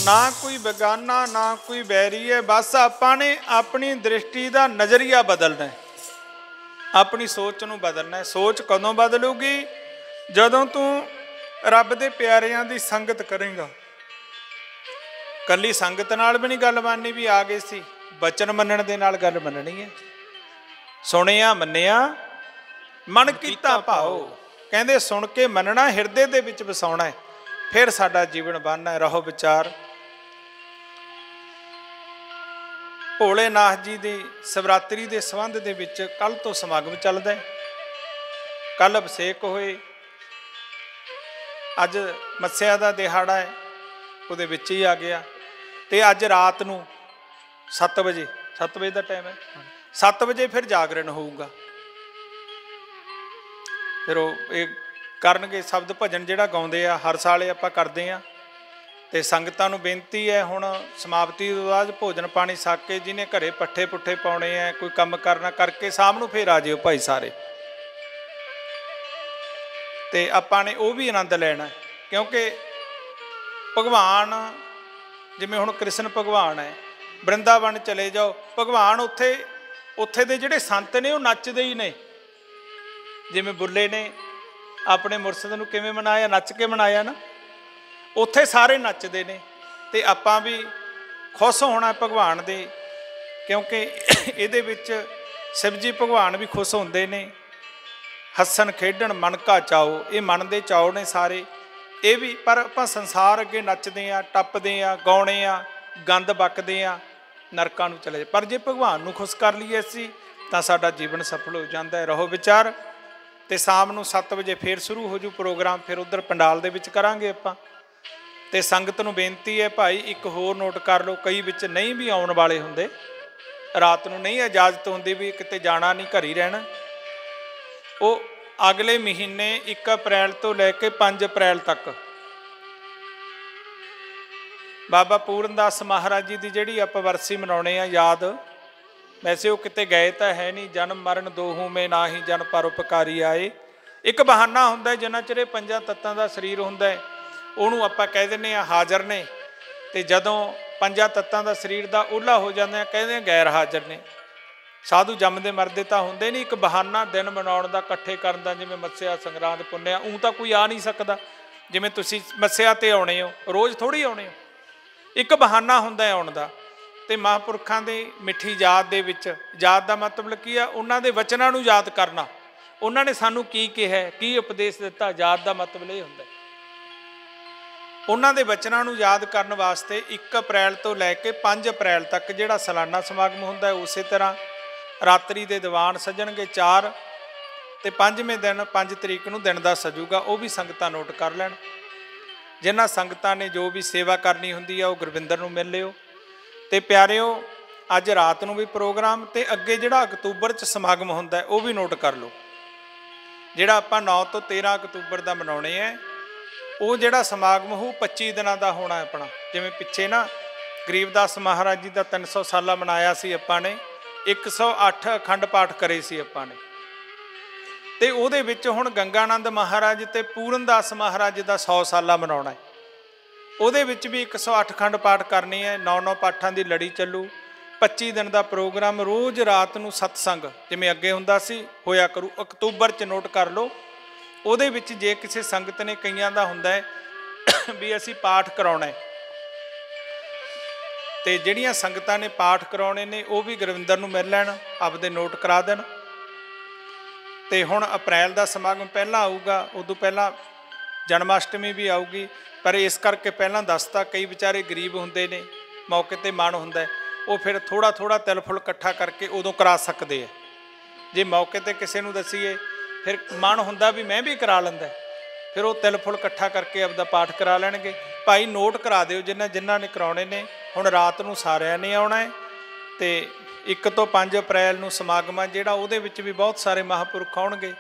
ਨਾ ਕੋਈ ਬੇਗਾਨਾ ਨਾ ਕੋਈ ਵੈਰੀ ਹੈ। ਬਸ ਆਪਾਂ ਨੇ ਆਪਣੀ ਦ੍ਰਿਸ਼ਟੀ ਦਾ ਨਜ਼ਰੀਆ ਬਦਲਣਾ ਹੈ, ਆਪਣੀ ਸੋਚ ਨੂੰ ਬਦਲਣਾ ਹੈ। ਸੋਚ ਕਦੋਂ ਬਦਲੂਗੀ, ਜਦੋਂ ਤੂੰ ਰੱਬ ਦੇ ਪਿਆਰਿਆਂ ਦੀ ਸੰਗਤ ਕਰੇਂਗਾ। ਕੱਲੀ ਸੰਗਤ ਨਾਲ ਵੀ ਨਹੀਂ ਗੱਲ ਮੰਨਣੀ ਵੀ ਆ ਗਏ ਸੀ, ਬਚਨ ਮੰਨਣ ਦੇ ਨਾਲ ਗੱਲ ਮੰਨਣੀ ਹੈ। ਸੁਣਿਆ ਮੰਨਿਆ ਮਨ ਕੀਤਾ ਭਾਓ, ਕਹਿੰਦੇ ਸੁਣ ਕੇ ਮੰਨਣਾ, ਹਿਰਦੇ ਦੇ ਵਿੱਚ ਵਸਾਉਣਾ ਹੈ, ਫਿਰ ਸਾਡਾ ਜੀਵਨ ਬਣਨਾ ਹੈ। ਰਹੋ ਵਿਚਾਰ। ਭੋਲੇਨਾਥ ਜੀ ਦੀ ਸ਼ਿਵਰਾਤਰੀ ਦੇ ਸੰਬੰਧ ਦੇ ਵਿੱਚ ਕੱਲ੍ਹ ਤੋਂ ਸਮਾਗਮ ਚੱਲਦਾ ਹੈ। ਕੱਲ੍ਹ ਅਭਿਸ਼ੇਕ ਹੋਏ, ਅੱਜ ਮੱਸਿਆ ਦਾ ਦਿਹਾੜਾ ਹੈ, ਉਹਦੇ ਵਿੱਚ ਹੀ ਆ ਗਿਆ। ਤੇ ਅੱਜ ਰਾਤ ਨੂੰ 7 ਵਜੇ ਦਾ ਟਾਈਮ ਹੈ, 7 ਵਜੇ ਫਿਰ ਜਾਗਰਣ ਹੋਊਗਾ। ਫਿਰ ਉਹ ਇਹ ਕਰਨਗੇ ਸ਼ਬਦ ਭਜਨ ਜਿਹੜਾ ਗਾਉਂਦੇ ਆ, ਹਰ ਸਾਲ ਇਹ ਆਪਾਂ ਕਰਦੇ ਆ। ਤੇ ਸੰਗਤਾਂ ਨੂੰ ਬੇਨਤੀ ਹੈ, ਹੁਣ ਸਮਾਪਤੀ ਤੋਂ ਬਾਅਦ ਭੋਜਨ ਪਾਣੀ ਛਕ ਕੇ ਜਿਹਨੇ ਘਰੇ ਪੱਠੇ ਪੁੱਠੇ ਪਾਉਣੇ ਆ, ਕੋਈ ਕੰਮ ਕਰਨਾ ਕਰਕੇ ਸ਼ਾਮ ਨੂੰ ਫਿਰ ਆ ਜਿਓ ਭਾਈ ਸਾਰੇ। ਤੇ ਆਪਾਂ ਨੇ ਉਹ ਵੀ ਆਨੰਦ ਲੈਣਾ, ਕਿਉਂਕਿ ਭਗਵਾਨ ਜਿਵੇਂ ਹੁਣ ਕ੍ਰਿਸ਼ਨ ਭਗਵਾਨ ਹੈ, ਬ੍ਰਿੰਦਾਵਨ ਚਲੇ ਜਾਓ, ਭਗਵਾਨ ਉੱਥੇ ਦੇ ਜਿਹੜੇ ਸੰਤ ਨੇ ਉਹ ਨੱਚਦੇ ਹੀ ਨੇ। ਜਿਵੇਂ ਬੁੱਲੇ ਨੇ ਆਪਣੇ ਮੁਰਸ਼ਦ ਨੂੰ ਕਿਵੇਂ ਮਨਾਇਆ, ਨੱਚ ਕੇ ਮਨਾਇਆ ਨਾ, ਉੱਥੇ ਸਾਰੇ ਨੱਚਦੇ ਨੇ। ਤੇ ਆਪਾਂ ਵੀ ਖੁਸ਼ ਹੋਣਾ ਭਗਵਾਨ ਦੇ, ਕਿਉਂਕਿ ਇਹਦੇ ਵਿੱਚ ਸ਼ਿਵ ਜੀ ਭਗਵਾਨ ਵੀ ਖੁਸ਼ ਹੁੰਦੇ ਨੇ। ਹੱਸਣ ਖੇਡਣ ਮਨ ਕਾ ਚਾਓ, ਇਹ ਮਨ ਦੇ ਚਾਓ ਨੇ ਸਾਰੇ ਇਹ ਵੀ। ਪਰ ਆਪਾਂ ਸੰਸਾਰ ਅੱਗੇ ਨੱਚਦੇ ਆ, ਟੱਪਦੇ ਆ, ਗਾਉਣੇ ਆ, ਗੰਦ ਬਕਦੇ ਆ, ਨਰਕਾਂ ਨੂੰ ਚਲੇ ਜਾ। ਪਰ ਜੇ ਭਗਵਾਨ ਨੂੰ ਖੁਸ਼ ਕਰ ਲਈਏ ਅਸੀਂ ਤਾਂ ਸਾਡਾ ਜੀਵਨ ਸਫਲ ਹੋ ਜਾਂਦਾ ਹੈ। ਰਹੋ ਵਿਚਾਰ। ਤੇ ਸ਼ਾਮ ਨੂੰ 7 ਵਜੇ ਫੇਰ ਸ਼ੁਰੂ ਹੋ ਜੂ ਪ੍ਰੋਗਰਾਮ, ਫਿਰ ਉੱਧਰ ਪੰਡਾਲ ਦੇ ਵਿੱਚ ਕਰਾਂਗੇ ਆਪਾਂ। ਤੇ ਸੰਗਤ ਨੂੰ ਬੇਨਤੀ ਹੈ ਭਾਈ, ਇੱਕ ਹੋਰ ਨੋਟ ਕਰ ਲਓ, ਕਈ ਵਿੱਚ ਨਹੀਂ ਵੀ ਆਉਣ ਵਾਲੇ ਹੁੰਦੇ, ਰਾਤ ਨੂੰ ਨਹੀਂ ਇਜਾਜ਼ਤ ਹੁੰਦੀ ਵੀ ਕਿਤੇ ਜਾਣਾ ਨਹੀਂ, ਘਰ ਹੀ ਰਹਿਣਾ। ਉਹ ਅਗਲੇ ਮਹੀਨੇ 1 ਅਪ੍ਰੈਲ ਤੋਂ ਲੈ ਕੇ 5 ਅਪ੍ਰੈਲ ਤੱਕ ਬਾਬਾ ਪੂਰਨਦਾਸ ਮਹਾਰਾਜ ਜੀ ਦੀ ਜਿਹੜੀ ਆਪਾਂ ਵਰਸੀ ਮਨਾਉਣੇ ਆ ਯਾਦ, ਵੈਸੇ ਉਹ ਕਿਤੇ ਗਏ ਤਾਂ ਹੈ ਨਹੀਂ। ਜਨਮ ਮਰਨ ਦੋਹੂ ਮੇ ਨਾ ਹੀ ਜਨ ਪਰ ਉਪਕਾਰੀ ਆਏ। ਇੱਕ ਬਹਾਨਾ ਹੁੰਦਾ ਜਿੰਨਾ ਚਿਰ ਇਹ ਪੰਜਾਂ ਤੱਤਾਂ ਦਾ ਸਰੀਰ ਹੁੰਦਾ ਹੈ ਉਹਨੂੰ ਆਪਾਂ ਕਹਿ ਦਿੰਦੇ ਆ ਹਾਜ਼ਰ ਨੇ, ਤੇ ਜਦੋਂ ਪੰਜਾਂ ਤੱਤਾਂ ਦਾ ਸਰੀਰ ਦਾ ਓਹਲਾ ਹੋ ਜਾਂਦੇ ਆ ਕਹਿੰਦੇ ਆ ਗੈਰ ਹਾਜ਼ਰ ਨੇ। ਸਾਧੂ ਜੰਮਦੇ ਮਰਦੇ ਤਾਂ ਹੁੰਦੇ ਨਹੀਂ, ਇੱਕ ਬਹਾਨਾ ਦਿਨ ਮਨਾਉਣ ਦਾ, ਇਕੱਠੇ ਕਰਨ ਦਾ, ਜਿਵੇਂ ਮੱਸਿਆ ਸੰਗਰਾਂਦ ਪੁੰਨਿਆ। ਊਂ ਤਾਂ ਕੋਈ ਆ ਨਹੀਂ ਸਕਦਾ, ਜਿਵੇਂ ਤੁਸੀਂ ਮੱਸਿਆ ਤੇ ਆਉਣੇ ਹੋ, ਰੋਜ਼ ਥੋੜ੍ਹੀ ਆਉਣੇ ਹੋ, ਇੱਕ ਬਹਾਨਾ ਹੁੰਦਾ ਆਉਣ ਦਾ। ਤੇ ਮਹਾਂਪੁਰਖਾਂ ਦੀ ਮਿੱਠੀ ਯਾਦ ਦੇ ਵਿੱਚ, ਯਾਦ ਦਾ ਮਤਲਬ ਕੀ ਆ? ਉਹਨਾਂ ਦੇ ਵਚਨਾਂ ਨੂੰ ਯਾਦ ਕਰਨਾ, ਉਹਨਾਂ ਨੇ ਸਾਨੂੰ ਕੀ ਕਿਹਾ, ਕੀ ਉਪਦੇਸ਼ ਦਿੱਤਾ। ਯਾਦ ਦਾ ਮਤਲਬ ਇਹ ਹੁੰਦਾ ਉਹਨਾਂ ਦੇ ਵਚਨਾਂ ਨੂੰ ਯਾਦ ਕਰਨ ਵਾਸਤੇ 1 ਅਪ੍ਰੈਲ ਤੋਂ ਲੈ ਕੇ 5 ਅਪ੍ਰੈਲ ਤੱਕ ਜਿਹੜਾ ਸਾਲਾਨਾ ਸਮਾਗਮ ਹੁੰਦਾ, ਉਸੇ ਤਰ੍ਹਾਂ ਰਾਤਰੀ ਦੇ ਦੀਵਾਨ ਸੱਜਣਗੇ 4, ਤੇ 5ਵੇਂ ਦਿਨ 5 ਤਰੀਕ ਨੂੰ ਦਿਨ ਦਾ ਸਜੂਗਾ। ਉਹ ਵੀ ਸੰਗਤਾਂ ਨੋਟ ਕਰ ਲੈਣ। ਜਿਨ੍ਹਾਂ ਸੰਗਤਾਂ ਨੇ ਜੋ ਵੀ ਸੇਵਾ ਕਰਨੀ ਹੁੰਦੀ ਆ ਉਹ ਗੁਰਵਿੰਦਰ ਨੂੰ ਮਿਲ ਲਿਓ। ਤੇ ਪਿਆਰਿਓ, ਅੱਜ ਰਾਤ ਨੂੰ ਵੀ ਪ੍ਰੋਗਰਾਮ, ਤੇ ਅੱਗੇ ਜਿਹੜਾ ਅਕਤੂਬਰ 'ਚ ਸਮਾਗਮ ਹੁੰਦਾ ਉਹ ਵੀ ਨੋਟ ਕਰ ਲਓ। ਜਿਹੜਾ ਆਪਾਂ 9 ਤੋਂ 13 ਅਕਤੂਬਰ ਦਾ ਮਨਾਉਣੇ ਹੈ, ਉਹ ਜਿਹੜਾ ਸਮਾਗਮ ਉਹ 25 ਦਿਨਾਂ ਦਾ ਹੋਣਾ ਆਪਣਾ। ਜਿਵੇਂ ਪਿੱਛੇ ਨਾ ਗਰੀਬਦਾਸ ਮਹਾਰਾਜ ਜੀ ਦਾ 300 ਸਾਲਾ ਮਨਾਇਆ ਸੀ ਆਪਾਂ ਨੇ, 108 ਅਖੰਡ ਪਾਠ ਕਰੇ ਸੀ ਆਪਾਂ ਨੇ। ਤੇ ਉਹਦੇ ਵਿੱਚ ਹੁਣ ਗੰਗਾਨੰਦ ਮਹਾਰਾਜ ਤੇ ਪੂਰਨਦਾਸ ਮਹਾਰਾਜ ਦਾ 100 ਸਾਲਾ ਮਨਾਉਣਾ ਹੈ। ਉਹਦੇ ਵਿੱਚ ਵੀ 108 ਅਖੰਡ ਪਾਠ ਕਰਨੀ ਹੈ, 9 ਪਾਠਾਂ ਦੀ ਲੜੀ ਚੱਲੂ। 25 ਦਿਨ ਦਾ ਪ੍ਰੋਗਰਾਮ, ਰੋਜ਼ ਰਾਤ ਨੂੰ ਸਤਸੰਗ ਜਿਵੇਂ ਅੱਗੇ ਹੁੰਦਾ ਸੀ ਹੋਇਆ ਕਰੂ। ਅਕਤੂਬਰ 'ਚ ਨੋਟ ਕਰ ਲਓ। ਉਹਦੇ ਵਿੱਚ ਜੇ ਕਿਸੇ ਸੰਗਤ ਨੇ, ਕਈਆਂ ਦਾ ਹੁੰਦਾ ਹੈ ਵੀ ਅਸੀਂ ਪਾਠ ਕਰਾਉਣਾ ਹੈ, ਤੇ ਜਿਹੜੀਆਂ ਸੰਗਤਾਂ ਨੇ ਪਾਠ ਕਰਾਉਣੇ ਨੇ ਉਹ ਵੀ ਗੁਰਵਿੰਦਰ ਨੂੰ ਮਿਲ ਲੈਣ, ਆਪਦੇ ਨੋਟ ਕਰਾ ਦੇਣ। ਤੇ ਹੁਣ ਅਪ੍ਰੈਲ ਦਾ ਸਮਾਗਮ ਪਹਿਲਾਂ ਆਊਗਾ, ਉਦੋਂ ਪਹਿਲਾਂ ਜਨਮਾਸ਼ਟਮੀ ਵੀ ਆਊਗੀ। ਪਰ ਇਸ ਕਰਕੇ ਪਹਿਲਾਂ ਦੱਸਤਾ, ਕਈ ਵਿਚਾਰੇ ਗਰੀਬ ਹੁੰਦੇ ਨੇ, ਮੌਕੇ 'ਤੇ ਮਨ ਹੁੰਦਾ, ਉਹ ਫਿਰ ਥੋੜ੍ਹਾ ਥੋੜ੍ਹਾ ਤਿਲ ਫੁੱਲ ਇਕੱਠਾ ਕਰਕੇ ਉਦੋਂ ਕਰਾ ਸਕਦੇ ਆ। ਜੇ ਮੌਕੇ 'ਤੇ ਕਿਸੇ ਨੂੰ ਦੱਸੀਏ ਫਿਰ ਮਨ ਹੁੰਦਾ ਵੀ ਮੈਂ ਵੀ ਕਰਾ ਲੈਂਦਾ, ਫਿਰ ਉਹ ਤਿਲ ਫੁੱਲ ਇਕੱਠਾ ਕਰਕੇ ਆਪਦਾ ਪਾਠ ਕਰਾ ਲੈਣਗੇ। ਭਾਈ ਨੋਟ ਕਰਾ ਦਿਓ ਜਿਨ੍ਹਾਂ ਨੇ ਕਰਾਉਣੇ ਨੇ। ਹੁਣ ਰਾਤ ਨੂੰ ਸਾਰਿਆਂ ਨੇ ਆਉਣਾ ਹੈ, ਤੇ 1 ਤੋਂ 5 ਅਪ੍ਰੈਲ ਨੂੰ ਸਮਾਗਮ ਆ ਜਿਹੜਾ, ਉਹਦੇ ਵਿੱਚ ਵੀ ਬਹੁਤ ਸਾਰੇ ਮਹਾਂਪੁਰਖ ਆਉਣਗੇ।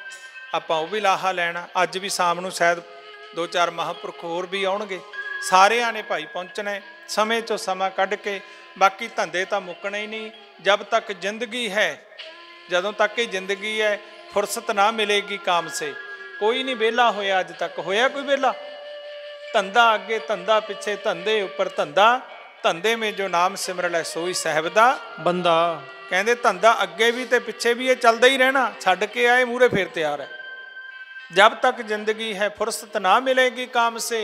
ਆਪਾਂ ਉਹ ਵੀ ਲਾਹਾ ਲੈਣਾ। ਅੱਜ ਵੀ ਸ਼ਾਮ ਨੂੰ ਸ਼ਾਇਦ 2-4 ਮਹਾਂਪੁਰਖ ਹੋਰ ਵੀ ਆਉਣਗੇ। ਸਾਰਿਆਂ ਨੇ ਭਾਈ ਪਹੁੰਚਣਾ, ਸਮੇਂ 'ਚੋਂ ਸਮਾਂ ਕੱਢ ਕੇ। ਬਾਕੀ ਧੰਦੇ ਤਾਂ ਮੁੱਕਣੇ ਹੀ ਨਹੀਂ ਜਬ ਤੱਕ ਜ਼ਿੰਦਗੀ ਹੈ। ਜਦੋਂ ਤੱਕ ਇਹ ਜ਼ਿੰਦਗੀ ਹੈ, ਫੁਰਸਤ ਨਾ ਮਿਲੇਗੀ ਕਾਮ ਸੇ। ਕੋਈ ਨਹੀਂ ਵਿਹਲਾ ਹੋਇਆ ਅੱਜ ਤੱਕ, ਹੋਇਆ ਕੋਈ ਵਿਹਲਾ? ਧੰਦਾ ਅੱਗੇ ਧੰਦਾ ਪਿੱਛੇ, ਧੰਦੇ ਉੱਪਰ ਧੰਦਾ, ਧੰਦੇ ਮੇ ਜੋ ਨਾਮ ਸਿਮਰ ਲੈ ਸੋਈ ਸਾਹਿਬ ਦਾ ਬੰਦਾ। ਕਹਿੰਦੇ ਧੰਦਾ ਅੱਗੇ ਵੀ ਤੇ ਪਿੱਛੇ ਵੀ ਇਹ ਚੱਲਦਾ ਹੀ ਰਹਿਣਾ। ਛੱਡ ਕੇ ਆਏ ਮੂਹਰੇ ਫੇਰ ਤਿਆਰ ਹੈ। जब तक जिंदगी है फुर्सत ना मिलेगी काम से,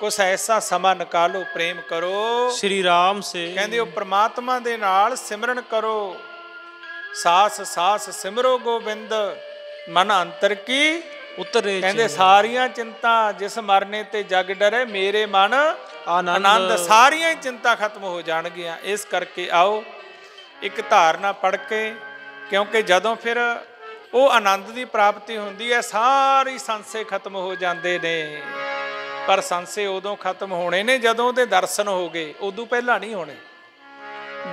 कुछ ऐसा समा निकालो प्रेम करो श्री राम से। कहते हो परमात्मा दे नाल सिमरन करो, सास सास सिमरो गोबिंद मन अंतर की उतरे। कहते सारियां चिंता जिस मरने ते जग डरे, मेरे मन आनंद। सारियां चिंता खत्म हो जाणगियां। इस करके आओ एक धारणा पढ़ के, क्योंकि जदों फिर ਉਹ ਆਨੰਦ ਦੀ ਪ੍ਰਾਪਤੀ ਹੁੰਦੀ ਹੈ, ਸਾਰੀ ਸੰਸੇ ਖਤਮ ਹੋ ਜਾਂਦੇ ਨੇ। ਪਰ ਸੰਸੇ ਉਦੋਂ ਖਤਮ ਹੋਣੇ ਨੇ ਜਦੋਂ ਉਹਦੇ ਦਰਸ਼ਨ ਹੋ ਗਏ, ਉਦੋਂ ਪਹਿਲਾਂ ਨਹੀਂ ਹੋਣੇ।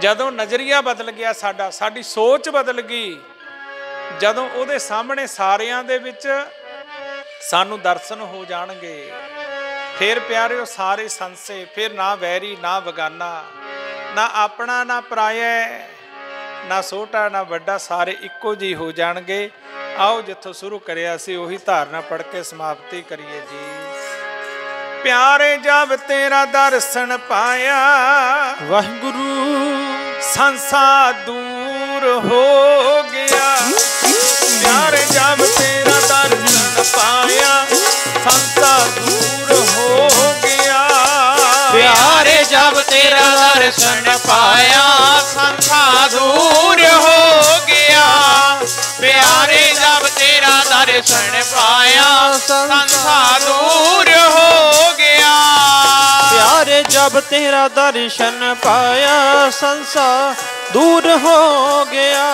ਜਦੋਂ ਨਜ਼ਰੀਆ ਬਦਲ ਗਿਆ ਸਾਡਾ, ਸਾਡੀ ਸੋਚ ਬਦਲ ਗਈ, ਜਦੋਂ ਉਹਦੇ ਸਾਹਮਣੇ ਸਾਰਿਆਂ ਦੇ ਵਿੱਚ ਸਾਨੂੰ ਦਰਸ਼ਨ ਹੋ ਜਾਣਗੇ, ਫਿਰ ਪਿਆਰਿਓ ਸਾਰੇ ਸੰਸੇ, ਫਿਰ ਨਾ ਵੈਰੀ ਨਾ ਬਗਾਨਾ, ਨਾ ਆਪਣਾ ਨਾ ਪਰਾਇਆ, ਨਾ ਛੋਟਾ ਨਾ ਵੱਡਾ, ਸਾਰੇ ਇੱਕੋ ਜਿਹੇ ਹੋ ਜਾਣਗੇ। ਆਓ ਜਿੱਥੋਂ ਸ਼ੁਰੂ ਕਰਿਆ ਸੀ ਉਹੀ ਧਾਰਨਾ ਪੜ੍ਹ ਕੇ ਸਮਾਪਤੀ ਕਰੀਏ ਜੀ। ਪਿਆਰੇ ਜਬ ਤੇਰਾ ਦਰਸ਼ਨ ਪਾਇਆ, ਵਾਹਿਗੁਰੂ ਸੰਸਾ ਦੂਰ ਹੋ ਗਿਆ। ਪਿਆਰੇ ਜਬ ਤੇਰਾ ਦਰਸ਼ਨ ਪਾਇਆ, ਸੰਸਾ ਦੂਰ ਹੋ ਗਿਆ। प्यारे जब तेरा दर्शन पाया, संसा दूर हो गया। प्यारे जब तेरा दर्शन पाया, संसा दूर हो गया। प्यारे जब तेरा दर्शन पाया, संसा दूर हो गया।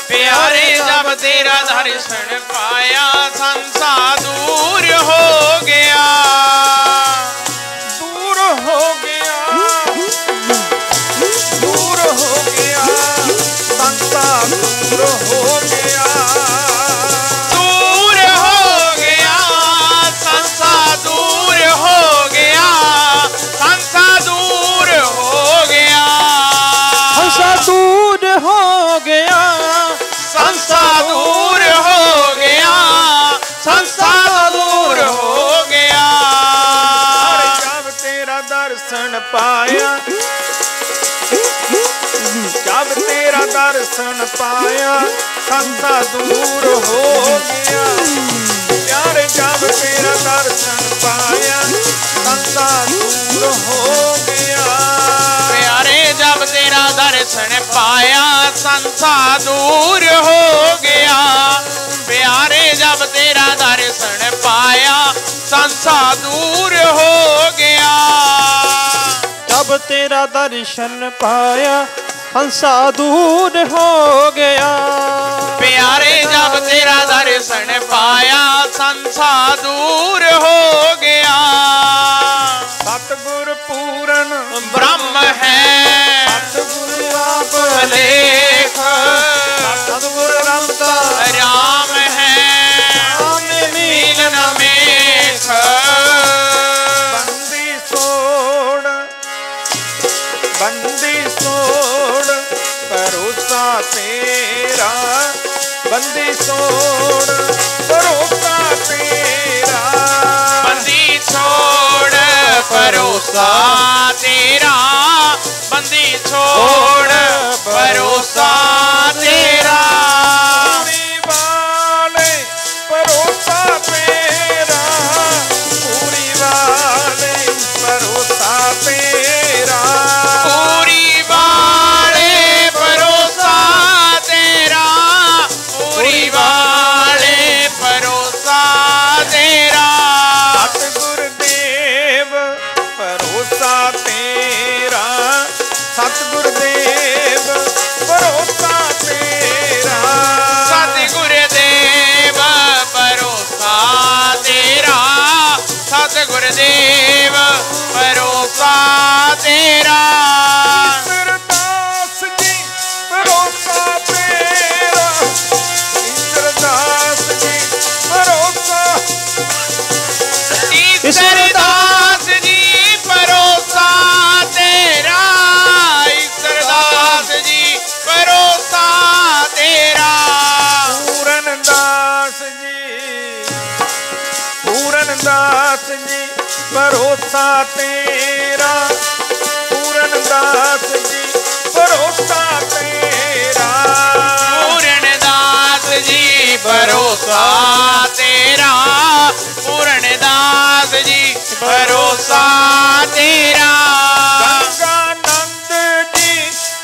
प्यारे जब तेरा दर्शन पाया, संसा दूर हो गया। हो गया, दूर हो गया, संसा दूर हो गया। दूर हो गया, संसा दूर हो गया। संसा दूर दर्शन पाया, जब तेरा दर्शन पाया संसा दूर हो गया। प्यारे जब तेरा दर्शन पाया संसा दूर हो गया। प्यारे जब तेरा दर्शन पाया संसा दूर हो गया। प्यारे जब तेरा दर्शन पाया संसा दूर हो गया। जब तेरा दर्शन पाया हंसा दूर हो गया। प्यारे जब तेरा दर्शन पाया संसा दूर हो गया। सतगुर पूरन ब्रह्म है, सतगुर आप लेख, सतगुर रमता राम है, मीलन मेख। बंदी सोड़, बंदी सोड़ भरोसा तेरा, बंदी सोड़ भरोसा तेरा। बंदी छोड़ भरोसा तेरा, बंदी छोड़ भरोसा तेरा। पूरी वाले भरोसा तेरा, पूरी वाले भरोसा तेरा। पूरी वाले भरोसा तेरा, पूरी वाले भरोसा तेरा। सतगुरुदेव भरोसा तेरा, सतगुरुदेव भरोसा तेरा। सतगुरुदेव भरोसा तेरा, सतगुरुदेव भरोसा तेरा। ईश्वरदास जी भरोसा तेरा, ईश्वरदास जी भरोसा। ईश्वरदास जी भरोसा तेरा, ईश्वरदास जी भरोसा तेरा। पूरनदास जी, पूरनदास जी भरोसा तेरा, पूरनदास जी भरोसा तेरा। पूर्णदास जी भरोसा तेरा, पूर्णदास जी भरोसा तेरा। गंगानंद जी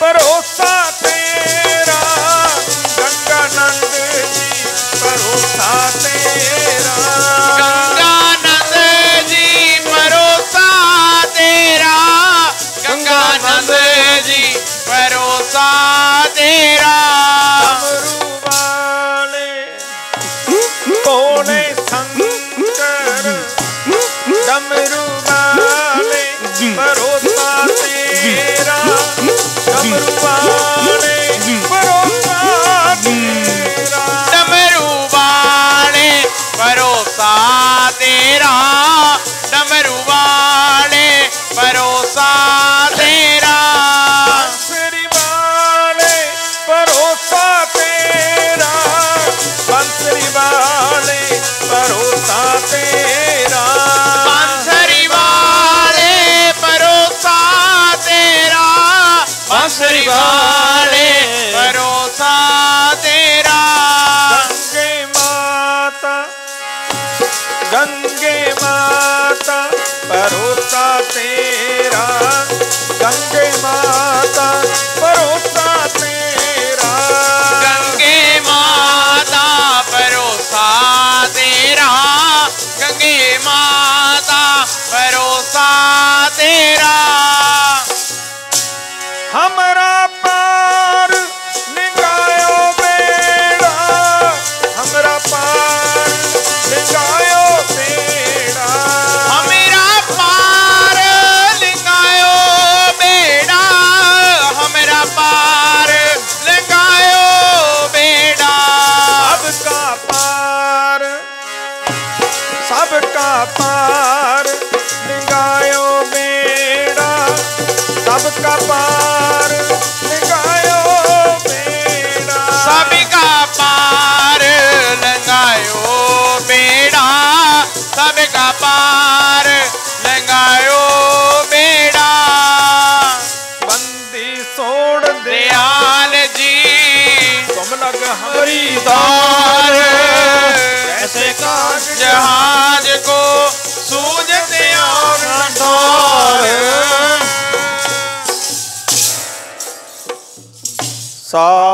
भरोसा तेरा, गंगानंद जी भरोसा तेरा। गंगानंद जी भरोसा तेरा, गंगानंद जी भरोसा तेरा। डमरू वाले भोले शंकर, डमरू वाले भरोसा तेरा, डमरू वाले भरोसा तेरा। डमरू वाले भरोसा तेरा, डमरू वाले भरोसा तेरा। बांसुरी वाले भरोसा तेरा, बांसुरी वाले भरोसा तेरा। बांसुरी वाले भरोसा तेरा, बांसुरी वाले भरोसा तेरा। गंगे माता, गंगे माता भरोसा तेरा, गंगे माता भरोसा तेरा। गंगे माता भरोसा तेरा, गंगे माता भरोसा तेरा। हमरा पार निगायो बेड़ा, हमरा पार निगायो बेड़ा। हमेरा पार लिंगायो बेड़ा, दयाल जी तुम लग हरी हमारी दार जैसे काज जहाज को सूझते और सार